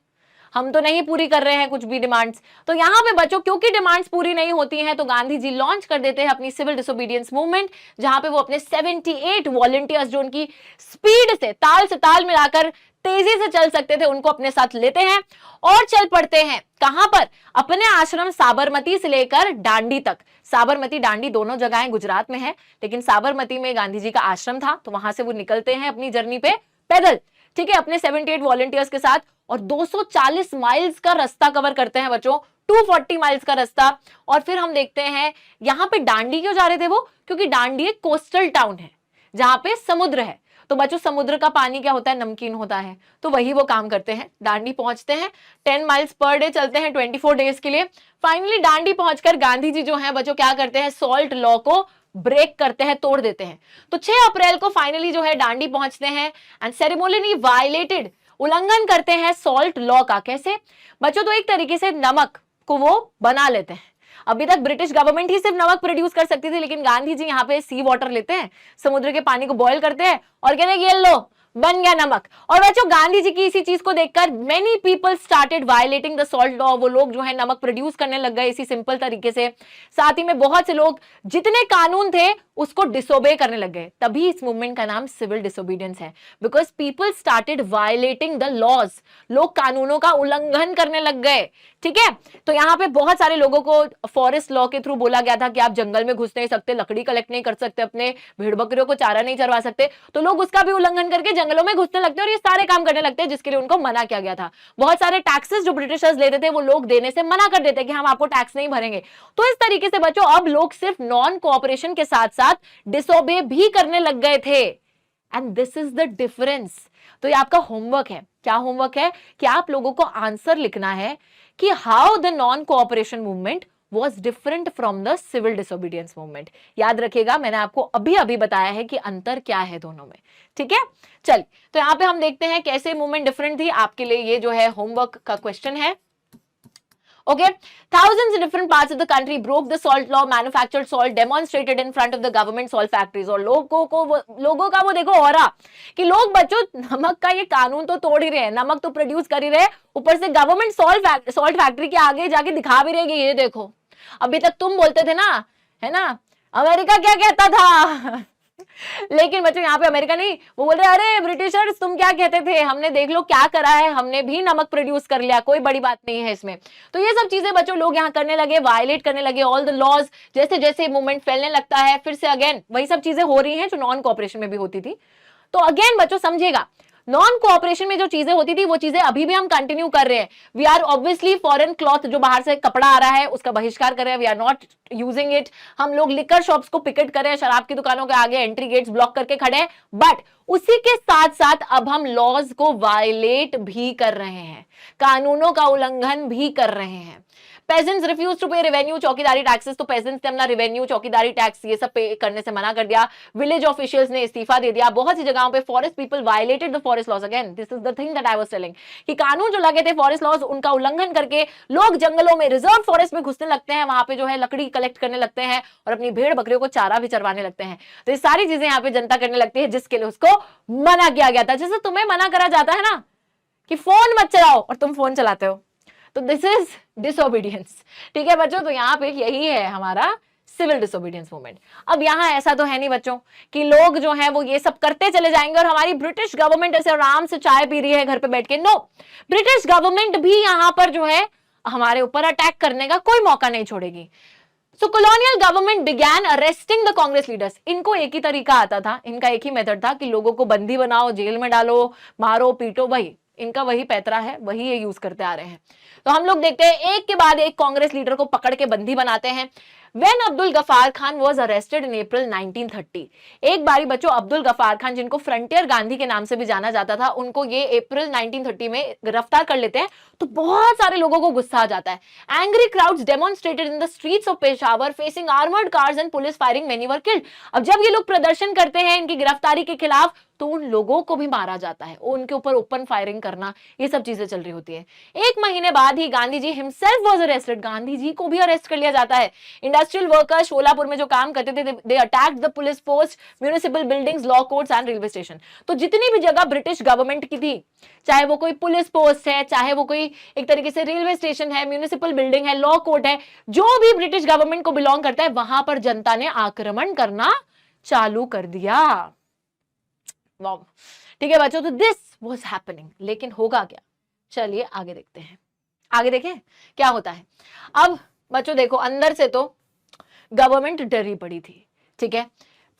हम तो नहीं पूरी कर रहे हैं कुछ भी डिमांड्स। तो यहाँ पे बच्चों क्योंकि डिमांड्स पूरी नहीं होती हैं तो गांधी जी लॉन्च कर देते हैं अपनी सिविल डिसोबीडियंस मूवमेंट, जहां पे वो अपने 78 वॉलंटियर्स जो उनकी स्पीड से ताल मिलाकर तेजी से चल सकते थे उनको अपने साथ लेते हैं और चल पड़ते हैं कहां पर, अपने आश्रम साबरमती से लेकर डांडी तक। साबरमती डांडी दोनों जगहें गुजरात में है, लेकिन साबरमती में गांधी जी का आश्रम था, तो वहां से वो निकलते हैं अपनी जर्नी पे पैदल, ठीक है, अपने 78 वॉलंटियर्स के साथ, और 240 माइल्स का रास्ता कवर करते हैं बच्चों, 240 माइल्स का रास्ता। और फिर हम देखते हैं यहां पे डांडी क्यों जा रहे थे वो, क्योंकि डांडी एक कोस्टल टाउन है जहां पे समुद्र है। तो बच्चों समुद्र का पानी क्या होता है, नमकीन होता है, तो वही वो काम करते हैं। डांडी पहुंचते हैं, 10 माइल्स पर डे चलते हैं 24 डेज के लिए। फाइनली डांडी पहुंचकर गांधी जी जो हैं बच्चों क्या करते हैं, सॉल्ट लॉ को ब्रेक करते हैं, तोड़ देते हैं। तो 6 अप्रैल को फाइनली जो है डांडी पहुंचते हैं एंड सेरेमोनियली वायलेटेड, उल्लंघन करते हैं सॉल्ट लॉ का। कैसे बच्चों, तो एक तरीके से नमक को वो बना लेते हैं। अभी तक ब्रिटिश गवर्नमेंट ही सिर्फ नमक प्रोड्यूस कर सकती थी, लेकिन गांधी जी यहाँ पे सी वाटर लेते हैं, समुद्र के पानी को बॉयल करते हैं और कहते हैं ये लो बन गया नमक। और बच्चों गांधी जी की इसी चीज को देखकर many people started violating the salt law, वो लोग जो है नमक प्रोड्यूस करने लग गए इसी सिंपल तरीके से। साथ ही में बहुत से लोग जितने कानून थे उसको डिसोबे करने लग गए, तभी इस मूवमेंट का नाम सिविल डिसोबीडियंस है, because people started violating the laws, लोग कानूनों का उल्लंघन करने लग गए। ठीक है, तो यहाँ पे बहुत सारे लोगों को फॉरेस्ट लॉ के थ्रू बोला गया था कि आप जंगल में घुस नहीं सकते, लकड़ी कलेक्ट नहीं कर सकते, अपने भेड़ बकरियों को चारा नहीं चरवा सकते, तो लोग उसका भी उल्लंघन करके जंगलों में घुसने लगते हैं और ये सारे काम करने लगते हैं जिसके लिए उनको मना किया गया था। बहुत सारे टैक्सेस जो ब्रिटिशर्स लेते थे वो लोग देने से मना कर देते कि हम आपको टैक्स नहीं भरेंगे। तो इस तरीके से बच्चों अब लोग सिर्फ नॉन कोऑपरेशन के साथ साथ डिसोबे भी करने लग गए थे, and this is the difference. तो ये आपका होमवर्क है। क्या होमवर्क है कि आप लोगों को आंसर लिखना है कि how the non cooperation movement was different from the civil disobedience movement। याद रखिएगा मैंने आपको अभी अभी बताया है कि अंतर क्या है दोनों में। ठीक है, चल तो यहां पे हम देखते हैं कैसे मूवमेंट डिफरेंट थी। आपके लिए ये जो है होमवर्क का क्वेश्चन है। Okay, thousands in different parts of the country broke the salt law, manufactured salt, demonstrated in front of the government salt factories। और लोगों का वो देखो ऑरा कि लोग बच्चों नमक का ये कानून तो तोड़ ही रहे हैं, नमक तो प्रोड्यूस कर ही रहे, ऊपर से गवर्नमेंट सॉल्ट फैक्ट्री के आगे जाके दिखा भी रहेगी, ये देखो अभी तक तुम बोलते थे ना, है ना, अमेरिका क्या कहता था लेकिन बच्चों यहाँ पे अमेरिका नहीं, वो बोल रहे अरे ब्रिटिशर्स तुम क्या कहते थे, हमने देख लो क्या करा है, हमने भी नमक प्रोड्यूस कर लिया, कोई बड़ी बात नहीं है इसमें। तो ये सब चीजें बच्चों लोग यहाँ करने लगे, वायलेट करने लगे ऑल द लॉज। जैसे जैसे मूवमेंट फैलने लगता है फिर से अगेन वही सब चीजें हो रही हैं जो नॉन कोऑपरेशन में भी होती थी। तो अगेन बच्चों समझिएगा, नॉन कोऑपरेशन में जो चीजें होती थी वो चीजें अभी भी हम कंटिन्यू कर रहे हैं। We are obviously foreign cloth, जो बाहर से कपड़ा आ रहा है उसका बहिष्कार कर रहे हैं, we are not using it. हम लोग लिकर शॉप्स को पिकेट कर रहे हैं, शराब की दुकानों के आगे एंट्री गेट्स ब्लॉक करके खड़े हैं, बट उसी के साथ साथ अब हम लॉज को वायलेट भी कर रहे हैं, कानूनों का उल्लंघन भी कर रहे हैं। पेजेंट्स रिफ्यूज टू पे रेवेन्यू चौकीदारी टैक्सेस, तो पेजेंट्स ने अपना रेवेन्यू चौकीदारी टैक्स ये सब पे करने से मना कर दिया। विलेज ऑफिशियल्स ने इस्तीफा दे दिया। बहुत सी जगहों पे forest people violated the forest laws. Again this is the thing that I was telling कि कानून जो लगे थे फॉरेस्ट लॉज उनका उल्लंघन करके लोग जंगलों में रिजर्व फॉरेस्ट में घुसने लगते हैं, वहां पे जो है लकड़ी कलेक्ट करने लगते हैं और अपनी भेड़ बकरियों को चारा भी चरवाने लगते हैं। तो ये सारी चीजें यहाँ पे जनता करने लगती है जिसके लिए उसको मना किया गया था। जैसे तुम्हें मना करा जाता है ना कि फोन मत चलाओ और तुम फोन चलाते हो, तो दिस इज डिसोबीडियंस। ठीक है बच्चों, तो यहाँ पे यही है हमारा सिविल डिसोबीडियंस मूवमेंट। अब यहाँ ऐसा तो है नहीं बच्चों कि लोग जो है वो ये सब करते चले जाएंगे और हमारी ब्रिटिश गवर्नमेंट ऐसे आराम से चाय पी रही है घर पे बैठ के। नो, ब्रिटिश गवर्नमेंट भी यहाँ पर जो है हमारे ऊपर अटैक करने का कोई मौका नहीं छोड़ेगी। So colonial government began arresting the Congress leaders। इनको एक ही तरीका आता था, इनका एक ही मेथड था कि लोगों को बंदी बनाओ, जेल में डालो, मारो पीटो, भाई इनका वही पैतरा है, वही ये यूज करते आ रहे हैं। तो हम लोग देखते हैं एक के बाद एक कांग्रेस लीडर को पकड़ के बंदी बनाते हैं। When Abdul Ghaffar Khan was arrested in April 1930। एक बारी बच्चों अब्दुल गफार खान, जिनको फ्रंटियर गांधी के नाम से भी जाना जाता था, उनको ये अप्रैल 1930 में गिरफ्तार कर लेते हैं। तो बहुत सारे लोगों को गुस्सा आ जाता है। Angry crowds demonstrated in the streets of Peshawar facing armoured cars and police firing, many were killed. अब जब ये लोग प्रदर्शन करते हैं इनकी गिरफ्तारी के खिलाफ तो उन लोगों को भी मारा जाता है, उनके ऊपर ओपन फायरिंग करना, ये सब चीजें चल रही होती है। एक महीने बाद ही Gandhi ji himself was arrested, Gandhi ji को भी अरेस्ट कर लिया जाता है। इंडस इंडस्ट्रियल वर्कर्स शोलापुर में जो काम करते थे, they attacked the police post, municipal buildings, law courts and railway station. तो जितनी भी जगह ब्रिटिश गवर्नमेंट की थी, चाहे वो कोई पुलिस पोस्ट है, चाहे वो कोई एक तरीके से रेलवे स्टेशन है, म्यूनिसिपल बिल्डिंग है, लॉ कोर्ट है, जो भी ब्रिटिश गवर्नमेंट को बिलोंग करता है, वहां पर जनता ने आक्रमण करना चालू कर दिया। वाह, ठीक है बच्चों, तो दिस वाज हैपनिंग। लेकिन होगा क्या, चलिए आगे देखते हैं, आगे देखें क्या होता है। अब बच्चों देखो, अंदर से तो गवर्नमेंट डरी पड़ी थी, ठीक है।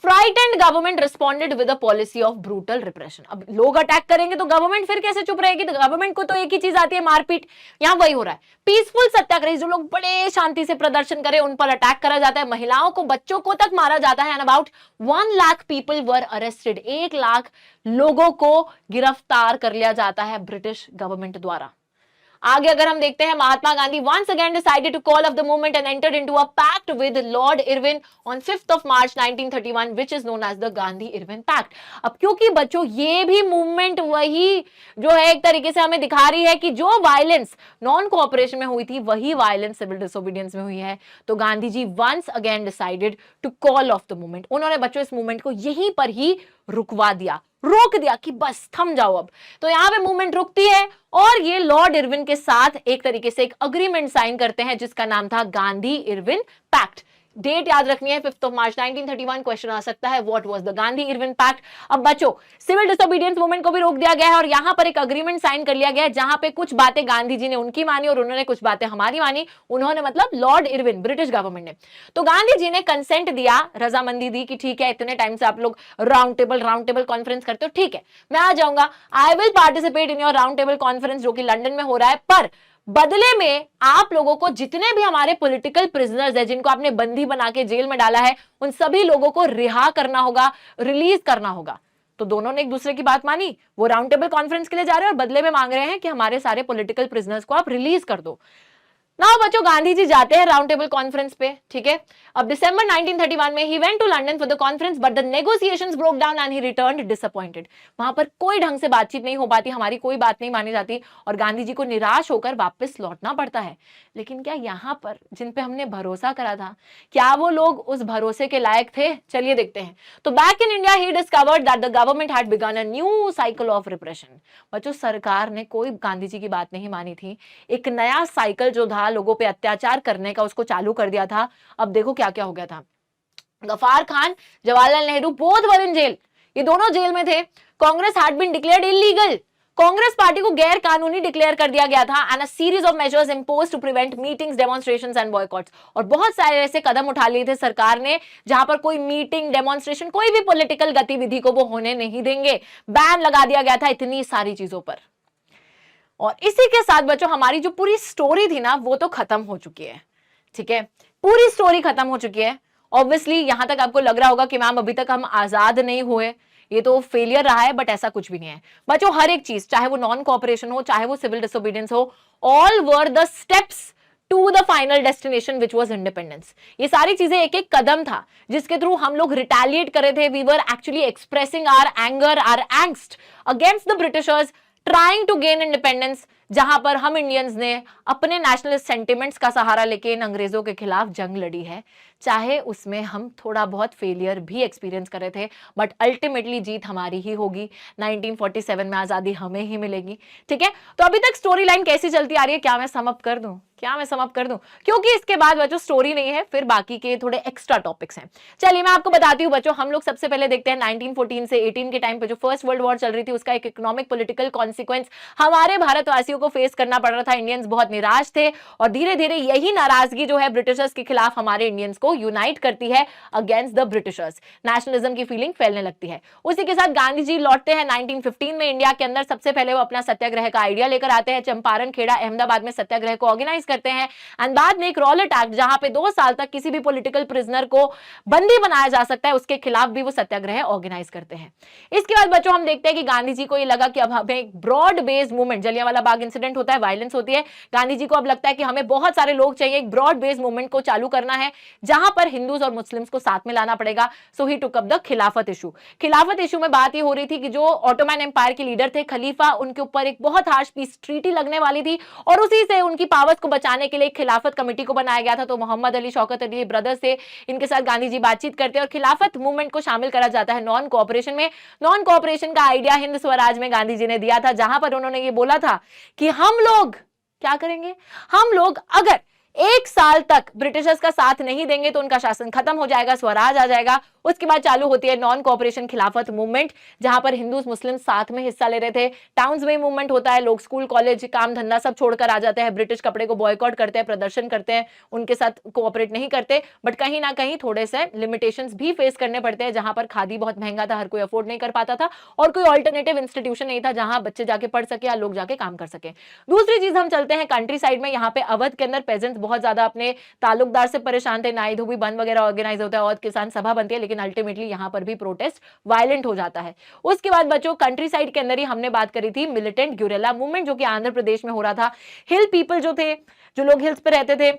Frightened government responded with a policy of brutal repression. अब लोग अटैक करेंगे तो गवर्नमेंट फिर कैसे चुप रहेगी, तो गवर्नमेंट को तो एक ही चीज आती है, मारपीट। यहां वही हो रहा है, पीसफुल सत्याग्रह, जो लोग बड़े शांति से प्रदर्शन करें उन पर अटैक करा जाता है, महिलाओं को, बच्चों को तक मारा जाता है। And about 1 lakh people were arrested, 1 lakh लोगों को गिरफ्तार कर लिया जाता है ब्रिटिश गवर्नमेंट द्वारा। आगे अगर हम देखते हैं, Mahatma Gandhi once again decided to call off the movement and entered into a pact with Lord Irwin on 5th of March 1931, which is known as the Gandhi-Irwin Pact। अब क्योंकि बच्चों ये भी मूवमेंट वही जो है एक तरीके से हमें दिखा रही है कि जो वायलेंस नॉन कोऑपरेशन में हुई थी, वही वायलेंस सिविल डिसोबीडियंस में हुई है। तो गांधी जी once again decided to call off the movement। उन्होंने बच्चों इस मूवमेंट को यहीं पर ही रुकवा दिया, रोक दिया कि बस थम जाओ अब। तो यहां पे मूवमेंट रुकती है और ये लॉर्ड इरविन के साथ एक तरीके से एक अग्रीमेंट साइन करते हैं जिसका नाम था गांधी इरविन पैक्ट। डेट याद रखनी है, 5th of March 1931। क्वेश्चन आ सकता है, what was the Gandhi Irwin pact. अब बच्चों सिविल डिसोबीडियंस मूवमेंट को भी रोक दिया गया है और यहां पर एक अग्रीमेंट साइन कर लिया गया है जहां पे कुछ बातें गांधी जी ने उनकी मानी और उन्होंने कुछ बातें हमारी मानी। उन्होंने मतलब लॉर्ड इरविन, ब्रिटिश गवर्नमेंट ने। तो गांधी जी ने कंसेंट दिया, रजामंदी दी कि ठीक है, इतने टाइम से आप लोग राउंड टेबल कॉन्फ्रेंस करते हो, ठीक है मैं आ जाऊंगा, I will participate in your round table conference जो कि लंदन में हो रहा है, पर बदले में आप लोगों को जितने भी हमारे पॉलिटिकल प्रिजनर्स हैं, जिनको आपने बंदी बना के जेल में डाला है, उन सभी लोगों को रिहा करना होगा, रिलीज करना होगा। तो दोनों ने एक दूसरे की बात मानी, वो राउंड टेबल कॉन्फ्रेंस के लिए जा रहे हैं और बदले में मांग रहे हैं कि हमारे सारे पॉलिटिकल प्रिजनर्स को आप रिलीज कर दो। ना बच्चों गांधी जी जाते हैं राउंड टेबल कॉन्फ्रेंस पे, ठीक है। अब दिसंबर 1931 में he went to London for the conference but the negotiations broke down and he returned disappointed. वहां पर कोई ढंग से बातचीत नहीं हो पाती, हमारी कोई बात नहीं मानी जाती और गांधी जी को निराश होकर वापस लौटना पड़ता है। लेकिन क्या यहां पर जिन पे हमने भरोसा करा था, क्या वो लोग उस भरोसे के लायक थे? चलिए देखते हैं। तो back in India he discovered that the government had begun a new cycle of repression. बच्चों सरकार ने कोई गांधी जी की बात नहीं मानी थी, एक नया साइकिल जो था लोगों पे अत्याचार करने का उसको चालू कर दिया था। अब देखो क्या क्या हो गया था। Ghaffar Khan, Jawaharlal Nehru, both were in jail, ये दोनों जेल में थे। Congress had been declared illegal, Congress party को गैर कानूनी डिक्लेयर कर दिया गया था। And a series of measures imposed to prevent meetings, demonstrations and boycotts. और बहुत सारे ऐसे कदम उठा लिए थे सरकार ने जहां पर कोई मीटिंग, डेमोन्स्ट्रेशन, कोई भी पॉलिटिकल गतिविधि को वो होने नहीं देंगे। बैन लगा दिया गया था इतनी सारी चीजों पर। और इसी के साथ बच्चों हमारी जो पूरी स्टोरी थी ना वो तो खत्म हो चुकी है, ठीक है, पूरी स्टोरी खत्म हो चुकी है। ऑब्वियसली यहां तक आपको लग रहा होगा कि मैम अभी तक हम आजाद नहीं हुए, ये तो फेलियर रहा है, बट ऐसा कुछ भी नहीं है बच्चों। हर एक चीज, चाहे वो नॉन कोऑपरेशन हो, चाहे वो सिविल डिसोबीडियंस हो, all were the steps to the final destination which was independence. ये सारी चीजें एक एक कदम था जिसके थ्रू हम लोग रिटेलिएट करे थे। We were actually expressing our anger, our angst against the Britishers, trying to gain independence, जहां पर हम इंडियंस ने अपने नेशनलिस्ट सेंटिमेंट्स का सहारा लेके इन अंग्रेजों के खिलाफ जंग लड़ी है। चाहे उसमें हम थोड़ा बहुत फेलियर भी एक्सपीरियंस कर रहे थे, बट अल्टीमेटली जीत हमारी ही होगी। 1947 में आजादी हमें ही मिलेगी, ठीक है। तो अभी तक स्टोरी लाइन कैसी चलती आ रही है, क्या मैं सम अप कर दूं? क्योंकि इसके बाद बच्चों स्टोरी नहीं है, फिर बाकी के थोड़े एक्स्ट्रा टॉपिक्स हैं। चलिए मैं आपको बताती हूँ बच्चों। हम लोग सबसे पहले देखते हैं 1914 से 18 के टाइम पे जो फर्स्ट वर्ल्ड वॉर चल रही थी उसका एक इकोनॉमिक पॉलिटिकल कॉन्सिक्वेंस हमारे भारतवासियों को फेस करना पड़ रहा था। इंडियंस बहुत निराश थे और धीरे धीरे यही नाराजगी जो है ब्रिटिशर्स के खिलाफ हमारे इंडियंस को यूनाइट करती है अगेंस्ट द ब्रिटिशर्स। नेशनलिज्म की फीलिंग फैलने लगती है। उसी के साथ गांधी जी लौटते हैं 1915 में इंडिया के अंदर। सबसे पहले वो अपना सत्याग्रह का आइडिया लेकर आते हैं। चंपारण, खेड़ा, अहमदाबाद में सत्याग्रह को ऑर्गेनाइज करते हैं। एंड बाद में एक रॉलेट एक्ट, जहां पे 2 साल तक किसी भी पॉलिटिकल प्रिजनर को बंदी बनाया जा सकता है, उसके खिलाफ भी वो सत्याग्रह ऑर्गेनाइज करते हैं। इसके बाद बच्चों हम देखते हैं कि गांधी जी को ये लगा कि अब हमें एक broad based movement, Jallianwala Bagh incident होता है, वायलेंस होती है। गांधी जी को अब लगता है कि हमें बहुत सारे लोग चाहिए, एक ब्रॉड बेस्ड मूवमेंट को चालू करना है जहां पर हिंदूज और मुस्लिम्स को साथ में लाना पड़ेगा। सो ही took up the Khilafat issue. खिलाफत इशू में बात ये हो रही थी कि जो ऑटोमन एम्पायर के लीडर थे खलीफा, उनके ऊपर एक बहुत हार्श पीस ट्रीटी लगने वाली थी और उसी से उनकी पावर्स को बचाने के लिए खिलाफत कमेटी को बनाया गया था। तो मोहम्मद अली, शौकत अली ब्रदर्स से इनके साथ गांधी जी बातचीत करते हैं और खिलाफत मूवमेंट को शामिल करा जाता है नॉन कोऑपरेशन में। नॉन कोऑपरेशन का आइडिया हिंद स्वराज में गांधी जी ने दिया था, जहां पर उन्होंने ये बोला था कि हम लोग क्या करेंगे, हम लोग अगर 1 साल तक ब्रिटिशर्स का साथ नहीं देंगे तो उनका शासन खत्म हो जाएगा, स्वराज आ जाएगा। उसके बाद चालू होती है नॉन कोऑपरेशन खिलाफत मूवमेंट, जहां पर हिंदू मुस्लिम साथ में हिस्सा ले रहे थे। टाउन्स में मूवमेंट होता है, लोग स्कूल कॉलेज काम धंधा सब छोड़कर आ जाते हैं, ब्रिटिश कपड़े को बॉयकॉट करते हैं, प्रदर्शन करते हैं, उनके साथ कोऑपरेट नहीं करते। बट कहीं ना कहीं थोड़े से लिमिटेशंस भी फेस करने पड़ते हैं, जहां पर खादी बहुत महंगा था, हर कोई अफोर्ड नहीं कर पाता था और कोई ऑल्टरनेटिव इंस्टीट्यूशन नहीं था जहां बच्चे जाके पढ़ सके या लोग जाके काम कर सके। दूसरी चीज हम चलते हैं कंट्री साइड में, यहाँ पे अवध के अंदर पेजेंट्स बहुत ज्यादा अपने ताल्लुकदार से परेशान थे, नाई धोबी बंद वगैरह ऑर्गेनाइज होता है और किसान सभा बनती है, लेकिन अल्टीमेटली यहां पर भी प्रोटेस्ट वायलेंट हो जाता है। उसके बाद बच्चों कंट्री साइड के अंदर ही हमने बात करी थी मिलिटेंट गुरिल्ला मूवमेंट, जो कि आंध्र प्रदेश में हो रहा था। हिल पीपल जो थे, जो लोग हिल्स पे रहते थे,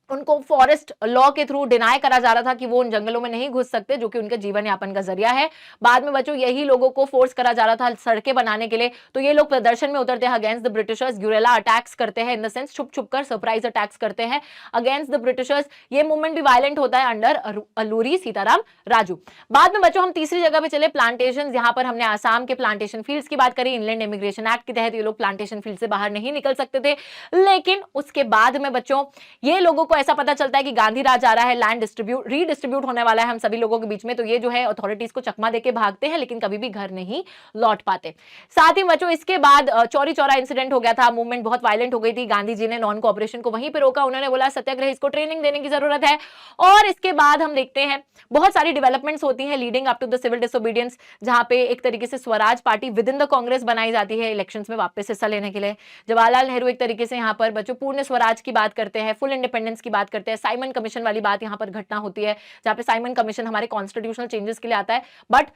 उनको फॉरेस्ट लॉ के थ्रू डिनाई करा जा रहा था कि वो उन जंगलों में नहीं घुस सकते, जो कि उनके जीवन यापन का जरिया है। बाद में बच्चों यही लोगों को फोर्स करा जा रहा था सड़कें बनाने के लिए, तो ये लोग प्रदर्शन में उतरते हैं against the Britishers, guerrilla attacks करते हैं, इन द सेंस छुप छुप कर सरप्राइज अटैक्स करते हैं अगेंस्ट द ब्रिटिशर्स। ये मूवमेंट भी वायलेंट होता है अंडर अल्लूरी सीताराम राजू। बाद में बच्चों हम तीसरी जगह पे चले, प्लांटेशन। यहाँ पर हमने आसाम के प्लांटेशन फील्ड्स की बात करी। इंलैंड इमिग्रेशन एक्ट के तहत ये लोग प्लांटेशन फील्ड से बाहर नहीं निकल सकते थे, लेकिन उसके बाद में बच्चों ये लोगों को ऐसा पता चलता है कि गांधी राज आ रहा है, लैंड रीडिस्ट्रीब्यूट होने वाला है हम सभी लोगों के बीच में, तो ये जो है अथॉरिटीज को चकमा देके भागते हैं, लेकिन कभी भी घर नहीं लौट पाते। साथ ही बच्चों इसके बाद चौरी चौरा इंसिडेंट हो गया था, मूवमेंट बहुत वायलेंट हो गई थी। गांधी जी ने नॉन कोऑपरेशन को वहीं पे रोका, उन्होंने बोला सत्याग्रह इसको ट्रेनिंग देने की जरूरत है। और इसके बाद हम देखते हैं बहुत सारी डेवलपमेंट्स होती हैं leading up to the civil disobedience, जहां पे एक तरीके से Swaraj party within the Congress बनाई जाती है इलेक्शंस में वापस हिस्सा लेने के लिए। जवाहरलाल नेहरू एक तरीके से यहाँ पर बच्चों पूर्ण स्वराज की बात करते हैं, फुल इंडिपेंडेंस की बात करते हैं। साइमन कमीशन वाली बात यहाँ पर घटना होती है, जहां पे साइमन कमीशन हमारे कॉन्स्टिट्यूशनल चेंजेस के लिए आता है, बट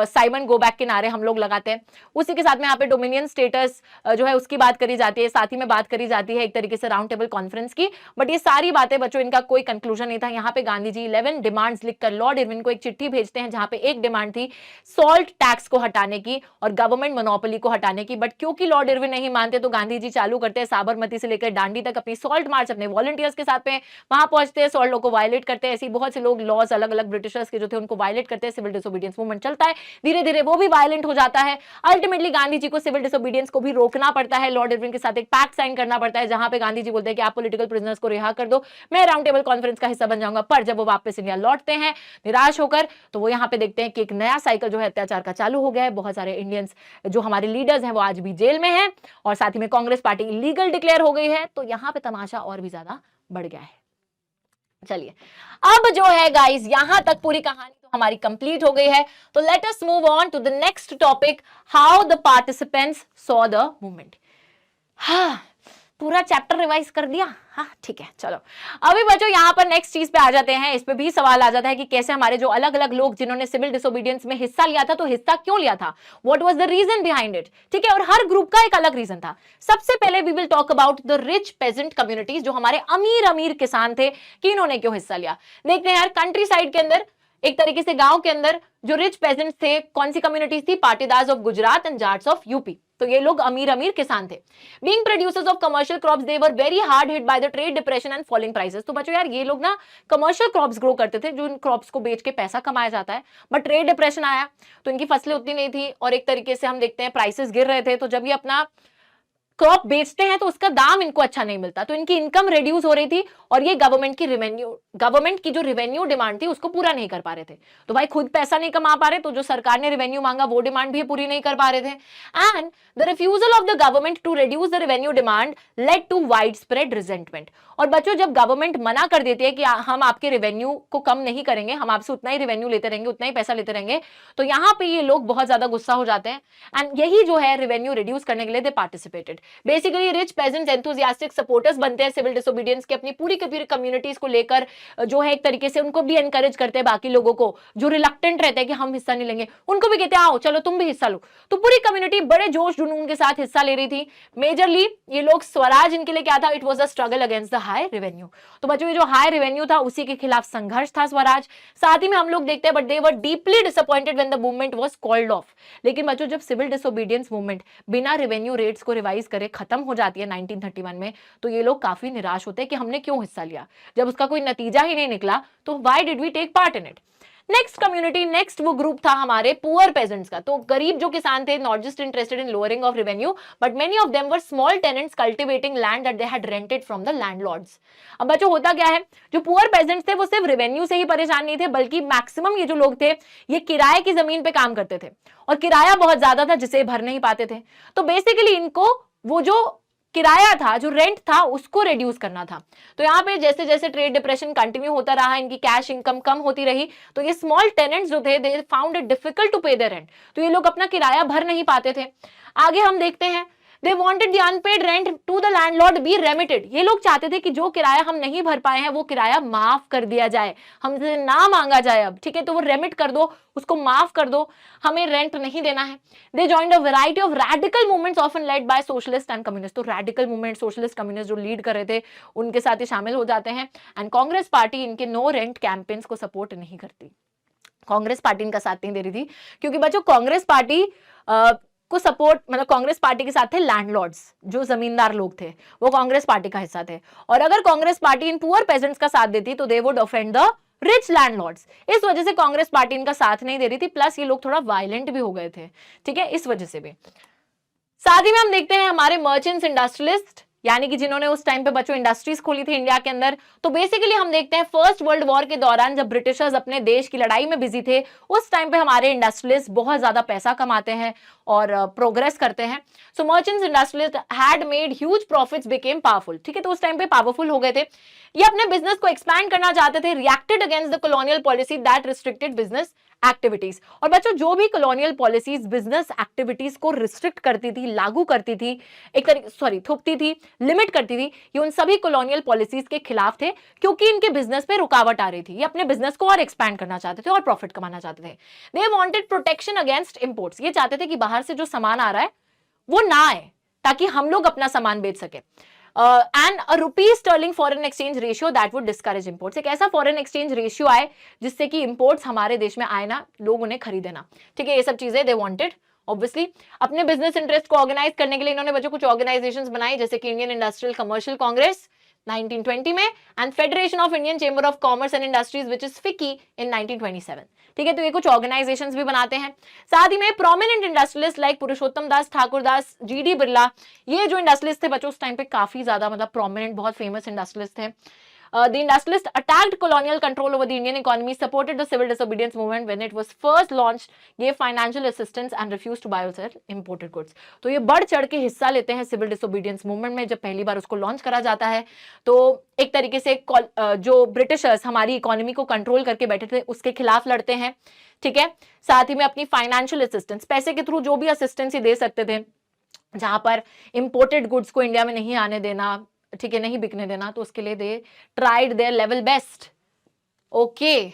साइमन गो बैक के नारे हम लोग लगाते हैं। उसी के साथ में यहाँ पे डोमिनियन स्टेटस जो है उसकी बात करी जाती है, साथ ही में बात करी जाती है एक तरीके से राउंड टेबल कॉन्फ्रेंस की। बट ये सारी बातें बच्चों इनका कोई कंक्लूजन नहीं था। यहाँ पे गांधी जी 11 डिमांड्स लिखकर लॉर्ड इरविन को एक चिट्ठी भेजते हैं, जहां पे एक डिमांड थी सॉल्ट टैक्स को हटाने की और गवर्नमेंट मोनोपोली को हटाने की। बट क्योंकि लॉर्ड इरविन नहीं मानते, तो गांधी जी चालू करते हैं साबरमती से लेकर दांडी तक अपनी सॉल्ट मार्च अपने वॉलंटियर्स के साथ में, वहां पहुंचते हैं, सॉल्ट लॉ को वायलेट करते हैं। ऐसी बहुत से लोग लॉज अलग अलग ब्रिटिशर्स के जो थे उनको वायलेट करते हैं, सिविल डिसोबीडियंस मूवमेंट चलता है, धीरे धीरे वो भी वायलेंट हो जाता है। अल्टीमेटली गांधी जी को सिविल डिसोबीडियंस को भी रोकना पड़ता है, लॉर्ड इरविन के साथ एक पैक्ट साइन करना पड़ता है, जहां पे गांधी जी बोलते हैं कि आप पॉलिटिकल प्रिजनर्स को रिहा कर दो, मैं राउंड टेबल कॉन्फ्रेंस का हिस्सा बन जाऊंगा। पर जब वो वापस इंडिया लौटते हैं निराश होकर, तो वो यहाँ पे देखते हैं कि एक नया साइकिल जो है अत्याचार का चालू हो गया है। बहुत सारे इंडियंस जो हमारे लीडर्स हैं वो आज भी जेल में हैं और साथ ही में कांग्रेस पार्टी इलीगल डिक्लेयर हो गई है, तो यहाँ पे तमाशा और भी ज्यादा बढ़ गया है। चलिए अब जो है गाइस यहां तक पूरी कहानी तो हमारी कंप्लीट हो गई है, तो let us move on to the next topic, how the participants saw the movement. हाँ, पूरा चैप्टर रिवाइज कर दिया। हाँ ठीक है, चलो अभी बच्चों यहाँ पर नेक्स्ट चीज पे आ जाते हैं। इस पे भी सवाल आ जाता है कि कैसे हमारे जो अलग अलग लोग जिन्होंने सिविल डिसोबीडियंस में हिस्सा लिया था, तो हिस्सा क्यों लिया था, what was the reason behind it. ठीक है, और हर ग्रुप का एक अलग रीजन था। सबसे पहले we will talk about the rich peasant communities, जो हमारे अमीर अमीर किसान थे, कि इन्होंने क्यों हिस्सा लिया। देखते हैं यार, कंट्री साइड के अंदर एक तरीके से गांव के अंदर जो रिच पेजेंट्स थे, कौन सी कम्युनिटीज थी, Patidars of Gujarat and Jats of UP. तो ये लोग अमीर अमीर किसान थे। Being producers of commercial crops, they were very hard hit by the trade depression and falling prices. तो बच्चों यार ये लोग ना कमर्शियल क्रॉप्स ग्रो करते थे, जो इन क्रॉप्स को बेच के पैसा कमाया जाता है, बट ट्रेड डिप्रेशन आया तो इनकी फसलें उतनी नहीं थी और एक तरीके से हम देखते हैं प्राइसेस गिर रहे थे। तो जब ये अपना क्रॉप बेचते हैं तो उसका दाम इनको अच्छा नहीं मिलता, तो इनकी इनकम रिड्यूस हो रही थी और ये गवर्नमेंट की जो रेवेन्यू डिमांड थी उसको पूरा नहीं कर पा रहे थे। तो भाई खुद पैसा नहीं कमा पा रहे, तो जो सरकार ने रेवेन्यू मांगा वो डिमांड भी पूरी नहीं कर पा रहे थे। And the refusal of the government to reduce the revenue demand led to widespread resentment. और बच्चों जब गवर्नमेंट मना कर देती है कि हम आपके रेवेन्यू को कम नहीं करेंगे, हम आपसे उतना ही रेवेन्यू लेते रहेंगे, उतना ही पैसा लेते रहेंगे, तो यहाँ पे ये लोग बहुत ज्यादा गुस्सा हो जाते हैं। एंड यही जो है रेवेन्यू रिड्यूस करने के लिए they participated. Basically rich peasants enthusiastic supporters बनते हैं सिविल डिसोबीडियंस के, अपनी पूरी कम्युनिटीज को लेकर जो है एक तरीके से उनको भी एनकरेज करते हैं, बाकी लोगों को जो रिलक्टेंट रहते हैं कि हम हिस्सा नहीं लेंगे उनको भी कहते हैं आओ चलो तुम भी हिस्सा लो। तो पूरी कम्युनिटी बड़े जोश जुनून के साथ हिस्सा ले रही थी। मेजरली ये लोग स्वराज इनके लिए क्या था, it was a struggle against the high revenue. तो बच्चों ये जो हाई रेवेन्यू था उसी के खिलाफ संघर्ष था स्वराज। साथ ही में हम लोग देखते हैं but they were deeply disappointed when the movement was called off. लेकिन बच्चों जब सिविल डिसोबीडियंस मूवमेंट बिना रेवेन्यू रेट्स को रिवाइज करे खत्म हो जाती है 1931 में, तो ये लोग काफी निराश होते हैं कि हमने क्यों हिस्सा लिया जब उसका कोई नतीजा ही नहीं निकला, तो why did we take part in it. Next community, next वो ग्रुप था हमारे पुअर पेजेंट्स का। तो गरीब जो किसान थे, not just interested in lowering of revenue but many of them were small tenants cultivating land that they had rented from the landlords. अब बच्चों होता क्या है, जो पुअर पेजेंट्स थे वो सिर्फ रेवेन्यू से ही परेशान नहीं थे, बल्कि मैक्सिमम ये जो लोग थे ये किराए की जमीन पे काम करते थे और किराया बहुत ज्यादा था जिसे भर नहीं पाते थे। तो बेसिकली इनको वो जो किराया था, जो रेंट था, उसको रिड्यूस करना था। तो यहाँ पे जैसे जैसे ट्रेड डिप्रेशन कंटिन्यू होता रहा, इनकी कैश इनकम कम होती रही, तो ये स्मॉल टेनेंट्स जो थे they found it difficult to pay their rent. तो ये लोग अपना किराया भर नहीं पाते थे। आगे हम देखते हैं, they wanted the unpaid rent to the landlord be remitted. ये लोग चाहते थे कि जो किराया हम नहीं भर पाए हैं वो किराया माफ कर दिया जाए, हमसे ना मांगा जाए अब, ठीक है, तो वो रेमिट कर दो, उसको माफ कर दो, हमें रेंट नहीं देना है। They joined a variety of radical movements often led by socialist and communist. तो रैडिकल मूवमेंट, सोशलिस्ट कम्युनिस्ट जो लीड कर रहे थे उनके साथ ही शामिल हो जाते हैं। एंड कांग्रेस पार्टी इनके नो रेंट कैंपेन्स को सपोर्ट नहीं करती। कांग्रेस पार्टी इनका साथ नहीं दे रही थी क्योंकि बच्चों कांग्रेस पार्टी को सपोर्ट, मतलब कांग्रेस पार्टी के साथ थे लैंडलॉर्ड्स, जो जमींदार लोग थे वो कांग्रेस पार्टी का हिस्सा थे। और अगर Congress party in poor pageants का साथ देती तो they would offend the rich landlords. इस वजह से कांग्रेस पार्टी इनका साथ नहीं दे रही थी, प्लस ये लोग थोड़ा वायलेंट भी हो गए थे, ठीक है, इस वजह से भी। साथ ही में हम देखते हैं हमारे मर्चेंट्स इंडस्ट्रियलिस्ट, यानी कि जिन्होंने उस टाइम पे बच्चों इंडस्ट्रीज खोली थी इंडिया के अंदर। तो बेसिकली हम देखते हैं फर्स्ट वर्ल्ड वॉर के दौरान जब ब्रिटिशर्स अपने देश की लड़ाई में बिजी थे, उस टाइम पे हमारे इंडस्ट्रियलिस्ट बहुत ज्यादा पैसा कमाते हैं और प्रोग्रेस करते हैं। So merchants industrialist had made huge profits, became powerful, ठीक है, तो उस टाइम पे पावरफुल हो गए थे। ये अपने बिजनेस को एक्सपैंड करना चाहते थे, reacted against the colonial policy that restricted business activities. और बच्चों जो भी कॉलोनियल पॉलिसीज बिजनेस एक्टिविटीज को रिस्ट्रिक्ट करती थी, लागू करती थी, एक तरीके थोपती थी, लिमिट करती थी, ये उन सभी कॉलोनियल पॉलिसीज के खिलाफ थे क्योंकि इनके बिजनेस पे रुकावट आ रही थी। ये अपने बिजनेस को और एक्सपैंड करना चाहते थे और प्रॉफिट कमाना चाहते थे। They wanted protection against imports. ये चाहते थे कि बाहर से जो सामान आ रहा है वो ना आए ताकि हम लोग अपना सामान बेच सके। And a rupees sterling foreign exchange ratio that would discourage imports. एक ऐसा फॉरेन एक्सचेंज रेशियो आए जिससे कि इंपोर्ट्स हमारे देश में आए ना, लोग उन्हें खरीदे ना, ठीक है, ये सब चीजें दे वांटेड। ऑब्वियसली अपने बिजनेस इंटरेस्ट को ऑर्गेनाइज करने के लिए इन्होंने बच्चों कुछ ऑर्गेनाइजेशंस बनाई, जैसे कि इंडियन इंडस्ट्रियल कमर्शियल कांग्रेस 1920 में and federation of Indian chamber of commerce and industries which is फिकी इन 1927, ठीक है, तो ये कुछ ऑर्गेनाइजेशंस भी बनाते हैं। साथ ही में प्रोमिनेंट इंडस्ट्रियलिस्ट लाइक पुरुषोत्तम दास, ठाकुर दास, जीडी बिरला, ये जो इंडस्ट्रियलिस्ट थे बच्चों उस टाइम पे काफी ज्यादा मतलब प्रोमिनेंट, बहुत फेमस इंडस्ट्रियलिस्ट थे। The industrialists attacked colonial control over the Indian economy, supported the civil disobedience movement when it was first launched, gave financial assistance and refused to buy or sell imported goods. तो ये बढ़ चढ़ के हिस्सा लेते हैं civil disobedience movement में। जब पहली बार उसको लॉन्च करा जाता है तो एक तरीके से जो ब्रिटिशर्स हमारी इकोनॉमी को कंट्रोल करके बैठे थे उसके खिलाफ लड़ते हैं, ठीक है। साथ ही में अपनी फाइनेंशियल असिस्टेंस, पैसे के थ्रू जो भी असिस्टेंस ही दे सकते थे, जहां पर इंपोर्टेड गुड्स को इंडिया में नहीं आने देना, ठीक है, नहीं बिकने देना, तो उसके लिए they tried their level best. Okay,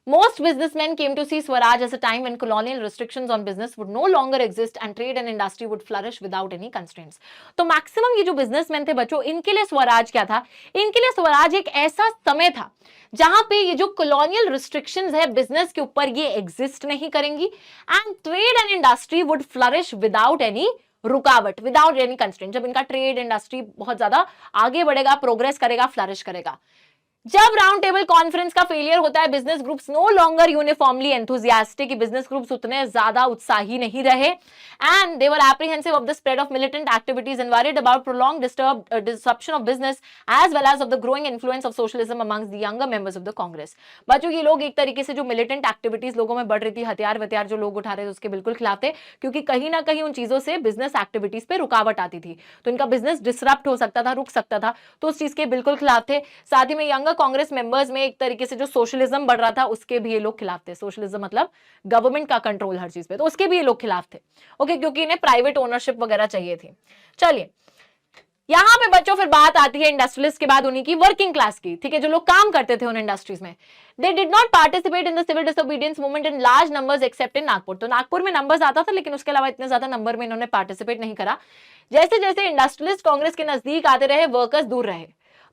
most businessmen came to see Swaraj as a time when colonial restrictions on business would no longer exist and trade and industry would flourish without any constraints. तो maximum ये जो businessman थे बच्चों, इनके लिए स्वराज क्या था? इनके लिए स्वराज एक ऐसा समय था जहां पे ये जो कॉलोनियल रिस्ट्रिक्शंस है बिजनेस के ऊपर ये एग्जिस्ट नहीं करेंगी and trade and industry would flourish without any रुकावट, विदाउट एनी कंस्ट्रेंट। जब इनका ट्रेड इंडस्ट्री बहुत ज्यादा आगे बढ़ेगा, प्रोग्रेस करेगा, फ्लरिश करेगा। जब राउंड टेबल कॉन्फ्रेंस का फेलियर होता है, business groups no longer uniformly enthusiastic, business groups उतने ज्यादा उत्साही नहीं रहे and they were apprehensive of the spread of militant activities and worried about prolong disruption of business as well as of the growing influence of socialism amongst the younger members of the Congress. बच्चों ये लोग एक तरीके से जो militant activities लोगों में बढ़ रही थी, हथियार वथियार जो लोग उठा रहे थे उसके बिल्कुल खिलाफ थे, क्योंकि कहीं ना कहीं उन चीजों से बिजनेस एक्टिविटीज पे रुकावट आती थी, तो इनका बिजनेस डिसरप्ट हो सकता था, रुक सकता था, तो उस चीज के बिल्कुल खिलाफ थे। साथ ही में यंगर कांग्रेस मेंबर्स में एक तरीके से जो सोशलिज्म बढ़ रहा था उसके भी ये लोग खिलाफ थे। सोशलिज्म मतलब गवर्नमेंट का कंट्रोल हर चीज पे, तो उसके भी ये लोग खिलाफ थे। ओके, क्योंकि इन्हें प्राइवेट ओनरशिप वगैरह चाहिए थी। चलिए, यहां पे बच्चों फिर बात आती है इंडस्ट्रियलिस्ट के बाद उन्हीं की वर्किंग क्लास की, ठीक है, जो लोग काम करते थे उन इंडस्ट्रीज में। They did not participate in the civil disobedience movement in large numbers except in Nagpur. तो नागपुर में नंबर्स आता था, लेकिन उसके अलावा इतने ज्यादा नंबर में इन्होंने पार्टिसिपेट नहीं करा। जैसे जैसे इंडस्ट्रियलिस्ट कांग्रेस के नजदीक आते रहे, वर्कर्स दूर रहे।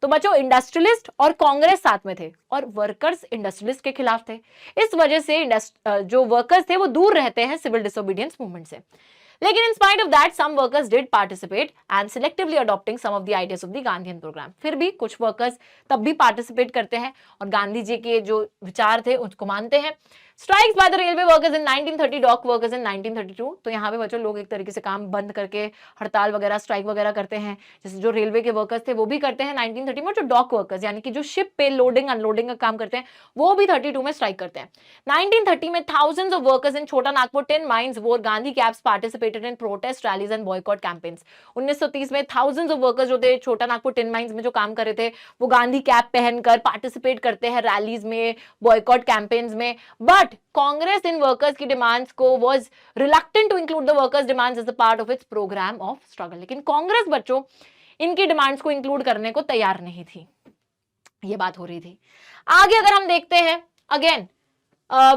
तो बच्चों, इंडस्ट्रियलिस्ट और कांग्रेस साथ में थे और वर्कर्स इंडस्ट्रियलिस्ट के खिलाफ थे। इस वजह से जो वर्कर्स थे वो दूर रहते हैं सिविल डिसोबीडियंस मूवमेंट से। लेकिन in spite of that, some workers did participate and selectively adopting some of the ideas of the Gandhian program. फिर भी कुछ वर्कर्स तब भी पार्टिसिपेट करते हैं और गांधी जी के जो विचार थे उसको मानते हैं। Strikes by the railway workers in 1930, dock workers in 1932। तो यहाँ पे बच्चों लोग एक तरीके से काम बंद करके हड़ताल वगैरह, स्ट्राइक वगैरह करते हैं। जैसे जो रेलवे के वर्कर्स थे वो भी करते हैं 1930 में, जो डॉक वर्कर्स यानी कि जो शिप पे लोडिंग अनलोडिंग का काम करते हैं वो भी 32 में स्ट्राइक करते हैं। 1930 में thousands of workers in छोटा Nagpur tin mines wore Gandhi caps, participated in protest rallies and boycott campaigns। 1930 में thousands of workers जो थे छोटा नागपुर tin mines में जो काम कर रहे थे वो गांधी कैप पहनकर पार्टिसिपेट करते हैं रैलीज में, बॉयकॉट कैंपेन्स में। बट कांग्रेस इन वर्कर्स की डिमांड्स को was reluctant to include the workers demands as a part of its programme of struggle. लेकिन कांग्रेस बच्चों इनकी डिमांड्स को इंक्लूड करने को तैयार नहीं थी। ये बात हो रही थी। आगे अगर हम देखते हैं, अगेन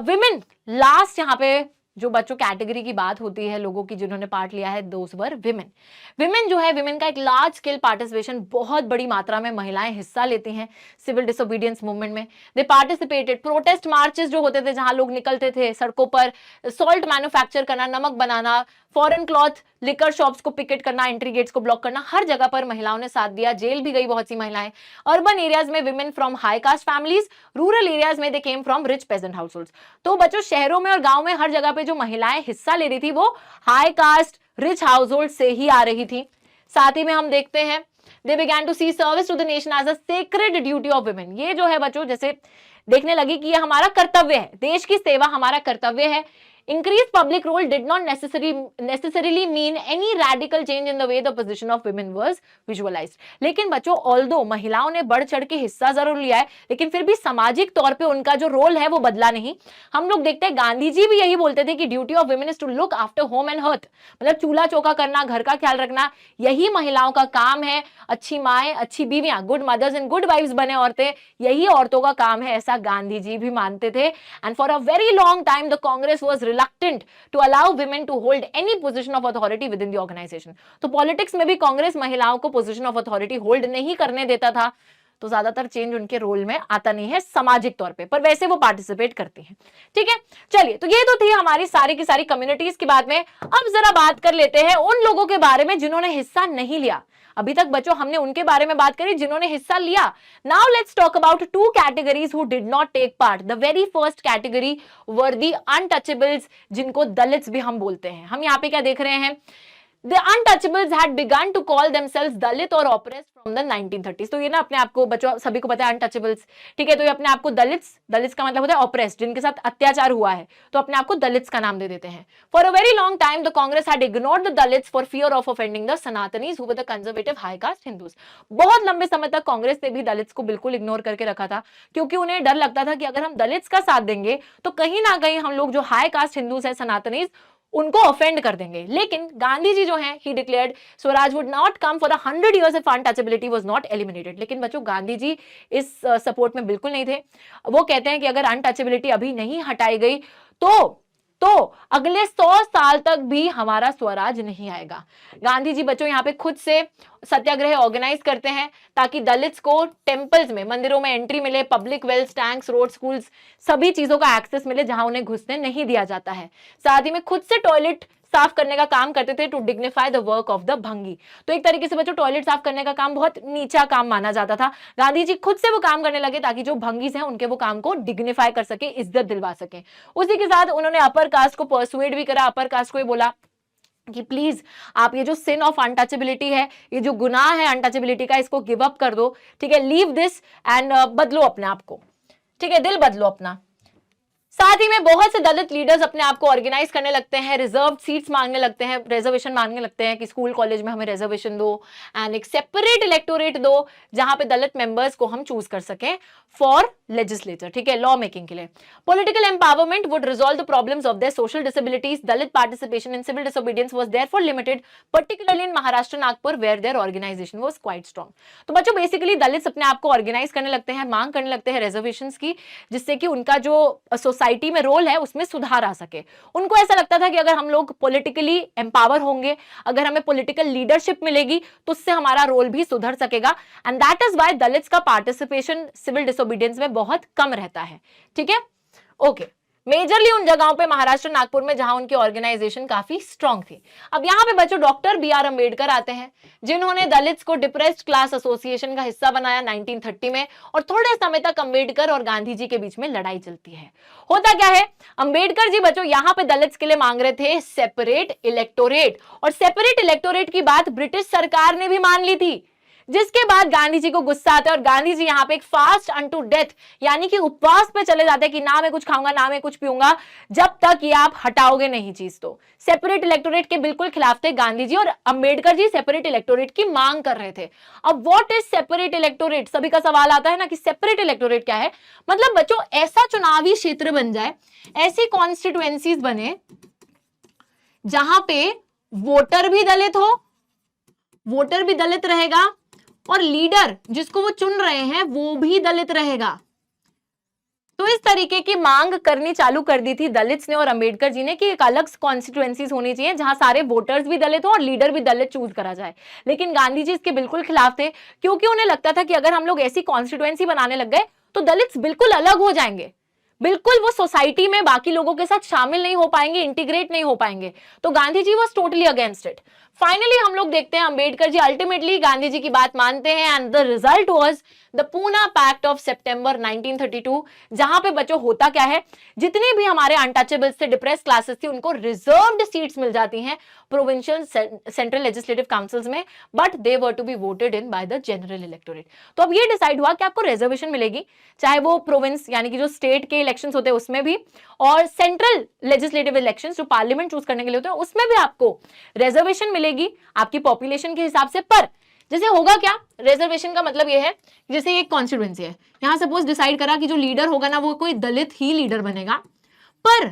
विमेन लास्ट, यहाँ पे जो बच्चों कैटेगरी की बात होती है लोगों की जिन्होंने पार्ट लिया है, दोज वर विमेन। विमेन जो है, विमेन का एक लार्ज स्केल पार्टिसिपेशन, बहुत बड़ी मात्रा में महिलाएं हिस्सा लेती हैं सिविल डिसोबीडियंस मूवमेंट में। दे पार्टिसिपेटेड, प्रोटेस्ट मार्चेस जो होते थे जहां लोग निकलते थे सड़कों पर, सॉल्ट मैन्युफैक्चर करना, नमक बनाना, फॉरेन क्लॉथ, लिकर शॉप्स को पिकेट करना, एंट्री गेट्स को ब्लॉक करना, हर जगह पर महिलाओं ने साथ दिया। जेल भी गई बहुत सी महिलाएं। अर्बन एरियाज में women from high caste families, rural areas में they came from rich peasant households. तो बच्चों शहरों में और गांव में हर जगह पे जो महिलाएं हिस्सा ले रही थी वो हाई कास्ट रिच हाउसहोल्ड से ही आ रही थी। साथ ही में हम देखते हैं they began to see service to the nation as a sacred duty of women. ये जो है बच्चों जैसे देखने लगी कि ये हमारा कर्तव्य है, देश की सेवा हमारा कर्तव्य है। Increased public role did not necessarily mean any radical change in the way the position of women was visualized। लेकिन बच्चों although महिलाओं ने बढ़ चढ़ के हिस्सा जरूर लिया है, लेकिन फिर भी सामाजिक तौर पे उनका जो रोल है वो बदला नहीं। हम लोग देखते हैं गांधी जी भी यही बोलते थे कि duty of women is to look after home and hearth, मतलब चूल्हा चौका करना, घर का ख्याल रखना, यही महिलाओं का काम है। अच्छी माएं, अच्छी बीवियां, good mothers and good wifes बने औरतें, यही औरतों का काम है, ऐसा गांधी जी भी मानते थे। And for a very long time the Congress was reluctant to allow women to hold any position of authority within the organization। तो पॉलिटिक्स में भी कांग्रेस महिलाओं को पोजीशन ऑफ अथॉरिटी होल्ड नहीं करने देता था। तो ज्यादातर चेंज उनके रोल में आता नहीं है सामाजिक तौर पे, पर वैसे वो पार्टिसिपेट करती हैं। ठीक है, चलिए, तो ये तो थी हमारी सारी की सारी कम्युनिटीज की बात में। अब जरा बात कर लेते हैं उन लोगों के बारे में जिन्होंने हिस्सा नहीं लिया। अभी तक बच्चों हमने उनके बारे में बात करी जिन्होंने हिस्सा लिया। Now let's talk about two categories who did not take part. The very first category were the untouchables, जिनको दलित्स भी हम बोलते हैं। हम यहाँ पे क्या देख रहे हैं, The untouchables had begun to call themselves Dalit or oppressed from the 1930s। तो ये ना अपने आप को, बच्चों सभी को पता है अनटचेबल्स, ठीक है, तो ये अपने आप को दलित्स का मतलब होता है ऑप्रेस्ड, जिनके साथ अत्याचार हुआ है, तो अपने आप को दलित्स का नाम दे देते हैं। For a very long time the Congress had ignored the Dalits for fear of offending the Sanatanis who were the conservative high caste Hindus. बहुत लंबे समय तक कांग्रेस ने भी दलित्स को बिल्कुल इग्नोर करके रखा था, क्योंकि उन्हें डर लगता था कि अगर हम दलित्स का साथ देंगे तो कहीं ना कहीं हम लोग जो हाई कास्ट हिंदूज है, सनातनीज, उनको ऑफेंड कर देंगे। लेकिन गांधी जी जो हैं, ही declared Swaraj would not come for 100 years if untouchability was not eliminated। लेकिन बच्चों गांधी जी इस सपोर्ट में बिल्कुल नहीं थे। वो कहते हैं कि अगर अनटचेबिलिटी अभी नहीं हटाई गई तो अगले 100 साल तक भी हमारा स्वराज नहीं आएगा। गांधी जी बच्चों यहाँ पे खुद से सत्याग्रह ऑर्गेनाइज करते हैं ताकि दलित्स को टेम्पल्स में, मंदिरों में एंट्री मिले, public wells, tanks, road, schools, सभी चीजों का एक्सेस मिले जहां उन्हें घुसने नहीं दिया जाता है। साथ ही में खुद से टॉयलेट साफ करने का काम करते थे to dignify the work of the bhangi. तो एक तरीके से बच्चों टॉयलेट साफ करने का काम बहुत नीचा काम माना जाता था। गांधी जी खुद से वो काम करने लगे ताकि जो भंगीस हैं उनके वो काम को डिग्निफाई कर सके, इज्जत दिलवा सके। उसी के साथ उन्होंने अपर कास्ट को परसुएड भी करा। अपर कास्ट को ये बोला कि प्लीज आप ये जो सिन ऑफ अनटचेबिलिटी है, ये जो गुनाह है अनटचेबिलिटी का, इसको गिव अप कर दो, ठीक है, लीव दिस एंड बदलो अपने आप को, ठीक है, दिल बदलो अपना। साथ ही में बहुत से दलित लीडर्स अपने आप को ऑर्गेनाइज करने लगते हैं, रिजर्व सीट्स मांगने लगते हैं, रिजर्वेशन मांगने लगते हैं कि स्कूल कॉलेज में हमें रिजर्वेशन दो एंड एक सेपरेट इलेक्टोरेट दो जहां पे दलित मेंबर्स को हम चूज कर सकें फॉर लेजिस्लेचर, ठीक है, लॉ मेकिंग के लिए। Political empowerment would resolve the problems of their social disabilities. Dalit participation in civil disobedience was therefore limited, particularly in Maharashtra Nagpur where their organisation was quite strong. तो बच्चों बेसिकली दलित अपने आप को ऑर्गेनाइज करने लगते हैं, मांग करने लगते हैं रिजर्वेशंस की, जिससे कि उनका जो सोसाइटी में रोल है उसमें सुधार आ सके। उनको ऐसा लगता था कि अगर हम लोग पॉलिटिकली एम्पावर होंगे, अगर हमें पॉलिटिकल लीडरशिप मिलेगी तो उससे हमारा रोल भी सुधर सकेगा and that is why Dalits का पार्टिसिपेशन सिविल डिसोबीडियंस में बहुत कम रहता है, ठीक है। ओके, मेजरली उन जगहों पे महाराष्ट्र नागपुर में जहां उनकी ऑर्गेनाइजेशन काफी स्ट्रांग थी। अब यहां पे बच्चों डॉक्टर बी आर अम्बेडकर आते हैं, जिन्होंने दलित्स को डिप्रेस्ड क्लास एसोसिएशन का हिस्सा बनाया 1930 में, और थोड़े समय तक अम्बेडकर और गांधी जी के बीच में लड़ाई चलती है। होता क्या है, अम्बेडकर जी बच्चों यहां पे दलित्स के लिए मांग रहे थे सेपरेट इलेक्टोरेट, और सेपरेट इलेक्टोरेट की बात ब्रिटिश सरकार ने भी मान ली थी, जिसके बाद गांधी जी को गुस्सा आता है और गांधी जी यहां पे एक फास्ट अनटू डेथ यानी कि उपवास पे चले जाते हैं कि ना मैं कुछ खाऊंगा ना मैं कुछ पीऊंगा जब तक ये आप हटाओगे नहीं चीज। तो सेपरेट इलेक्टोरेट के बिल्कुल खिलाफ थे गांधी जी, और अंबेडकर जी सेपरेट इलेक्टोरेट की मांग कर रहे थे। अब व्हाट इज सेपरेट इलेक्टोरेट, सभी का सवाल आता है ना कि सेपरेट इलेक्टोरेट क्या है। मतलब बच्चों ऐसा चुनावी क्षेत्र बन जाए, ऐसी कॉन्स्टिट्युएंसीज बने जहां पे वोटर भी दलित हो, वोटर भी दलित रहेगा और लीडर जिसको वो चुन रहे हैं वो भी दलित रहेगा। तो इस तरीके की मांग करनी चालू कर दी थी दलित्स ने और अंबेडकर जी ने कि एक अलग कॉन्स्टिट्युएंसीज होनी चाहिए जहां सारे वोटर्स भी दलित हो और लीडर भी दलित चूज करा जाए। लेकिन गांधी जी इसके बिल्कुल खिलाफ थे, क्योंकि उन्हें लगता था कि अगर हम लोग ऐसी कॉन्स्टिट्युएंसी बनाने लग गए तो दलित्स बिल्कुल अलग हो जाएंगे, बिल्कुल वो सोसाइटी में बाकी लोगों के साथ शामिल नहीं हो पाएंगे, इंटीग्रेट नहीं हो पाएंगे। तो Gandhi ji was totally against it. Finally हम लोग देखते हैं अंबेडकर जी अल्टीमेटली गांधी जी की बात मानते हैं and the result was the Poona Pact of सितंबर 1932, जहां पे बच्चों होता क्या है, जितने भी हमारे अनटचेबल्स थे, डिप्रेस क्लासेस थी, उनको रिजर्व्ड सीट्स मिल जाती हैं प्रोविंशियल सेंट्रल लेजिस्लेटिव काउंसिल्स में, but they were to be voted in by the general electorate. तो अब ये डिसाइड हुआ कि आपको रिजर्वेशन मिलेगी, चाहे वो प्रोविंस यानी कि जो स्टेट के इलेक्शंस होते हैं उसमें भी, और सेंट्रल लेजिस्लेटिव इलेक्शंस जो पार्लियामेंट चूज करने के लिए होते हैं उसमें भी आपको रिजर्वेशन मिलेगी आपकी पॉपुलेशन के हिसाब से। पर जैसे होगा क्या, रिजर्वेशन का मतलब ये है, जैसे एक कॉन्स्टिट्यूएंसी है, यहां सपोज डिसाइड करा कि जो लीडर होगा ना वो कोई दलित ही लीडर बनेगा, पर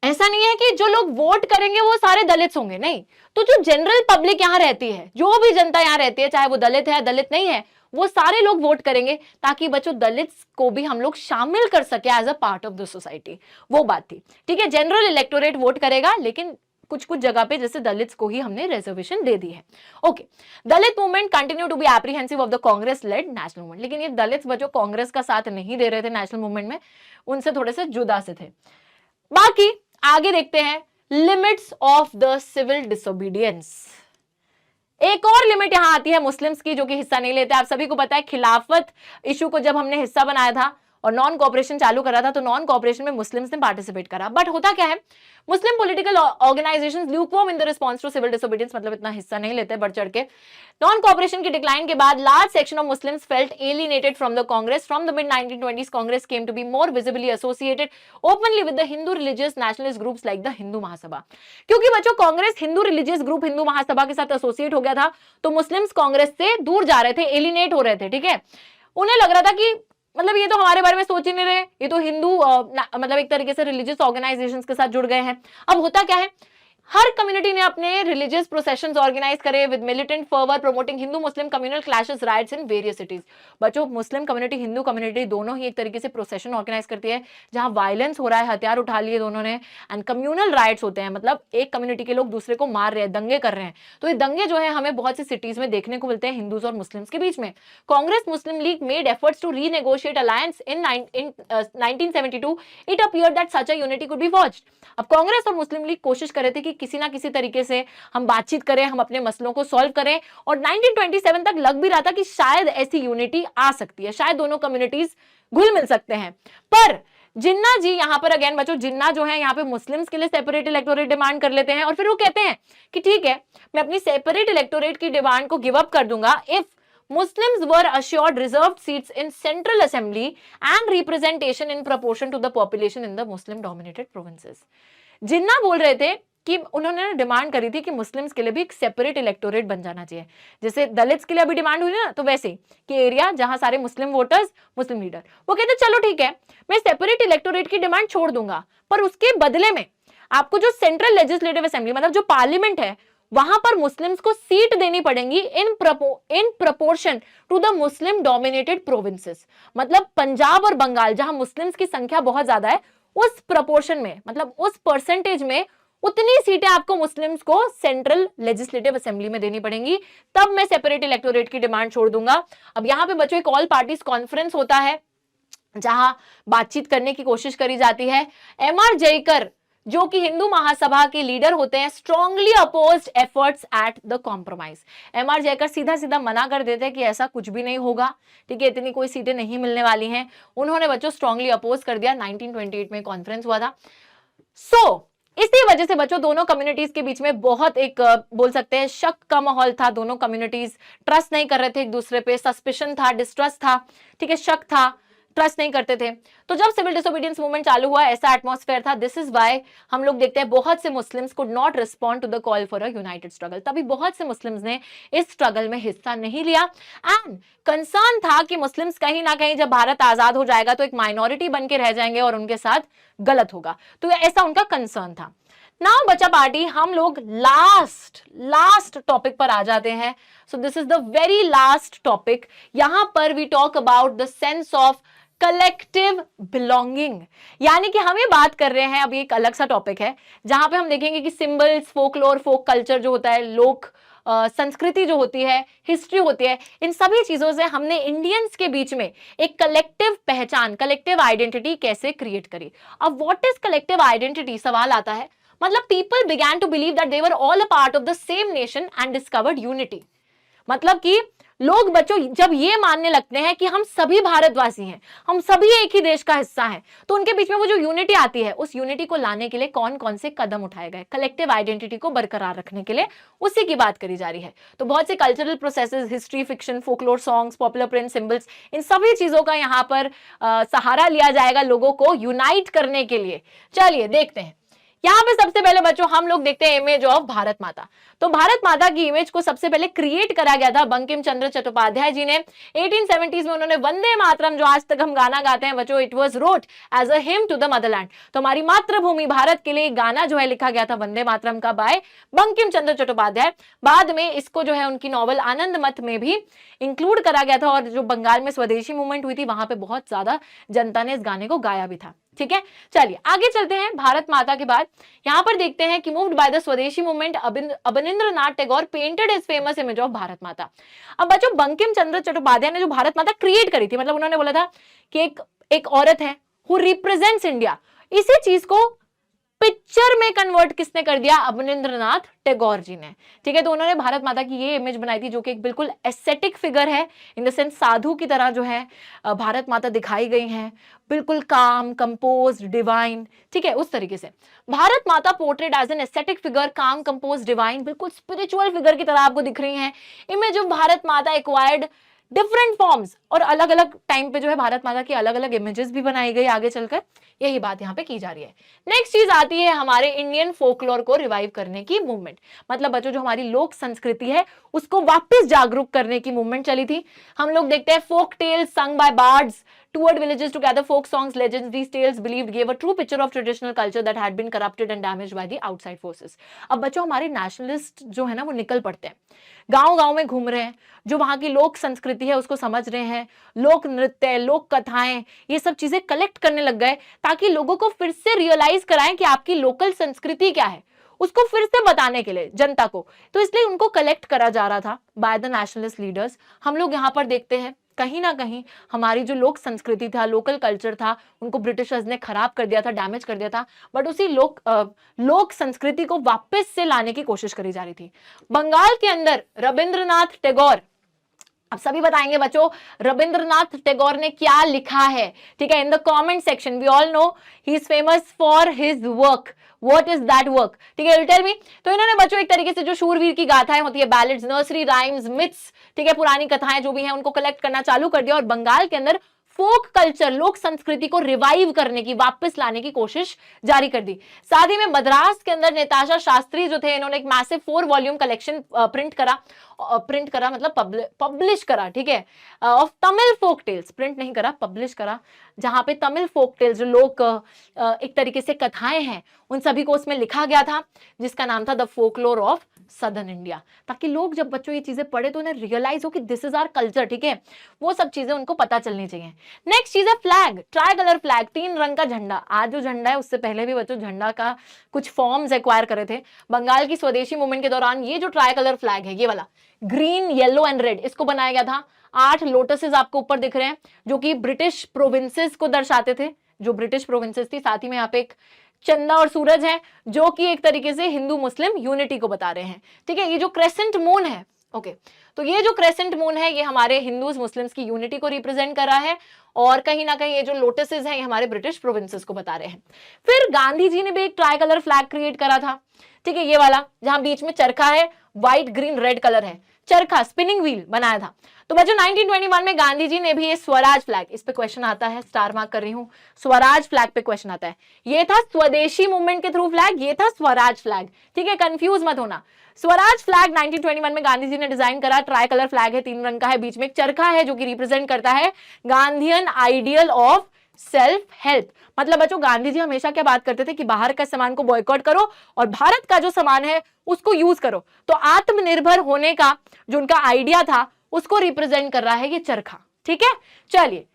ऐसा नहीं है कि जो लोग वोट करेंगे वो सारे दलित होंगे, नहीं। तो जो जनरल पब्लिक यहां रहती है, जो भी जनता यहां रहती है, चाहे वो दलित है दलित नहीं है, वो सारे लोग वोट करेंगे ताकि बच्चों दलित को भी हम लोग शामिल कर सके as a part of the society. वो बात थी, ठीक है। जनरल इलेक्टोरेट वोट करेगा, लेकिन कुछ कुछ जगह पे जैसे दलित्स को ही हमने रिजर्वेशन दे दी है। Okay, Dalit movement continue to be apprehensive of the Congress led national movement. लेकिन ये दलित्स बच्चों कांग्रेस का साथ नहीं दे रहे थे नेशनल मूवमेंट में, उनसे थोड़े से जुदा से थे। बाकी आगे देखते हैं limits of the civil disobedience. एक और लिमिट यहां आती है मुस्लिम्स की, जो कि हिस्सा नहीं लेते। आप सभी को पता है खिलाफत इशू को जब हमने हिस्सा बनाया था और नॉन कोऑपरेशन चालू करा था, तो नॉन कोऑपरेशन में मुस्लिम्स ने पार्टिसिपेट करा। बट होता क्या है, Muslim political organisations lukewarm in the response to civil disobedience, मतलब इतना हिस्सा नहीं लेते बढ़ चढ़ के। नॉन कोऑपरेशन की डिक्लाइन के बाद large section of Muslims felt alienated from the Congress. From the mid 1920s Congress came to be more visibly associated openly with the Hindu religious nationalist groups like the Hindu Mahasabha. क्योंकि बच्चों कांग्रेस हिंदू रिलीजियस ग्रुप हिंदू महासभा के साथ associate हो गया था, तो मुस्लिम्स कांग्रेस से दूर जा रहे थे, एलिनेट हो रहे थे, ठीक है। उन्हें लग रहा था कि मतलब ये तो हमारे बारे में सोच ही नहीं रहे, ये तो हिंदू मतलब एक तरीके से रिलीजियस ऑर्गेनाइजेशंस के साथ जुड़ गए हैं। अब होता क्या है, हर कम्युनिटी ने अपने रिलीजियस प्रोसेशंस ऑर्गेनाइज करे with militant fervour promoting Hindu Muslim communal clashes rights in various cities. बच्चों मुस्लिम कम्युनिटी हिंदू कम्युनिटी दोनों ही एक तरीके से प्रोसेशन ऑर्गेनाइज करती है जहां वायलेंस हो रहा है, हथियार उठा लिए दोनों ने, एंड कम्युनल राइट्स होते हैं, मतलब एक कम्युनिटी के लोग दूसरे को मार रहे हैं, दंगे कर रहे हैं। तो ये दंगे जो है हमें बहुत सी सिटीज में देखने को मिलते हैं हिंदूज और मुस्लिम्स के बीच में। Congress Muslim League made efforts to renegotiate alliance in 1972। It appeared that such a unity could be forged. अब कांग्रेस और मुस्लिम लीग कोशिश कर रहे थे कि किसी ना किसी तरीके से हम बातचीत करें, हम अपने मसलों को सॉल्व करें, और 1927 तक लग भी रहा था कि शायद ऐसी यूनिटी आ सकती है, शायद दोनों कम्युनिटीज घुल मिल सकते हैं। पर जिन्ना जी यहां पर अगेन बच्चों, जिन्ना जो है यहाँ पे मुस्लिम्स के लिए सेपरेट इलेक्टोरेट डिमांड कर लेते हैं, और फिर वो कहते हैं कि ठीक है मैं अपनी सेपरेट इलेक्टोरेट की डिमांड को गिव अप कर दूंगा if Muslims were assured reserved seats in Central Assembly and representation in proportion to the population in the Muslim dominated provinces. जिन्ना बोल रहे थे कि उन्होंने डिमांड करी थी कि मुस्लिम्स के लिए भी एक सेपरेट इलेक्टोरेट बन जाना चाहिए, जैसे दलित्स के लिए अभी डिमांड हुई ना, तो वैसे कि एरिया जहां सारे मुस्लिम वोटर्स, मुस्लिम लीडर, वो कहते चलो ठीक है मैं सेपरेट इलेक्टोरेट की डिमांड छोड़ दूंगा, पर उसके बदले में आपको जो सेंट्रल लेजिस्लेटिव असेंबली मतलब जो पार्लियामेंट है वहां पर मुस्लिम्स को सीट देनी पड़ेगी in proportion to the Muslim dominated provinces. मतलब पंजाब और बंगाल जहां मुस्लिम्स की संख्या बहुत ज्यादा है, उस प्रपोर्शन में मतलब उस परसेंटेज में उतनी सीटें आपको मुस्लिम्स को सेंट्रल लेजिस्लेटिव असेंबली में देनी पड़ेंगी, तब मैं सेपरेट इलेक्टोरेट की डिमांड छोड़ दूंगा। अब यहां पे बच्चों एक ऑल पार्टीज कॉन्फ्रेंस होता है जहां बातचीत करने की कोशिश करी जाती है। एमआर जयकर जो कि हिंदू महासभा के लीडर होते हैं, strongly opposed efforts at the compromise. M R Jayakar सीधा सीधा मना कर देते हैं कि ऐसा कुछ भी नहीं होगा, ठीक है, इतनी कोई सीटें नहीं मिलने वाली हैं। उन्होंने बच्चों स्ट्रांगली अपोज कर दिया। 1928 में कॉन्फ्रेंस हुआ था। इसी वजह से बच्चों दोनों कम्युनिटीज के बीच में बहुत एक बोल सकते हैं शक का माहौल था। दोनों कम्युनिटीज ट्रस्ट नहीं कर रहे थे एक दूसरे पे, सस्पिशन था, डिस्ट्रस्ट था, ठीक है, शक था, ट्रस्ट नहीं करते थे। तो जब सिविल डिसोबीडियंस मूवमेंट चालू हुआ ऐसा एटमॉस्फेयर था। दिस इज व्हाई हम लोग देखते हैं बहुत से Muslims could not respond to the call for a united struggle. तभी बहुत से मुस्लिम्स ने इस स्ट्रगल में हिस्सा नहीं लिया। एंड कंसर्न था कि मुस्लिम्स कहीं ना कहीं जब भारत आजाद हो जाएगा तो एक माइनॉरिटी बन के रह जाएंगे और उनके साथ गलत होगा, तो ऐसा उनका कंसर्न था। नाउ बच्चा पार्टी हम लोग लास्ट टॉपिक पर आ जाते हैं। So this is the very last topic. यहां पर we talk about the sense of collective belonging, यानी कि हम ये बात कर रहे हैं, अभी एक अलग सा टॉपिक है जहां पे हम देखेंगे कि सिंबल्स, फोकलोर, फोक कल्चर जो होता है, लोक संस्कृति जो होती है, हिस्ट्री होती है, इन सभी चीजों से हमने इंडियंस के बीच में एक कलेक्टिव पहचान, कलेक्टिव आइडेंटिटी कैसे क्रिएट करी। अब व्हाट इज कलेक्टिव आइडेंटिटी, सवाल आता है। मतलब people began to believe that they were all a part of the same nation and discovered unity. मतलब कि लोग बच्चों जब ये मानने लगते हैं कि हम सभी भारतवासी हैं, हम सभी एक ही देश का हिस्सा हैं, तो उनके बीच में वो जो यूनिटी आती है, उस यूनिटी को लाने के लिए कौन कौन से कदम उठाए गए कलेक्टिव आइडेंटिटी को बरकरार रखने के लिए, उसी की बात करी जा रही है। तो बहुत से cultural processes, history, fiction, folklore songs, popular print, symbols, इन सभी चीजों का यहाँ पर सहारा लिया जाएगा लोगों को यूनाइट करने के लिए। चलिए देखते हैं। यहां पे सबसे पहले बच्चों हम लोग देखते हैं इमेज ऑफ भारत माता। तो भारत माता की इमेज को सबसे पहले क्रिएट करा गया था बंकिम चंद्र चट्टोपाध्याय जी ने 1870s में। उन्होंने वंदे मातरम जो आज तक हम गाना गाते हैं बच्चों, it was wrote as a hymn to the motherland. तो हमारी मातृभूमि भारत के लिए गाना जो है लिखा गया था वंदे मातरम का बाय बंकिम चंद्र चट्टोपाध्याय। बाद में इसको जो है उनकी नॉवल आनंद मठ में भी इंक्लूड करा गया था, और जो बंगाल में स्वदेशी मूवमेंट हुई थी वहां पे बहुत ज्यादा जनता ने इस गाने को गाया भी था। ठीक है, चलिए आगे चलते हैं। भारत माता के बाद यहां पर देखते हैं कि मूव्ड बाय द स्वदेशी movement Abanindranath Tagore painted his famous image of Bharat माता। अब बच्चों बंकिम चंद्र चट्टोपाध्याय ने जो भारत माता क्रिएट करी थी, मतलब उन्होंने बोला था कि एक औरत है हु रिप्रेजेंट्स इंडिया, इसी चीज को पिक्चर में कन्वर्ट किसने कर दिया, अवनींद्रनाथ टैगोर जी ने। ठीक है, तो उन्होंने भारत माता की ये इमेज बनाई थी जो कि एक बिल्कुल एस्थेटिक फिगर है, इन द सेंस साधु की तरह जो है भारत माता दिखाई गई हैं, बिल्कुल काम, कंपोज, डिवाइन। ठीक है, उस तरीके से Bharat Mata portrait as an aesthetic figure, calm, compose, divine, बिल्कुल स्पिरिचुअल फिगर की तरह आपको दिख रही हैं। इमेज ऑफ भारत माता एक्वायर्ड डिफरेंट फॉर्म्स, और अलग अलग टाइम पे जो है भारत माता की अलग अलग इमेजेस भी बनाई गई आगे चलकर, यही बात यहाँ पे की जा रही है। नेक्स्ट चीज आती है हमारे इंडियन फोकलोर को रिवाइव करने की मूवमेंट। मतलब बच्चों जो हमारी लोक संस्कृति है उसको वापस जागरूक करने की मूवमेंट चली थी। हम लोग देखते हैं folk tales sung by bards toward villages to gather folk songs, legends. These tales believed gave a true picture of traditional culture that had been corrupted and damaged by the outside forces. अब बच्चों हमारे nationalist जो है ना वो निकल पड़ते हैं, गांव-गांव में घूम रहे हैं, जो वहां की लोक संस्कृति है उसको समझ रहे हैं, लोक नृत्य, लोक कथाएं, ये सब चीजें कलेक्ट करने लग गए ताकि लोगों को फिर से रियलाइज कराएं कि आपकी लोकल संस्कृति क्या है, उसको फिर से बताने के लिए जनता को। तो इसलिए उनको कलेक्ट करा जा रहा था बाय द नेशनलिस्ट लीडर्स। हम लोग यहाँ पर देखते हैं कहीं ना कहीं हमारी जो लोक संस्कृति था, लोकल कल्चर था, उनको ब्रिटिशर्स ने खराब कर दिया था, डैमेज कर दिया था, बट उसी लोक संस्कृति को वापस से लाने की कोशिश करी जा रही थी। बंगाल के अंदर रविंद्रनाथ टैगोर अब सभी बताएंगे बच्चों रविंद्रनाथ टैगोर ने क्या लिखा है, ठीक है, in the comment section. We all know he is famous for his work, what is that work, ठीक है, टेल मी। तो इन्होंने बच्चों एक तरीके से जो शूरवीर की गाथाएं होती है, बैलेड्स, नर्सरी राइम्स, मिथ्स, ठीक है, पुरानी कथाएं जो भी हैं उनको कलेक्ट करना चालू कर दिया और बंगाल के अंदर फोक कल्चर, लोक संस्कृति को रिवाइव करने की, वापस लाने की कोशिश जारी कर दी। साथ ही में मद्रास के अंदर नेताशा शास्त्री जो थे, इन्होंने एक मैसिव 4 वॉल्यूम कलेक्शन प्रिंट करा मतलब पब्लिश करा, ठीक है, of Tamil folk tales, print नहीं करा, पब्लिश करा, जहां पे तमिल फोक टेल्स जो लोक एक तरीके से कथाएं हैं उन सभी को उसमें लिखा गया था, जिसका नाम था the folklore of southern India, ताकि लोग जब बच्चों ये चीजें पढ़े तो उन्हें रियलाइज हो कि दिस इज आवर कल्चर, ठीक है, वो सब चीजें उनको पता चलनी चाहिए। नेक्स्ट चीज है फ्लैग, ट्राई कलर फ्लैग, 3 रंग का झंडा। आज जो झंडा है उससे पहले भी बच्चों झंडा का कुछ फॉर्म्स एक्वायर करे थे। बंगाल की स्वदेशी मूवमेंट के दौरान ये जो ट्राई कलर फ्लैग है, ये वाला ग्रीन, येलो एंड रेड, इसको बनाया गया था। 8 लोटसेस आपको ऊपर दिख रहे हैं जो कि ब्रिटिश प्रोविंसेस को दर्शाते थे, जो ब्रिटिश प्रोविंसेस थी। साथ ही में यहाँ पे एक चंदा और सूरज है जो कि एक तरीके से हिंदू मुस्लिम यूनिटी को बता रहे हैं, ठीक है। ये जो क्रेसेंट मून है, ओके, तो ये जो क्रेसेंट मून है ये हमारे हिंदूज मुस्लिम्स की यूनिटी को रिप्रेजेंट कर रहा है, और कहीं ना कहीं ये जो लोटसेस हैं ये हमारे ब्रिटिश प्रोविंसेस को बता रहे हैं। फिर गांधी जी ने भी एक ट्राई कलर फ्लैग क्रिएट करा था, ठीक है, ये वाला जहां बीच में चरखा है, व्हाइट ग्रीन रेड कलर है, चरखा स्पिनिंग व्हील बनाया था। तो बच्चों 1921 में गांधी जी ने भी ये स्वराज फ्लैग, इस पे क्वेश्चन आता है, स्टार मार्क कर रही हूं, स्वराज फ्लैग पे क्वेश्चन आता है। ये था स्वदेशी मूवमेंट के थ्रू फ्लैग, ये था स्वराज फ्लैग, ठीक है, कंफ्यूज मत होना। स्वराज फ्लैग 1921 में गांधी जी ने डिजाइन करा, ट्राई कलर फ्लैग है, 3 रंग का है, बीच में एक चरखा है जो कि रिप्रेजेंट करता है Gandhian ideal of self help. मतलब बच्चों गांधी जी हमेशा क्या बात करते थे कि बाहर का सामान को बॉयकॉट करो और भारत का जो सामान है उसको यूज करो। तो आत्मनिर्भर होने का जो उनका आइडिया था उसको रिप्रेजेंट कर रहा है ये चरखा, ठीक है। चलिए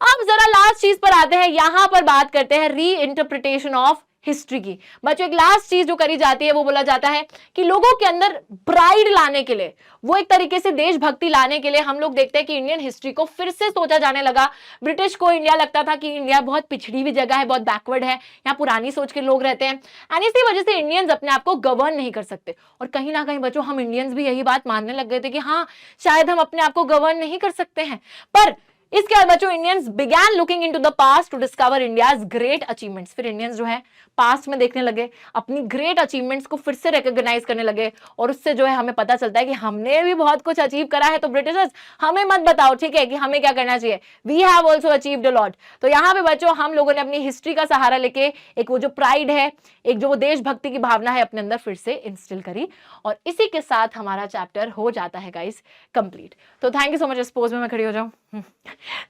अब जरा लास्ट चीज पर आते हैं, यहां पर बात करते हैं री इंटरप्रिटेशन ऑफ हिस्ट्री की। बच्चों एक लास्ट चीज जो करी जाती है वो बोला जाता है कि लोगों के अंदर प्राइड लाने के लिए, वो एक तरीके से देशभक्ति लाने के लिए हम लोग देखते हैं कि इंडियन हिस्ट्री को फिर से सोचा जाने लगा। ब्रिटिश को इंडिया लगता था कि इंडिया बहुत पिछड़ी हुई जगह है, बहुत बैकवर्ड है, यहाँ पुरानी सोच के लोग रहते हैं, एंड इसी वजह से इंडियंस अपने आप को गवर्न नहीं कर सकते। और कहीं ना कहीं बच्चों हम इंडियंस भी यही बात मानने लग गए थे कि हाँ शायद हम अपने आप को गवर्न नहीं कर सकते हैं। पर इसके बाद बच्चों Indians began looking into the past to discover India's great achievements. फिर इंडियंस जो है पास्ट में देखने लगे, अपनी ग्रेट अचीवमेंट्स को फिर से रिकॉग्नाइज करने लगे, और उससे जो है हमें पता चलता है कि हमने भी बहुत कुछ अचीव करा है। तो ब्रिटिशर्स हमें मत बताओ, ठीक है, कि हमें क्या करना चाहिए, we have also achieved a lot. तो यहाँ पे बच्चों हम लोगों ने अपनी हिस्ट्री का सहारा लेके एक वो जो प्राइड है, एक जो वो देशभक्ति की भावना है अपने अंदर फिर से इंस्टिल करी, और इसी के साथ हमारा चैप्टर हो जाता है गाइस कंप्लीट। तो thank you so much. Suppose में मैं खड़ी हो जाऊं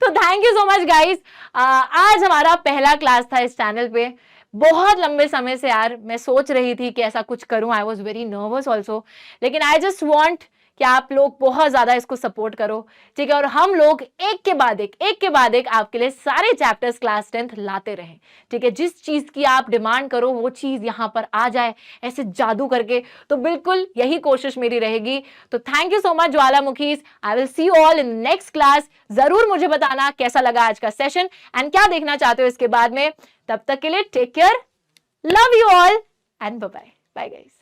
तो thank you so much guys. आज हमारा पहला क्लास था इस चैनल पे। बहुत लंबे समय से यार मैं सोच रही थी कि ऐसा कुछ करूं, I was very nervous also, लेकिन आई जस्ट वॉन्ट कि आप लोग बहुत ज्यादा इसको सपोर्ट करो, ठीक है, और हम लोग एक के बाद एक आपके लिए सारे चैप्टर्स क्लास 10th लाते रहें, ठीक है। जिस चीज की आप डिमांड करो वो चीज यहाँ पर आ जाए ऐसे जादू करके, तो बिल्कुल यही कोशिश मेरी रहेगी। तो थैंक यू सो मच ज्वालामुखीज, I will see you all in next class. जरूर मुझे बताना कैसा लगा आज का सेशन एंड क्या देखना चाहते हो इसके बाद में। तब तक के लिए take care, love you all and bye bye, bye guys.